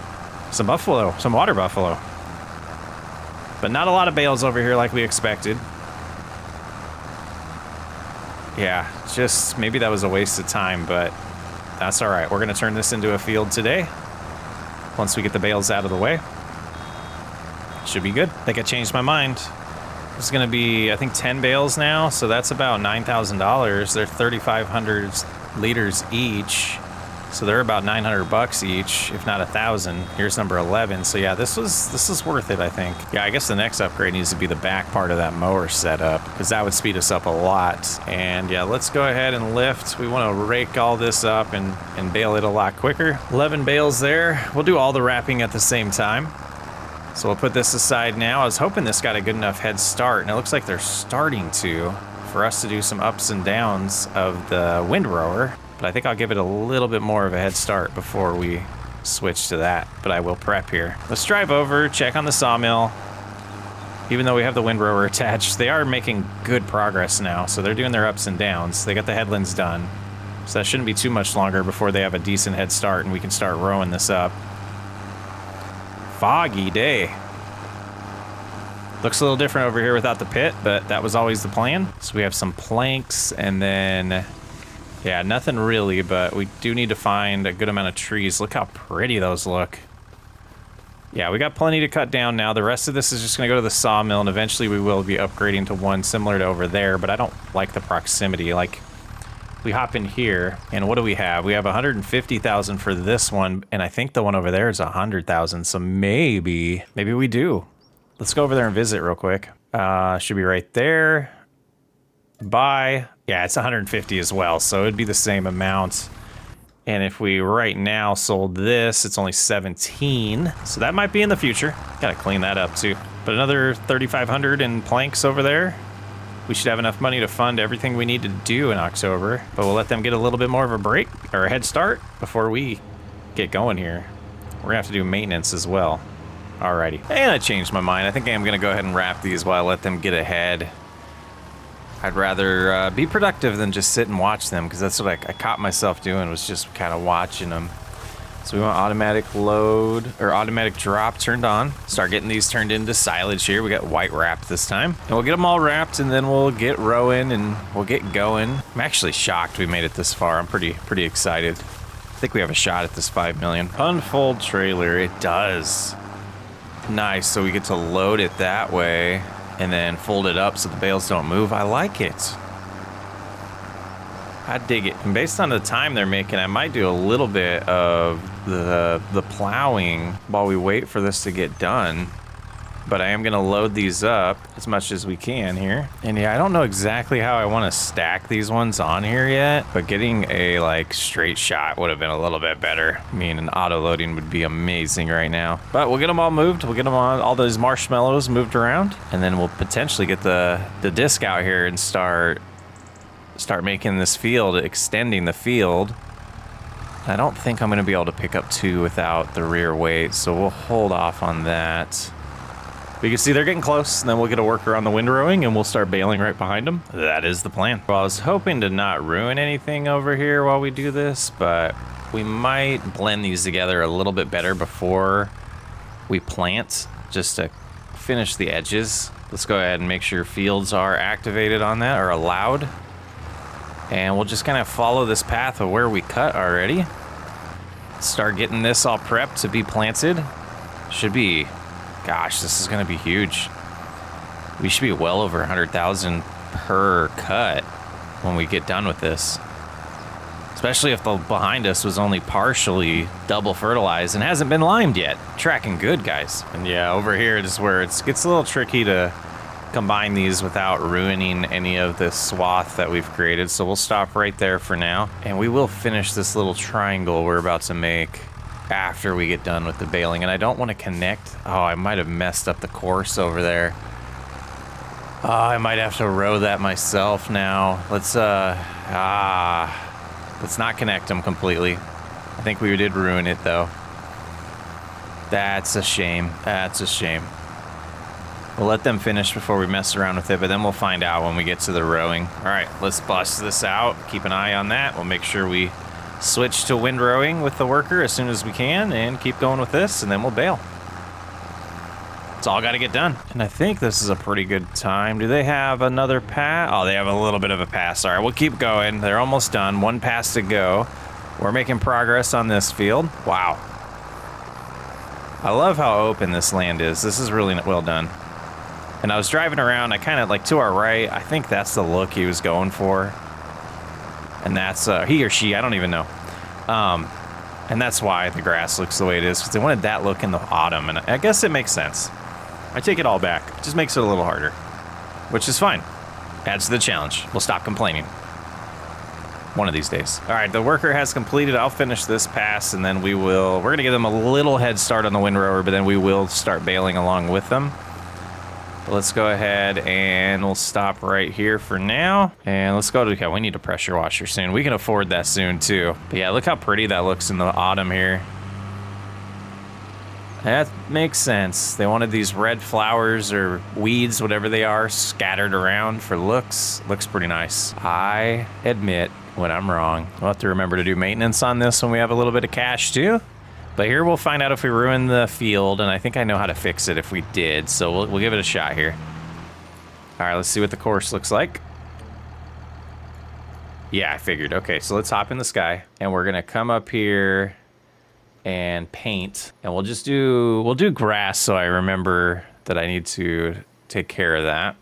some buffalo, some water buffalo. But not a lot of bales over here like we expected. Yeah, just maybe that was a waste of time, but that's all right. We're gonna turn this into a field today. Once we get the bales out of the way. Should be good. I think I changed my mind. It's gonna be, I think, 10 bales now, so that's about $9,000. They're 3,500 liters each, so they're about 900 bucks each, if not 1,000. Here's number 11. So yeah, this is worth it, I think. Yeah, I guess the next upgrade needs to be the back part of that mower setup, because that would speed us up a lot. And yeah, let's go ahead and lift. We want to rake all this up and bale it a lot quicker. 11 bales there. We'll do all the wrapping at the same time. So we'll put this aside now. I was hoping this got a good enough head start, and it looks like they're starting to, for us to do some ups and downs of the windrower. But I think I'll give it a little bit more of a head start before we switch to that. But I will prep here. Let's drive over, check on the sawmill. Even though we have the windrower attached, they are making good progress now. So they're doing their ups and downs. They got the headlands done. So that shouldn't be too much longer before they have a decent head start and we can start rowing this up. Foggy day. Looks a little different over here without the pit, but that was always the plan. So we have some planks and then, yeah, nothing really, but we do need to find a good amount of trees. Look how pretty those look. Yeah, we got plenty to cut down now. The rest of this is just gonna go to the sawmill, and eventually we will be upgrading to one similar to over there, but I don't like the proximity. Like, we hop in here, and what do we have? We have 150,000 for this one, and I think the one over there is 100,000, so maybe we do. Let's go over there and visit real quick. Should be right there. Buy. Yeah, it's 150 as well, so it'd be the same amount. And if we right now sold this, it's only 17, so that might be in the future. Gotta clean that up too. But another 3,500 in planks over there. We should have enough money to fund everything we need to do in October, but we'll let them get a little bit more of a break or a head start before we get going here. We're gonna have to do maintenance as well. Alrighty, and I changed my mind. I think I'm gonna go ahead and wrap these while I let them get ahead. I'd rather be productive than just sit and watch them, because that's what I caught myself doing, was just kind of watching them. So we want automatic load, or automatic drop turned on. Start getting these turned into silage here. We got white wrapped this time. And we'll get them all wrapped, and then we'll get rowing and we'll get going. I'm actually shocked we made it this far. I'm pretty excited. I think we have a shot at this 5 million. Unfold trailer, it does. Nice, so we get to load it that way and then fold it up so the bales don't move. I like it. I dig it. And based on the time they're making, I might do a little bit of the plowing while we wait for this to get done. But I am gonna load these up as much as we can here. And yeah, I don't know exactly how I want to stack these ones on here yet, but getting a like straight shot would have been a little bit better. I mean, an auto loading would be amazing right now. But we'll get them all moved. We'll get them on all those marshmallows moved around, and then we'll potentially get the disc out here and start making this field, extending the field. I don't think I'm going to be able to pick up 2 without the rear weight, so we'll hold off on that. But you can see they're getting close, and then we'll get a worker on the windrowing, and we'll start baling right behind them. That is the plan. Well, I was hoping to not ruin anything over here while we do this, but we might blend these together a little bit better before we plant, just to finish the edges. Let's go ahead and make sure fields are activated on that, or allowed. And we'll just kind of follow this path of where we cut already. Start getting this all prepped to be planted. Should be, gosh, this is gonna be huge. We should be well over 100,000 per cut when we get done with this. Especially if the behind us was only partially double fertilized and hasn't been limed yet. Tracking good, guys. And yeah, over here is where it gets a little tricky to combine these without ruining any of this swath that we've created. So we'll stop right there for now. And we will finish this little triangle we're about to make after we get done with the baling. And I don't want to connect. Oh, I might have messed up the course over there. Oh, I might have to row that myself now. Let's not connect them completely. I think we did ruin it though. That's a shame. That's a shame. We'll let them finish before we mess around with it, but then we'll find out when we get to the rowing. All right, let's bust this out. Keep an eye on that. We'll make sure we switch to wind rowing with the worker as soon as we can and keep going with this, and then we'll bail. It's all got to get done. And I think this is a pretty good time. Do they have another pass? Oh, they have a little bit of a pass. All right, we'll keep going. They're almost done. 1 pass to go. We're making progress on this field. Wow. I love how open this land is. This is really well done. And I was driving around, I kind of like to our right, I think that's the look he was going for. And that's, he or she, I don't even know. And that's why the grass looks the way it is, because they wanted that look in the autumn, and I guess it makes sense. I take it all back. It just makes it a little harder, which is fine. Adds to the challenge. We'll stop complaining one of these days. All right, the worker has completed. I'll finish this pass, and then we're gonna give them a little head start on the windrower, but then we will start baling along with them. But let's go ahead and we'll stop right here for now. And let's go to, okay, we need a pressure washer soon. We can afford that soon too. But yeah, look how pretty that looks in the autumn here. That makes sense. They wanted these red flowers or weeds, whatever they are, scattered around for looks. Looks pretty nice. I admit when I'm wrong. We'll have to remember to do maintenance on this when we have a little bit of cash too. But here we'll find out if we ruin the field, and I think I know how to fix it if we did, so we'll give it a shot here. All right, let's see what the course looks like. Yeah, I figured. Okay, so let's hop in the sky, and we're gonna come up here and paint, and we'll do grass so I remember that I need to take care of that.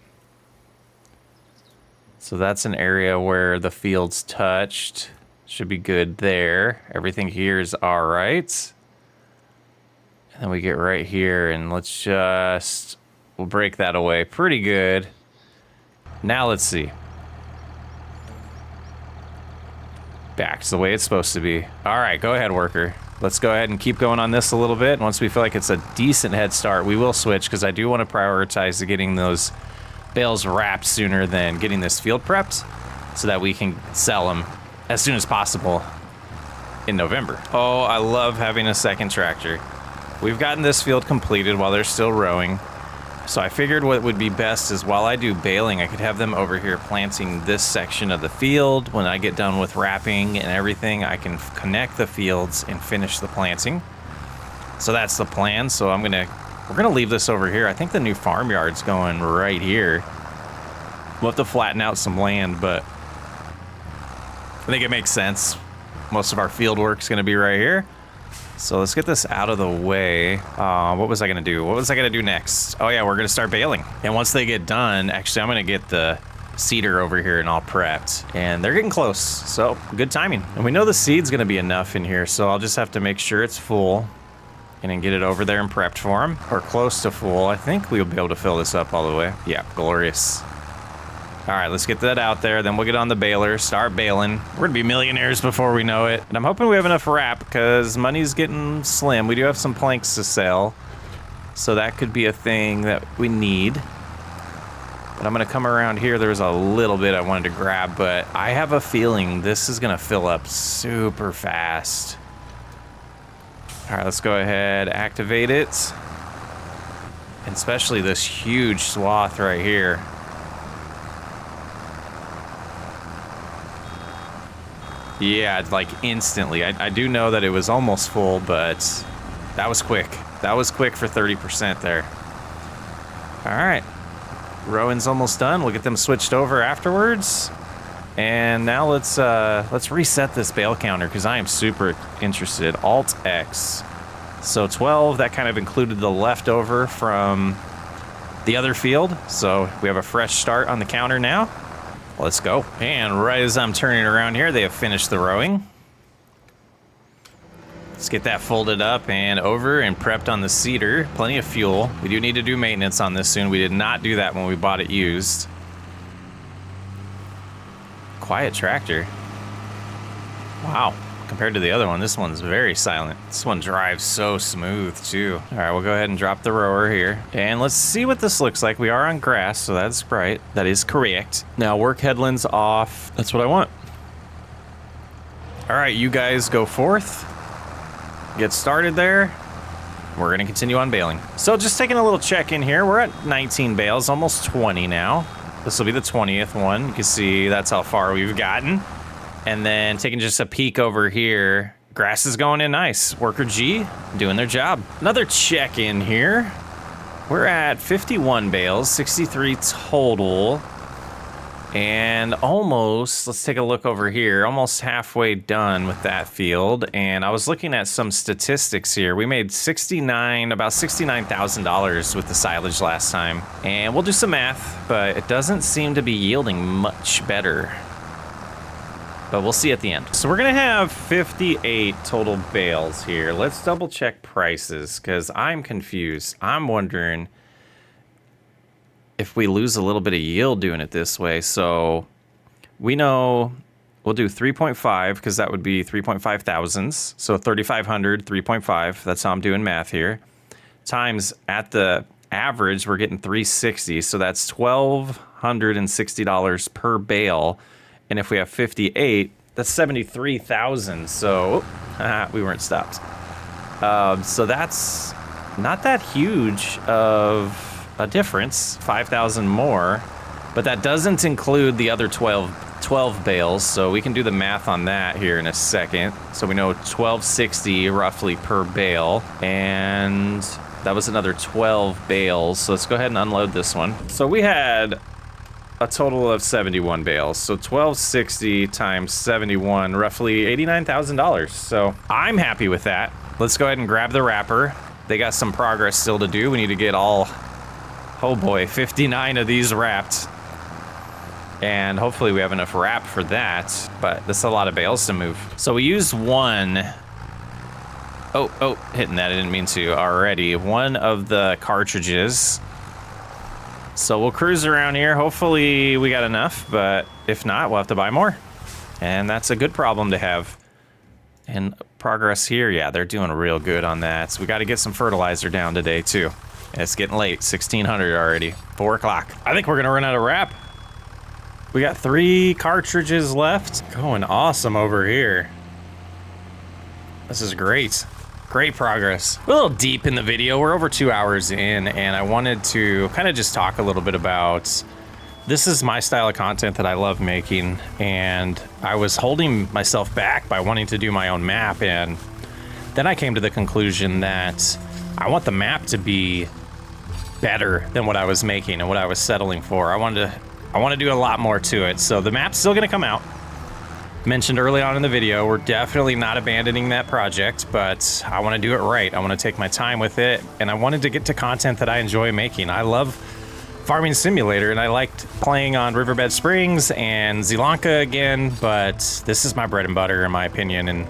So that's an area where the field's touched. Should be good there. Everything here is all right. And then we get right here, and we'll break that away pretty good. Now let's see. Back to the way it's supposed to be. All right, go ahead, worker. Let's go ahead and keep going on this a little bit. Once we feel like it's a decent head start, we will switch, because I do want to prioritize getting those bales wrapped sooner than getting this field prepped, so that we can sell them as soon as possible in November. Oh, I love having a second tractor. We've gotten this field completed while they're still rowing. So I figured what would be best is while I do baling, I could have them over here planting this section of the field. When I get done with wrapping and everything, I can connect the fields and finish the planting. So that's the plan. So we're gonna leave this over here. I think the new farmyard's going right here. We'll have to flatten out some land, but I think it makes sense. Most of our field work's gonna be right here. So let's get this out of the way. What was I gonna do? What was I gonna do next? Oh yeah, we're gonna start baling. And once they get done, actually I'm gonna get the cedar over here and all prepped. And they're getting close, so good timing. And we know the seed's gonna be enough in here, so I'll just have to make sure it's full and then get it over there and prepped for them, or close to full. I think we'll be able to fill this up all the way. Yeah, glorious. All right, let's get that out there. Then we'll get on the baler, start baling. We're gonna be millionaires before we know it. And I'm hoping we have enough wrap, because money's getting slim. We do have some planks to sell, so that could be a thing that we need. But I'm gonna come around here. There was a little bit I wanted to grab, but I have a feeling this is gonna fill up super fast. All right, let's go ahead, activate it. And especially this huge swath right here. Yeah, like instantly. I do know that it was almost full, but that was quick. That was quick for 30% there. All right, rowing's almost done. We'll get them switched over afterwards. And now let's reset this bale counter because I am super interested. Alt X. So 12, that kind of included the leftover from the other field. So we have a fresh start on the counter now. Let's go. And right as I'm turning around here, they have finished the rowing. Let's get that folded up and over and prepped on the seeder. Plenty of fuel. We do need to do maintenance on this soon. We did not do that when we bought it used. Quiet tractor. Wow. Compared to the other one, this one's very silent. This one drives so smooth too. All right, we'll go ahead and drop the rower here. And let's see what this looks like. We are on grass, so that's right. That is correct. Now work headlands off. That's what I want. All right, you guys go forth. Get started there. We're gonna continue on baling. So just taking a little check in here. We're at 19 bales, almost 20 now. This will be the 20th one. You can see that's how far we've gotten. And then taking just a peek over here, grass is going in nice. Worker G doing their job. Another check in here. We're at 51 bales, 63 total. And almost, let's take a look over here, almost halfway done with that field. And I was looking at some statistics here. We made about $69,000 with the silage last time. And we'll do some math, but it doesn't seem to be yielding much better. But we'll see at the end. So we're gonna have 58 total bales here. Let's double check prices because I'm confused. I'm wondering if we lose a little bit of yield doing it this way. So we know we'll do 3.5 because that would be 3.5 thousandths. So 3,500, 3.5, that's how I'm doing math here. Times at the average, we're getting 360. So that's $1,260 per bale. And if we have 58, that's 73,000. So we weren't stopped. So that's not that huge of a difference, 5,000 more, but that doesn't include the other 12 bales. So we can do the math on that here in a second. So we know 1,260 roughly per bale, and that was another 12 bales. So let's go ahead and unload this one. So we had a total of 71 bales. So 1,260 times 71, roughly $89,000. So I'm happy with that. Let's go ahead and grab the wrapper. They got some progress still to do. We need to get all, oh boy, 59 of these wrapped. And hopefully we have enough wrap for that, but this is a lot of bales to move. So we used one, hitting that, I didn't mean to already. One of the cartridges. So we'll cruise around here. Hopefully we got enough, but if not, we'll have to buy more. And that's a good problem to have. And progress here, yeah, they're doing real good on that. So we got to get some fertilizer down today too. And it's getting late, 1600 already, 4 o'clock. I think we're gonna run out of wrap. We got 3 cartridges left. Going awesome over here. This is great. Great progress. We're a little deep in the video. We're over 2 hours in, and I wanted to kind of just talk a little bit about, this is my style of content that I love making, and I was holding myself back by wanting to do my own map, and then I came to the conclusion that I want the map to be better than what I was making and what I was settling for. I want to do a lot more to it. So the map's still gonna come out. Mentioned early on in the video, we're definitely not abandoning that project, but I want to do it right. I want to take my time with it, and I wanted to get to content that I enjoy making. I love Farming Simulator, and I liked playing on Riverbed Springs and Zilanka again, but this is my bread and butter in my opinion, and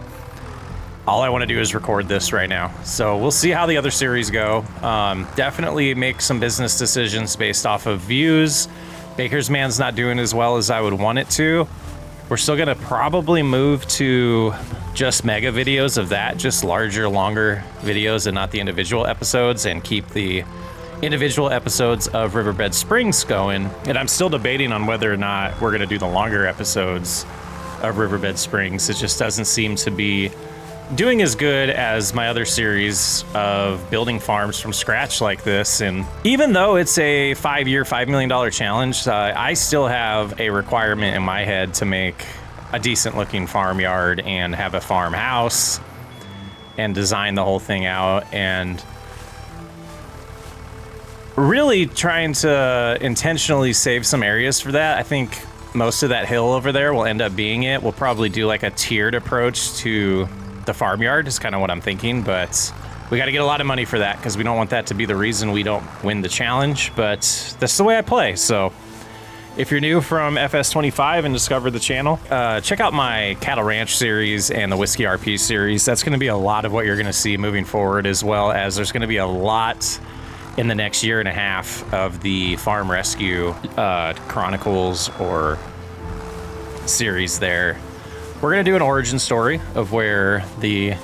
all I want to do is record this right now. So we'll see how the other series go. Definitely make some business decisions based off of views. Baker's Man's not doing as well as I would want it to. We're still gonna probably move to just mega videos of that, just larger, longer videos and not the individual episodes, and keep the individual episodes of Riverbed Springs going, and I'm still debating on whether or not we're going to do the longer episodes of Riverbed Springs. It just doesn't seem to be doing as good as my other series of building farms from scratch like this. And even though it's a 5-year, $5 million challenge, I still have a requirement in my head to make a decent looking farmyard and have a farmhouse and design the whole thing out, and really trying to intentionally save some areas for that. I think most of that hill over there will end up being it. We'll probably do like a tiered approach to the farmyard is kind of what I'm thinking, but we got to get a lot of money for that because we don't want that to be the reason we don't win the challenge, but that's the way I play. So if you're new from FS25 and discovered the channel, check out my Cattle Ranch series and the Whiskey RP series. That's going to be a lot of what you're going to see moving forward, as well as there's going to be a lot in the next year and a half of the Farm Rescue Chronicles or series there. We're going to do an origin story of where the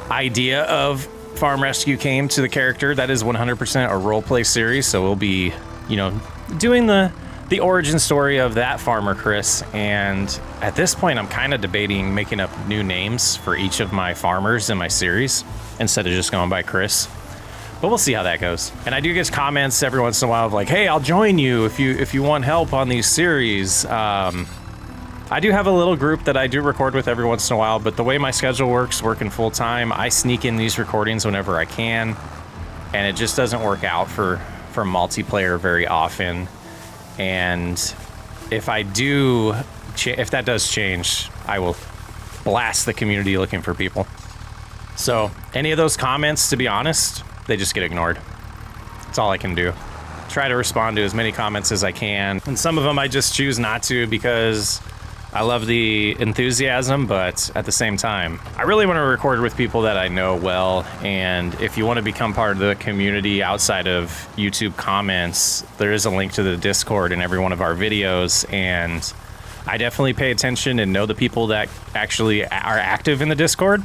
idea of Farm Rescue came to the character. That is 100% a roleplay series, so we'll be, doing the origin story of that farmer, Chris. And at this point, I'm kind of debating making up new names for each of my farmers in my series instead of just going by Chris. But we'll see how that goes. And I do get comments every once in a while of like, hey, I'll join you if you want help on these series. I do have a little group that I do record with every once in a while, but the way my schedule works, working full time, I sneak in these recordings whenever I can, and it just doesn't work out for multiplayer very often. And if that does change, I will blast the community looking for people. So any of those comments, to be honest, they just get ignored. That's all I can do. Try to respond to as many comments as I can, and some of them I just choose not to because I love the enthusiasm, but at the same time, I really want to record with people that I know well. And if you want to become part of the community outside of YouTube comments, there is a link to the Discord in every one of our videos. And I definitely pay attention and know the people that actually are active in the Discord.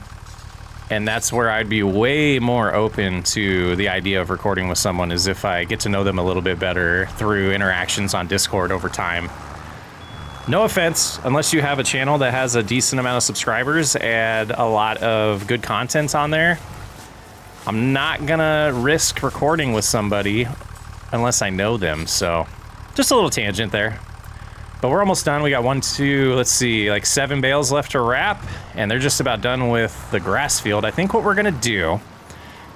And that's where I'd be way more open to the idea of recording with someone, is if I get to know them a little bit better through interactions on Discord over time. No offense, unless you have a channel that has a decent amount of subscribers and a lot of good content on there, I'm not gonna risk recording with somebody unless I know them. So just a little tangent there. But we're almost done. We got 7 bales left to wrap, and they're just about done with the grass field. I think what we're gonna do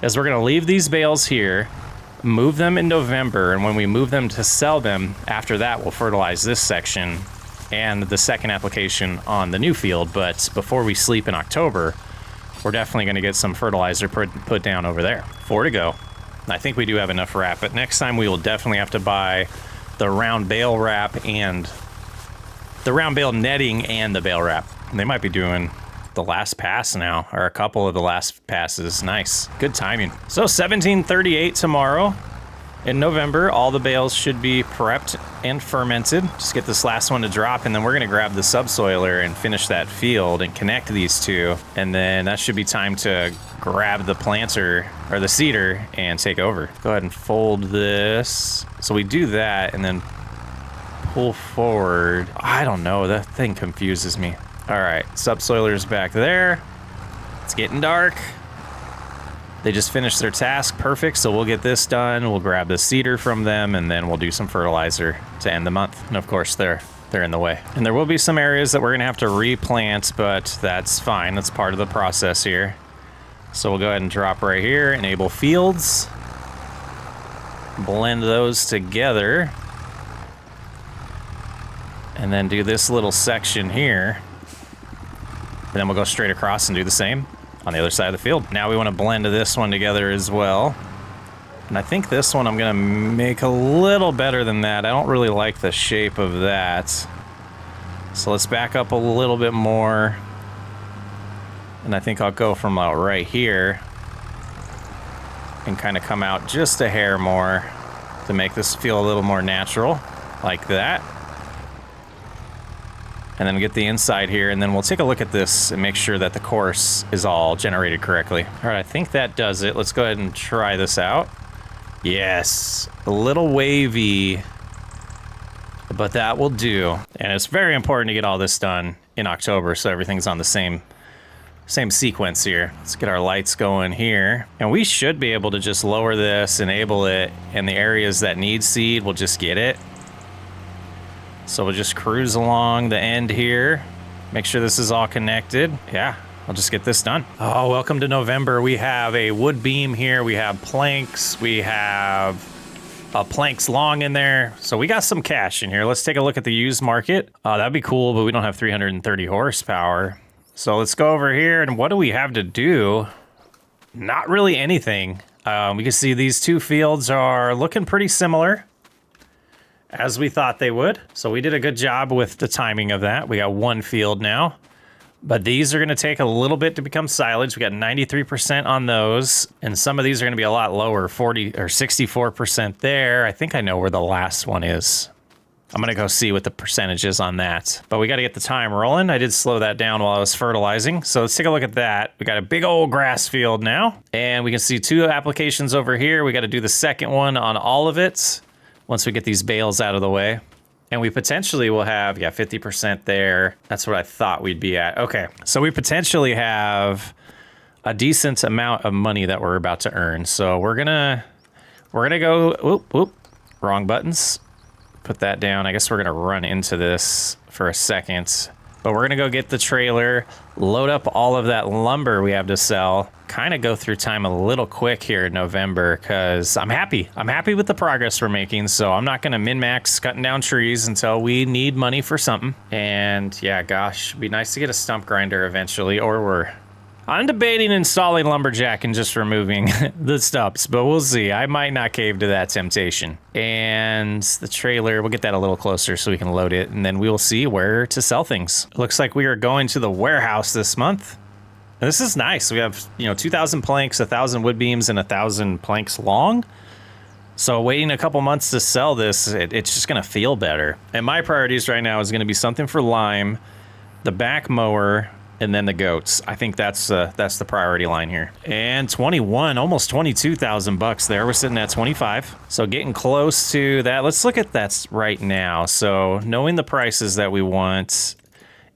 is we're gonna leave these bales here, move them in November, and when we move them to sell them, after that we'll fertilize this section and the second application on the new field. But before we sleep in October, we're definitely going to get some fertilizer put down over there. 4 to go. I think we do have enough wrap, but next time we will definitely have to buy the round bale wrap and the round bale netting and the bale wrap. And they might be doing the last pass now, or a couple of the last passes. Nice. Good timing. So 1738 tomorrow. In November, all the bales should be prepped and fermented. Just get this last one to drop, and then we're gonna grab the subsoiler and finish that field and connect these two. And then that should be time to grab the planter or the seeder and take over. Go ahead and fold this. So we do that and then pull forward. I don't know, that thing confuses me. All right, subsoiler's back there. It's getting dark. They just finished their task, perfect, so we'll get this done, we'll grab the seeder from them, and then we'll do some fertilizer to end the month. And of course, they're in the way. And there will be some areas that we're gonna have to replant, but that's fine, that's part of the process here. So we'll go ahead and drop right here, enable fields, blend those together, and then do this little section here. And then we'll go straight across and do the same on the other side of the field. Now we want to blend this one together as well. And I think this one I'm gonna make a little better than that. I don't really like the shape of that. So let's back up a little bit more. And I think I'll go from right here and kind of come out just a hair more to make this feel a little more natural, like that. And then get the inside here, and then we'll take a look at this and make sure that the course is all generated correctly. All right, I think that does it. Let's go ahead and try this out. Yes, a little wavy, but that will do. And it's very important to get all this done in October so everything's on the same sequence here. Let's get our lights going here. And we should be able to just lower this, enable it, and the areas that need seed, we'll just get it. So we'll just cruise along the end here. Make sure this is all connected. Yeah, I'll just get this done. Oh, welcome to November. We have a wood beam here. We have planks. We have planks long in there. So we got some cash in here. Let's take a look at the used market. That'd be cool, but we don't have 330 horsepower. So let's go over here. And what do we have to do? Not really anything. We can see these two fields are looking pretty similar, as we thought they would. So we did a good job with the timing of that. We got one field now, but these are gonna take a little bit to become silage. We got 93% on those, and some of these are gonna be a lot lower, 40 or 64% there. I think I know where the last one is. I'm gonna go see what the percentage is on that, but we gotta get the time rolling. I did slow that down while I was fertilizing. So let's take a look at that. We got a big old grass field now, and we can see two applications over here. We gotta do the second one on all of it once we get these bales out of the way. And we potentially will have, yeah, 50% there. That's what I thought we'd be at. Okay, so we potentially have a decent amount of money that we're about to earn. So we're gonna go, wrong buttons. Put that down. I guess we're gonna run into this for a second. But we're gonna go get the trailer, load up all of that lumber we have to sell, kind of go through time a little quick here in November because I'm happy. I'm happy with the progress we're making, so I'm not gonna min-max cutting down trees until we need money for something. And yeah, gosh, it'd be nice to get a stump grinder eventually, or I'm debating installing lumberjack and just removing the stumps, but we'll see. I might not cave to that temptation. And the trailer, we'll get that a little closer so we can load it, and then we will see where to sell things. Looks like we are going to the warehouse this month. And this is nice. We have, 2,000 planks, 1,000 wood beams, and 1,000 planks long. So waiting a couple months to sell this, it's just gonna feel better. And my priorities right now is gonna be something for lime, the back mower, and then the goats. I think that's the priority line here. And 21, almost 22,000 bucks there. We're sitting at 25. So getting close to that. Let's look at that right now. So knowing the prices that we want,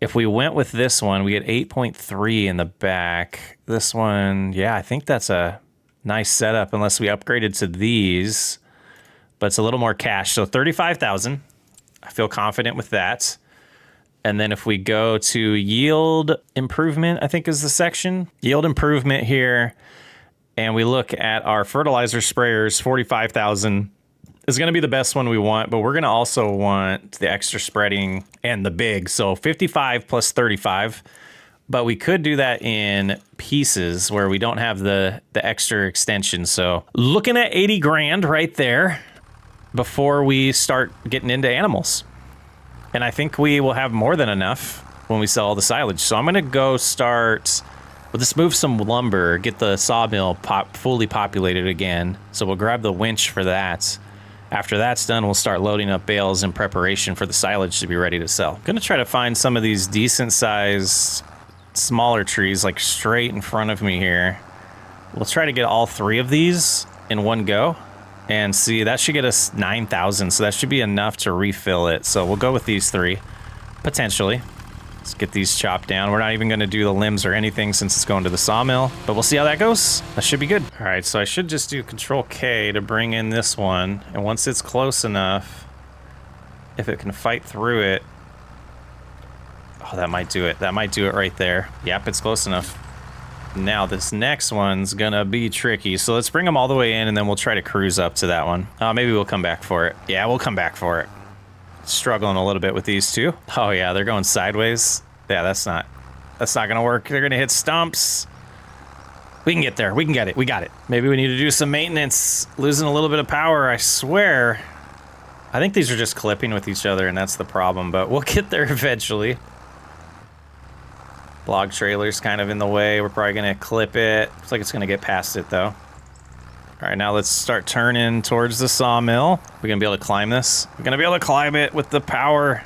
if we went with this one, we get 8.3 in the back. This one, yeah, I think that's a nice setup unless we upgraded to these, but it's a little more cash. So 35,000, I feel confident with that. And then if we go to yield improvement, I think is the section. Yield improvement here. And we look at our fertilizer sprayers, 45,000 is going to be the best one we want, but we're going to also want the extra spreading and the big. So 55 plus 35, but we could do that in pieces where we don't have the extra extension. So looking at 80 grand right there before we start getting into animals. And I think we will have more than enough when we sell all the silage. So I'm gonna go start, we'll just move some lumber, get the sawmill fully populated again. So we'll grab the winch for that. After that's done, we'll start loading up bales in preparation for the silage to be ready to sell. Gonna try to find some of these decent sized, smaller trees like straight in front of me here. We'll try to get all three of these in one go. And see, that should get us 9,000, so that should be enough to refill it. So we'll go with these three, potentially. Let's get these chopped down. We're not even gonna do the limbs or anything since it's going to the sawmill, but we'll see how that goes. That should be good. All right, so I should just do Control K to bring in this one. And once it's close enough, if it can fight through it, oh, that might do it. That might do it right there. Yep, it's close enough. Now this next one's gonna be tricky. So let's bring them all the way in and then we'll try to cruise up to that one. Maybe we'll come back for it. Yeah, we'll come back for it. Struggling a little bit with these two. Oh yeah, they're going sideways. Yeah, that's not gonna work. They're gonna hit stumps. We can get there, we can get it, we got it. Maybe we need to do some maintenance. Losing a little bit of power, I swear. I think these are just clipping with each other and that's the problem, but we'll get there eventually. Log trailer's kind of in the way. We're probably gonna clip it. Looks like it's gonna get past it though. All right, now let's start turning towards the sawmill. We're gonna be able to climb this. We're gonna be able to climb it with the power.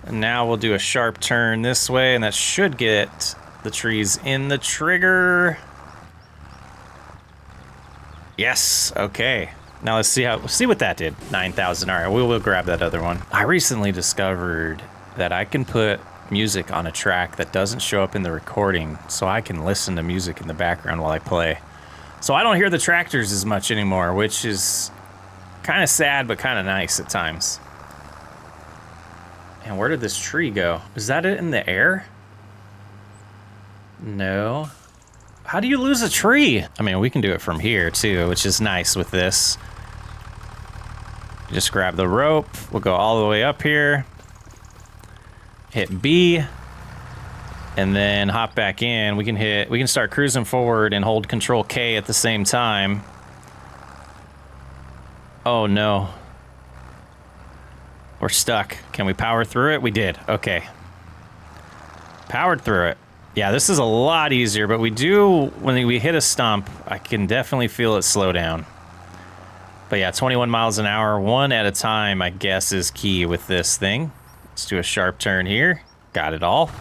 And now we'll do a sharp turn this way, and that should get the trees in the trigger. Yes, okay. Now let's see what that did. 9,000. All right, we'll grab that other one. I recently discovered that I can put music on a track that doesn't show up in the recording, so I can listen to music in the background while I play. So I don't hear the tractors as much anymore, which is kind of sad, but kind of nice at times. And where did this tree go? Is that it in the air? No. How do you lose a tree? I mean, we can do it from here too, which is nice with this. Just grab the rope. We'll go all the way up here. Hit B. And then hop back in. We can start cruising forward and hold Control K at the same time. Oh no. We're stuck. Can we power through it? We did. Okay. Powered through it. Yeah, this is a lot easier, but when we hit a stump, I can definitely feel it slow down. But yeah, 21 miles an hour, one at a time, I guess, is key with this thing. Let's do a sharp turn here. Got it all.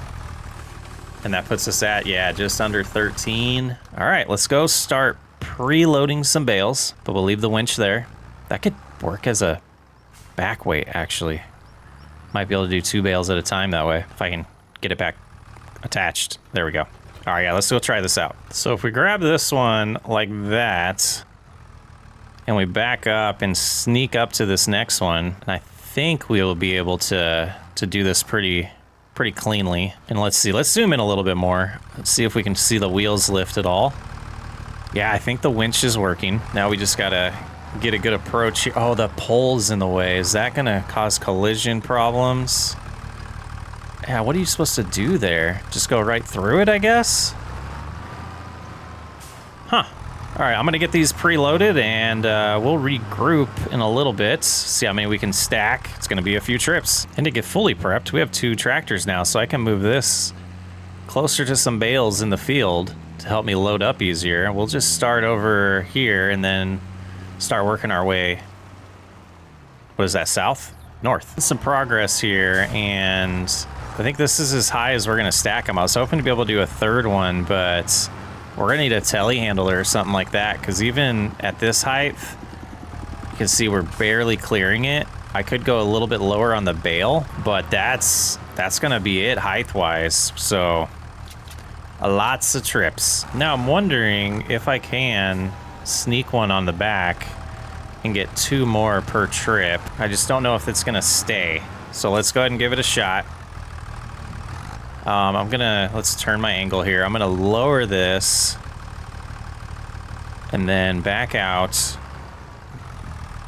And that puts us at, yeah, just under 13. All right, let's go start preloading some bales, but we'll leave the winch there. That could work as a back weight, actually. Might be able to do 2 bales at a time that way, if I can get it back attached. There we go. All right, yeah, let's go try this out. So if we grab this one like that, and we back up and sneak up to this next one, I think we will be able to do this pretty cleanly. And let's see, let's zoom in a little bit more. Let's see if we can see the wheels lift at all. Yeah, I think the winch is working. Now we just gotta get a good approach here. Oh, the pole's in the way. Is that gonna cause collision problems? Yeah, what are you supposed to do there? Just go right through it, I guess? Huh. All right, I'm gonna get these preloaded and we'll regroup in a little bit, see how many we can stack. It's gonna be a few trips. And to get fully prepped, we have 2 tractors now, so I can move this closer to some bales in the field to help me load up easier. We'll just start over here and then start working our way, what is that, south? North. Some progress here, and I think this is as high as we're gonna stack them. I was hoping to be able to do a 3rd one, but we're gonna need a telehandler or something like that, because even at this height, you can see we're barely clearing it. I could go a little bit lower on the bale, but that's gonna be it height-wise, so lots of trips. Now I'm wondering if I can sneak one on the back and get 2 more per trip. I just don't know if it's gonna stay. So let's go ahead and give it a shot. Let's turn my angle here. I'm gonna lower this and then back out.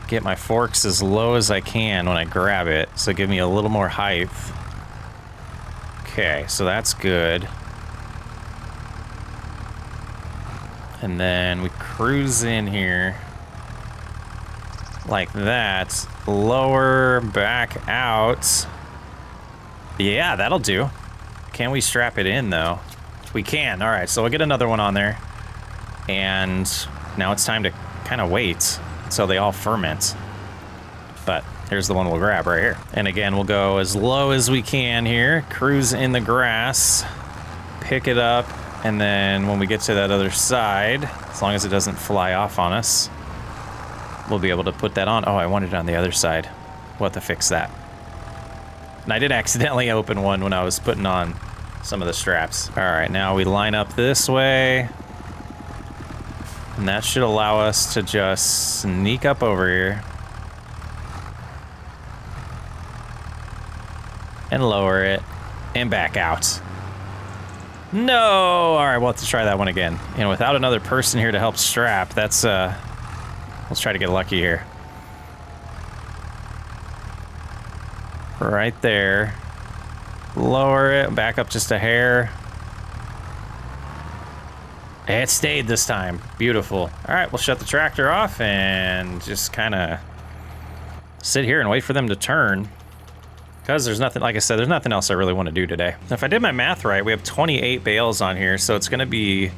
Get my forks as low as I can when I grab it, so give me a little more height. Okay, so that's good. And then we cruise in here like that. Lower, back out. Yeah, that'll do. Can we strap it in though? We can. All right, so we'll get another one on there. And now it's time to kind of wait until they all ferment. But here's the one we'll grab right here. And again, we'll go as low as we can here. Cruise in the grass. Pick it up. And then when we get to that other side, as long as it doesn't fly off on us, we'll be able to put that on. Oh, I wanted it on the other side. We'll have to fix that. And I did accidentally open one when I was putting on some of the straps. All right, now we line up this way. And that should allow us to just sneak up over here. And lower it. And back out. No! All right, we'll have to try that one again. And without another person here to help strap, that's, let's try to get lucky here. Right there. Lower it, back up just a hair. It stayed this time. Beautiful. All right, we'll shut the tractor off and just kind of sit here and wait for them to turn. Because there's nothing, like I said, there's nothing else I really want to do today. If I did my math right, we have 28 bales on here, so it's going to be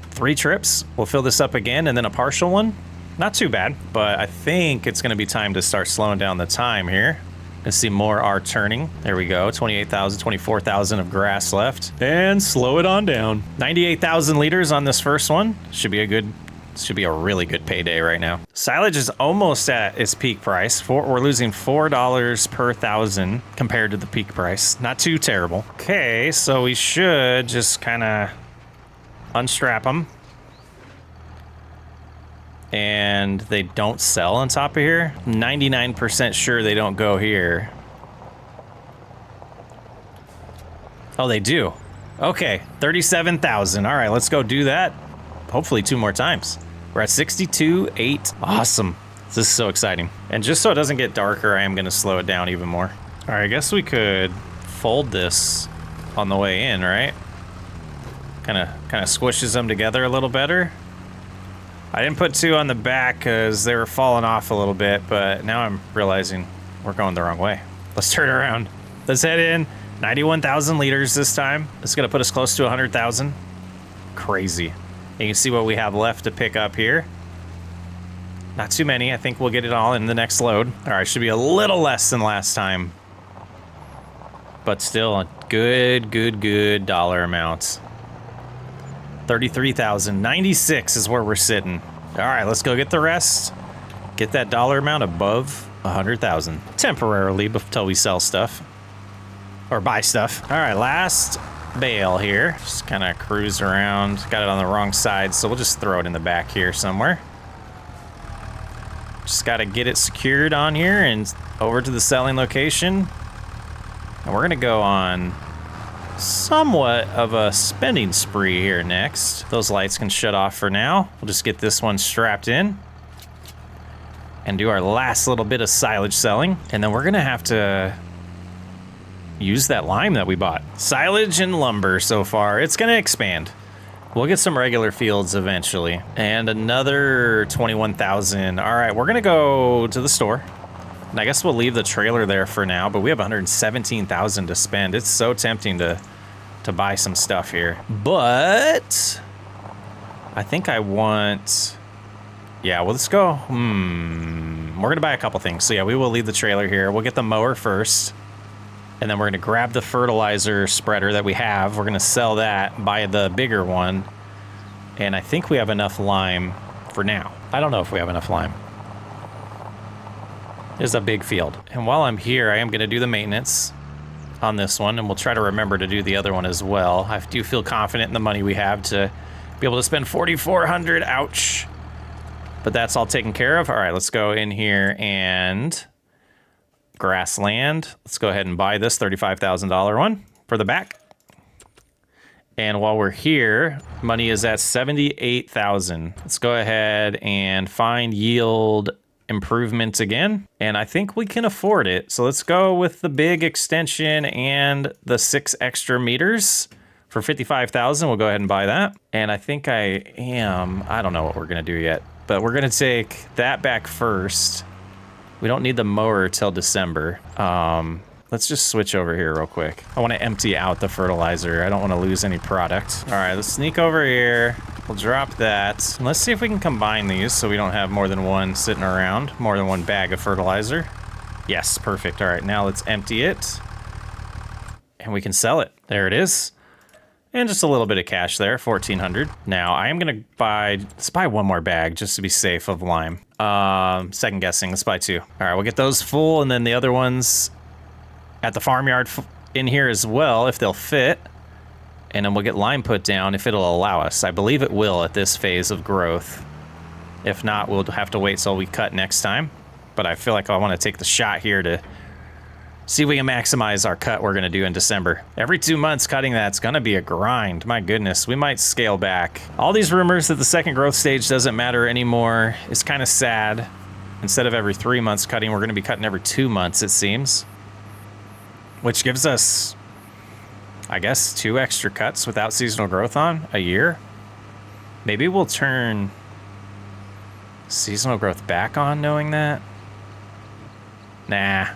3 trips. We'll fill this up again and then a partial one. Not too bad, but I think it's going to be time to start slowing down the time here. Let's see more are turning. There we go. 28,000, 24,000 of grass left. And slow it on down. 98,000 liters on this first one. Should be a good This should be a really good payday right now. Silage is almost at its peak price. We're losing $4 per 1,000 compared to the peak price. Not too terrible. Okay, so we should just kind of unstrap them. And they don't sell on top of here. 99% sure they don't go here. Oh, they do. Okay, 37,000. All right, let's go do that. Hopefully 2 more times. We're at 62.8. Awesome. This is so exciting. And just so it doesn't get darker, I am going to slow it down even more. All right, I guess we could fold this on the way in, right? Kind of squishes them together a little better. I didn't put 2 on the back because they were falling off a little bit, but now I'm realizing we're going the wrong way. Let's turn around. Let's head in. 91,000 liters this time. It's going to put us close to 100,000. Crazy. And you can see what we have left to pick up here. Not too many. I think we'll get it all in the next load. All right, should be a little less than last time. But still a good dollar amount. 33,096 is where we're sitting. All right, let's go get the rest. Get that dollar amount above 100,000 temporarily until we sell stuff or buy stuff. All right, last bale here. Just kind of cruise around. Got it on the wrong side, so we'll just throw it in the back here somewhere. Just got to get it secured on here and over to the selling location. And we're gonna go on somewhat of a spending spree here next. Those lights can shut off for now. We'll just get this one strapped in and do our last little bit of silage selling. And then we're gonna have to use that lime that we bought. Silage and lumber so far. It's gonna expand. We'll get some regular fields eventually. And another 21,000. All right, we're gonna go to the store. And I guess we'll leave the trailer there for now, but we have 117,000 to spend. It's so tempting to buy some stuff here. But I think I want, yeah, well, let's go. We're gonna buy a couple things. So yeah, we will leave the trailer here. We'll get the mower first. And then we're gonna grab the fertilizer spreader that we have. We're gonna sell that, buy the bigger one. And I think we have enough lime for now. I don't know if we have enough lime. There's a big field. And while I'm here, I am gonna do the maintenance on this one, and we'll try to remember to do the other one as well. I do feel confident in the money we have to be able to spend 4,400, ouch. But that's all taken care of. All right, let's go in here and grassland. Let's go ahead and buy this $35,000 one for the back. And while we're here, money is at 78,000. Let's go ahead and find yield improvements again. And I think we can afford it. So let's go with the big extension and the 6 extra meters for 55,000. We'll go ahead and buy that. And I think I don't know what we're gonna do yet, but we're gonna take that back first. We don't need the mower till December. Let's just switch over here real quick. I want to empty out the fertilizer. I don't want to lose any product. All right, let's sneak over here. We'll drop that. And let's see if we can combine these so we don't have more than one sitting around, more than one bag of fertilizer. Yes, perfect. All right, now let's empty it. And we can sell it. There it is. And just a little bit of cash there, 1,400. Now, I am gonna let's buy one more bag just to be safe of lime. Second guessing, let's buy 2. All right, we'll get those full, and then the other ones at the farmyard in here as well, if they'll fit. And then we'll get lime put down if it'll allow us. I believe it will at this phase of growth. If not, we'll have to wait till we cut next time. But I feel like I want to take the shot here to see if we can maximize our cut we're going to do in December. Every 2 months cutting that's going to be a grind. My goodness, we might scale back. All these rumors that the second growth stage doesn't matter anymore is kind of sad. Instead of every 3 months cutting, we're going to be cutting every 2 months, it seems. Which gives us, I guess, 2 extra cuts without seasonal growth on a year. Maybe we'll turn seasonal growth back on knowing that. Nah.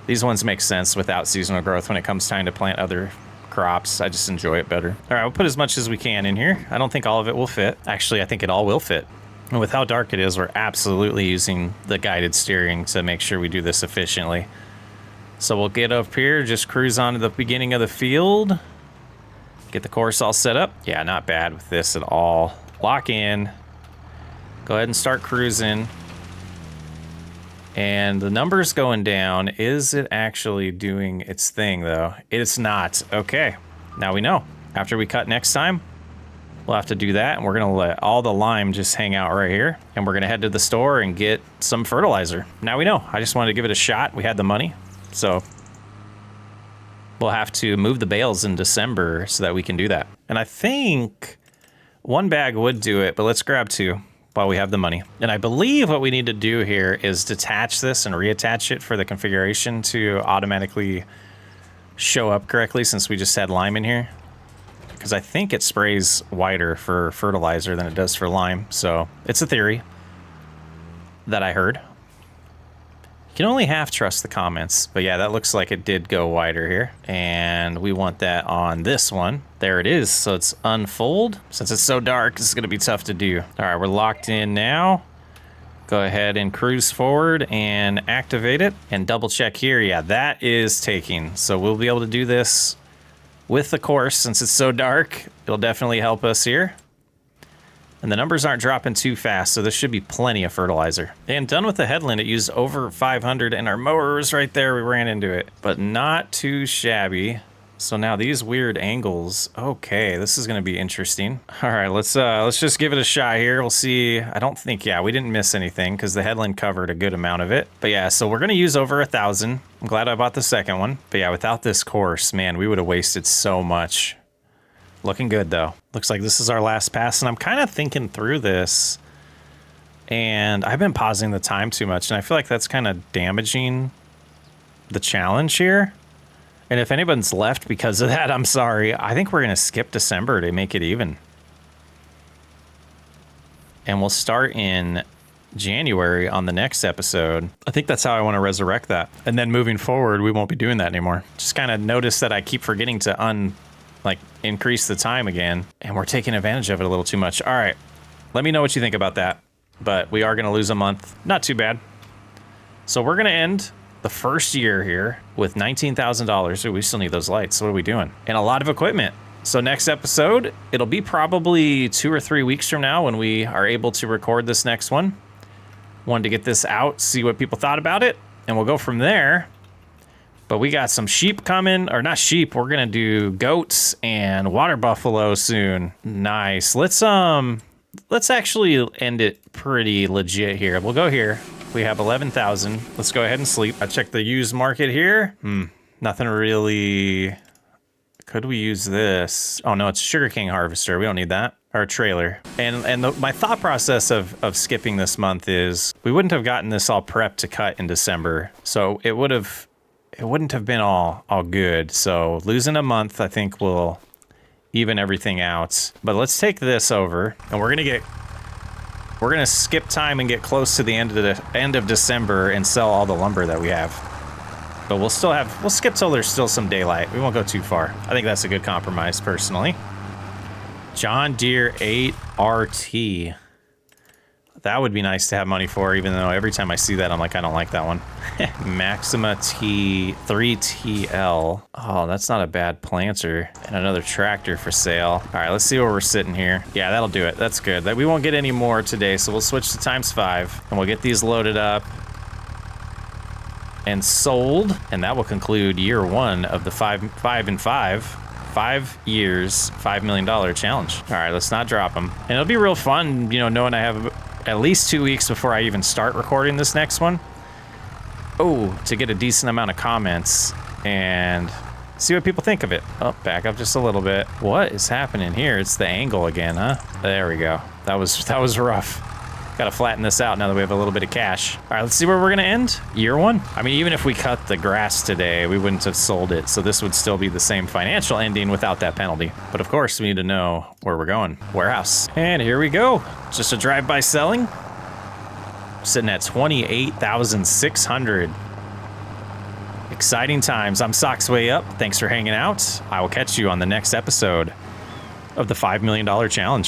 These ones make sense without seasonal growth when it comes time to plant other crops. I just enjoy it better. All right, we'll put as much as we can in here. I don't think all of it will fit. Actually, I think it all will fit. And with how dark it is, we're absolutely using the guided steering to make sure we do this efficiently. So we'll get up here, just cruise on to the beginning of the field. Get the course all set up. Yeah, not bad with this at all. Lock in. Go ahead and start cruising. And the number's going down. Is it actually doing its thing, though? It's not. Okay, now we know. After we cut next time, we'll have to do that, and we're gonna let all the lime just hang out right here, and we're gonna head to the store and get some fertilizer. Now we know. I just wanted to give it a shot. We had the money, so we'll have to move the bales in December so that we can do that. And I think one bag would do it, but let's grab 2. While we have the money. And I believe what we need to do here is detach this and reattach it for the configuration to automatically show up correctly, since we just had lime in here. Because I think it sprays wider for fertilizer than it does for lime. So it's a theory that I heard. You can only half trust the comments, but yeah, that looks like it did go wider here. And we want that on this one. There it is. So it's unfold. Since it's so dark, it's gonna be tough to do. All right, we're locked in now. Go ahead and cruise forward and activate it and double check here. Yeah, that is taking. So we'll be able to do this with the course. Since it's so dark, it'll definitely help us here. And the numbers aren't dropping too fast, so this should be plenty of fertilizer. And done with the headland, it used over 500, and our mower was right there, we ran into it. But not too shabby. So now these weird angles, okay, this is gonna be interesting. All right, let's just give it a shot here. We'll see. I don't think, yeah, we didn't miss anything because the headland covered a good amount of it. But yeah, so we're gonna use over 1,000. I'm glad I bought the second one. But yeah, without this course, man, we would have wasted so much. Looking good though. Looks like this is our last pass, and I'm kind of thinking through this, and I've been pausing the time too much, and I feel like that's kind of damaging the challenge here. And if anyone's left because of that, I'm sorry. I think we're gonna skip December to make it even. And we'll start in January on the next episode. I think that's how I want to resurrect that. And then moving forward, we won't be doing that anymore. Just kind of notice that I keep forgetting to increase the time again, and we're taking advantage of it a little too much. All right, let me know what you think about that. But we are gonna lose a month. Not too bad. So we're gonna end the first year here with $19,000. Ooh, we still need those lights. What are we doing? And a lot of equipment. So next episode, it'll be probably 2 or 3 weeks from now when we are able to record this next one. Wanted to get this out, see what people thought about it, and we'll go from there. But we got some sheep coming, or not sheep, we're gonna do goats and water buffalo soon. Nice. Let's actually end it pretty legit here. We'll go here. We have 11,000. Let's go ahead and sleep. I checked the used market here. Nothing really. Could we use this? Oh no, it's sugarcane harvester. We don't need that. Or a trailer. And my thought process of skipping this month is we wouldn't have gotten this all prepped to cut in December. So it wouldn't have been all good. So losing a month, I think, will even everything out. But let's take this over, and we're gonna skip time and get close to the end of December and sell all the lumber that we have. But we'll skip till there's still some daylight. We won't go too far. I think that's a good compromise, personally. John Deere 8 RT. That would be nice to have money for, even though every time I see that, I'm like, I don't like that one. Maxima T3TL. Oh, that's not a bad planter. And another tractor for sale. All right, let's see where we're sitting here. Yeah, that'll do it. That's good. We won't get any more today, so we'll switch to ×5, and we'll get these loaded up and sold. And that will conclude year 1 of the 5 years, $5 million challenge. All right, let's not drop them. And it'll be real fun, knowing I have at least 2 weeks before I even start recording this next one. Oh, to get a decent amount of comments and see what people think of it. Oh, back up just a little bit. What is happening here? It's the angle again, huh? There we go. That was rough. Gotta flatten this out now that we have a little bit of cash. All right, let's see where we're gonna end. Year 1. I mean, even if we cut the grass today, we wouldn't have sold it. So this would still be the same financial ending without that penalty. But of course, we need to know where we're going. Warehouse. And here we go. Just a drive-by selling. Sitting at 28,600. Exciting times. I'm Socks Way Up. Thanks for hanging out. I will catch you on the next episode of the $5 million challenge.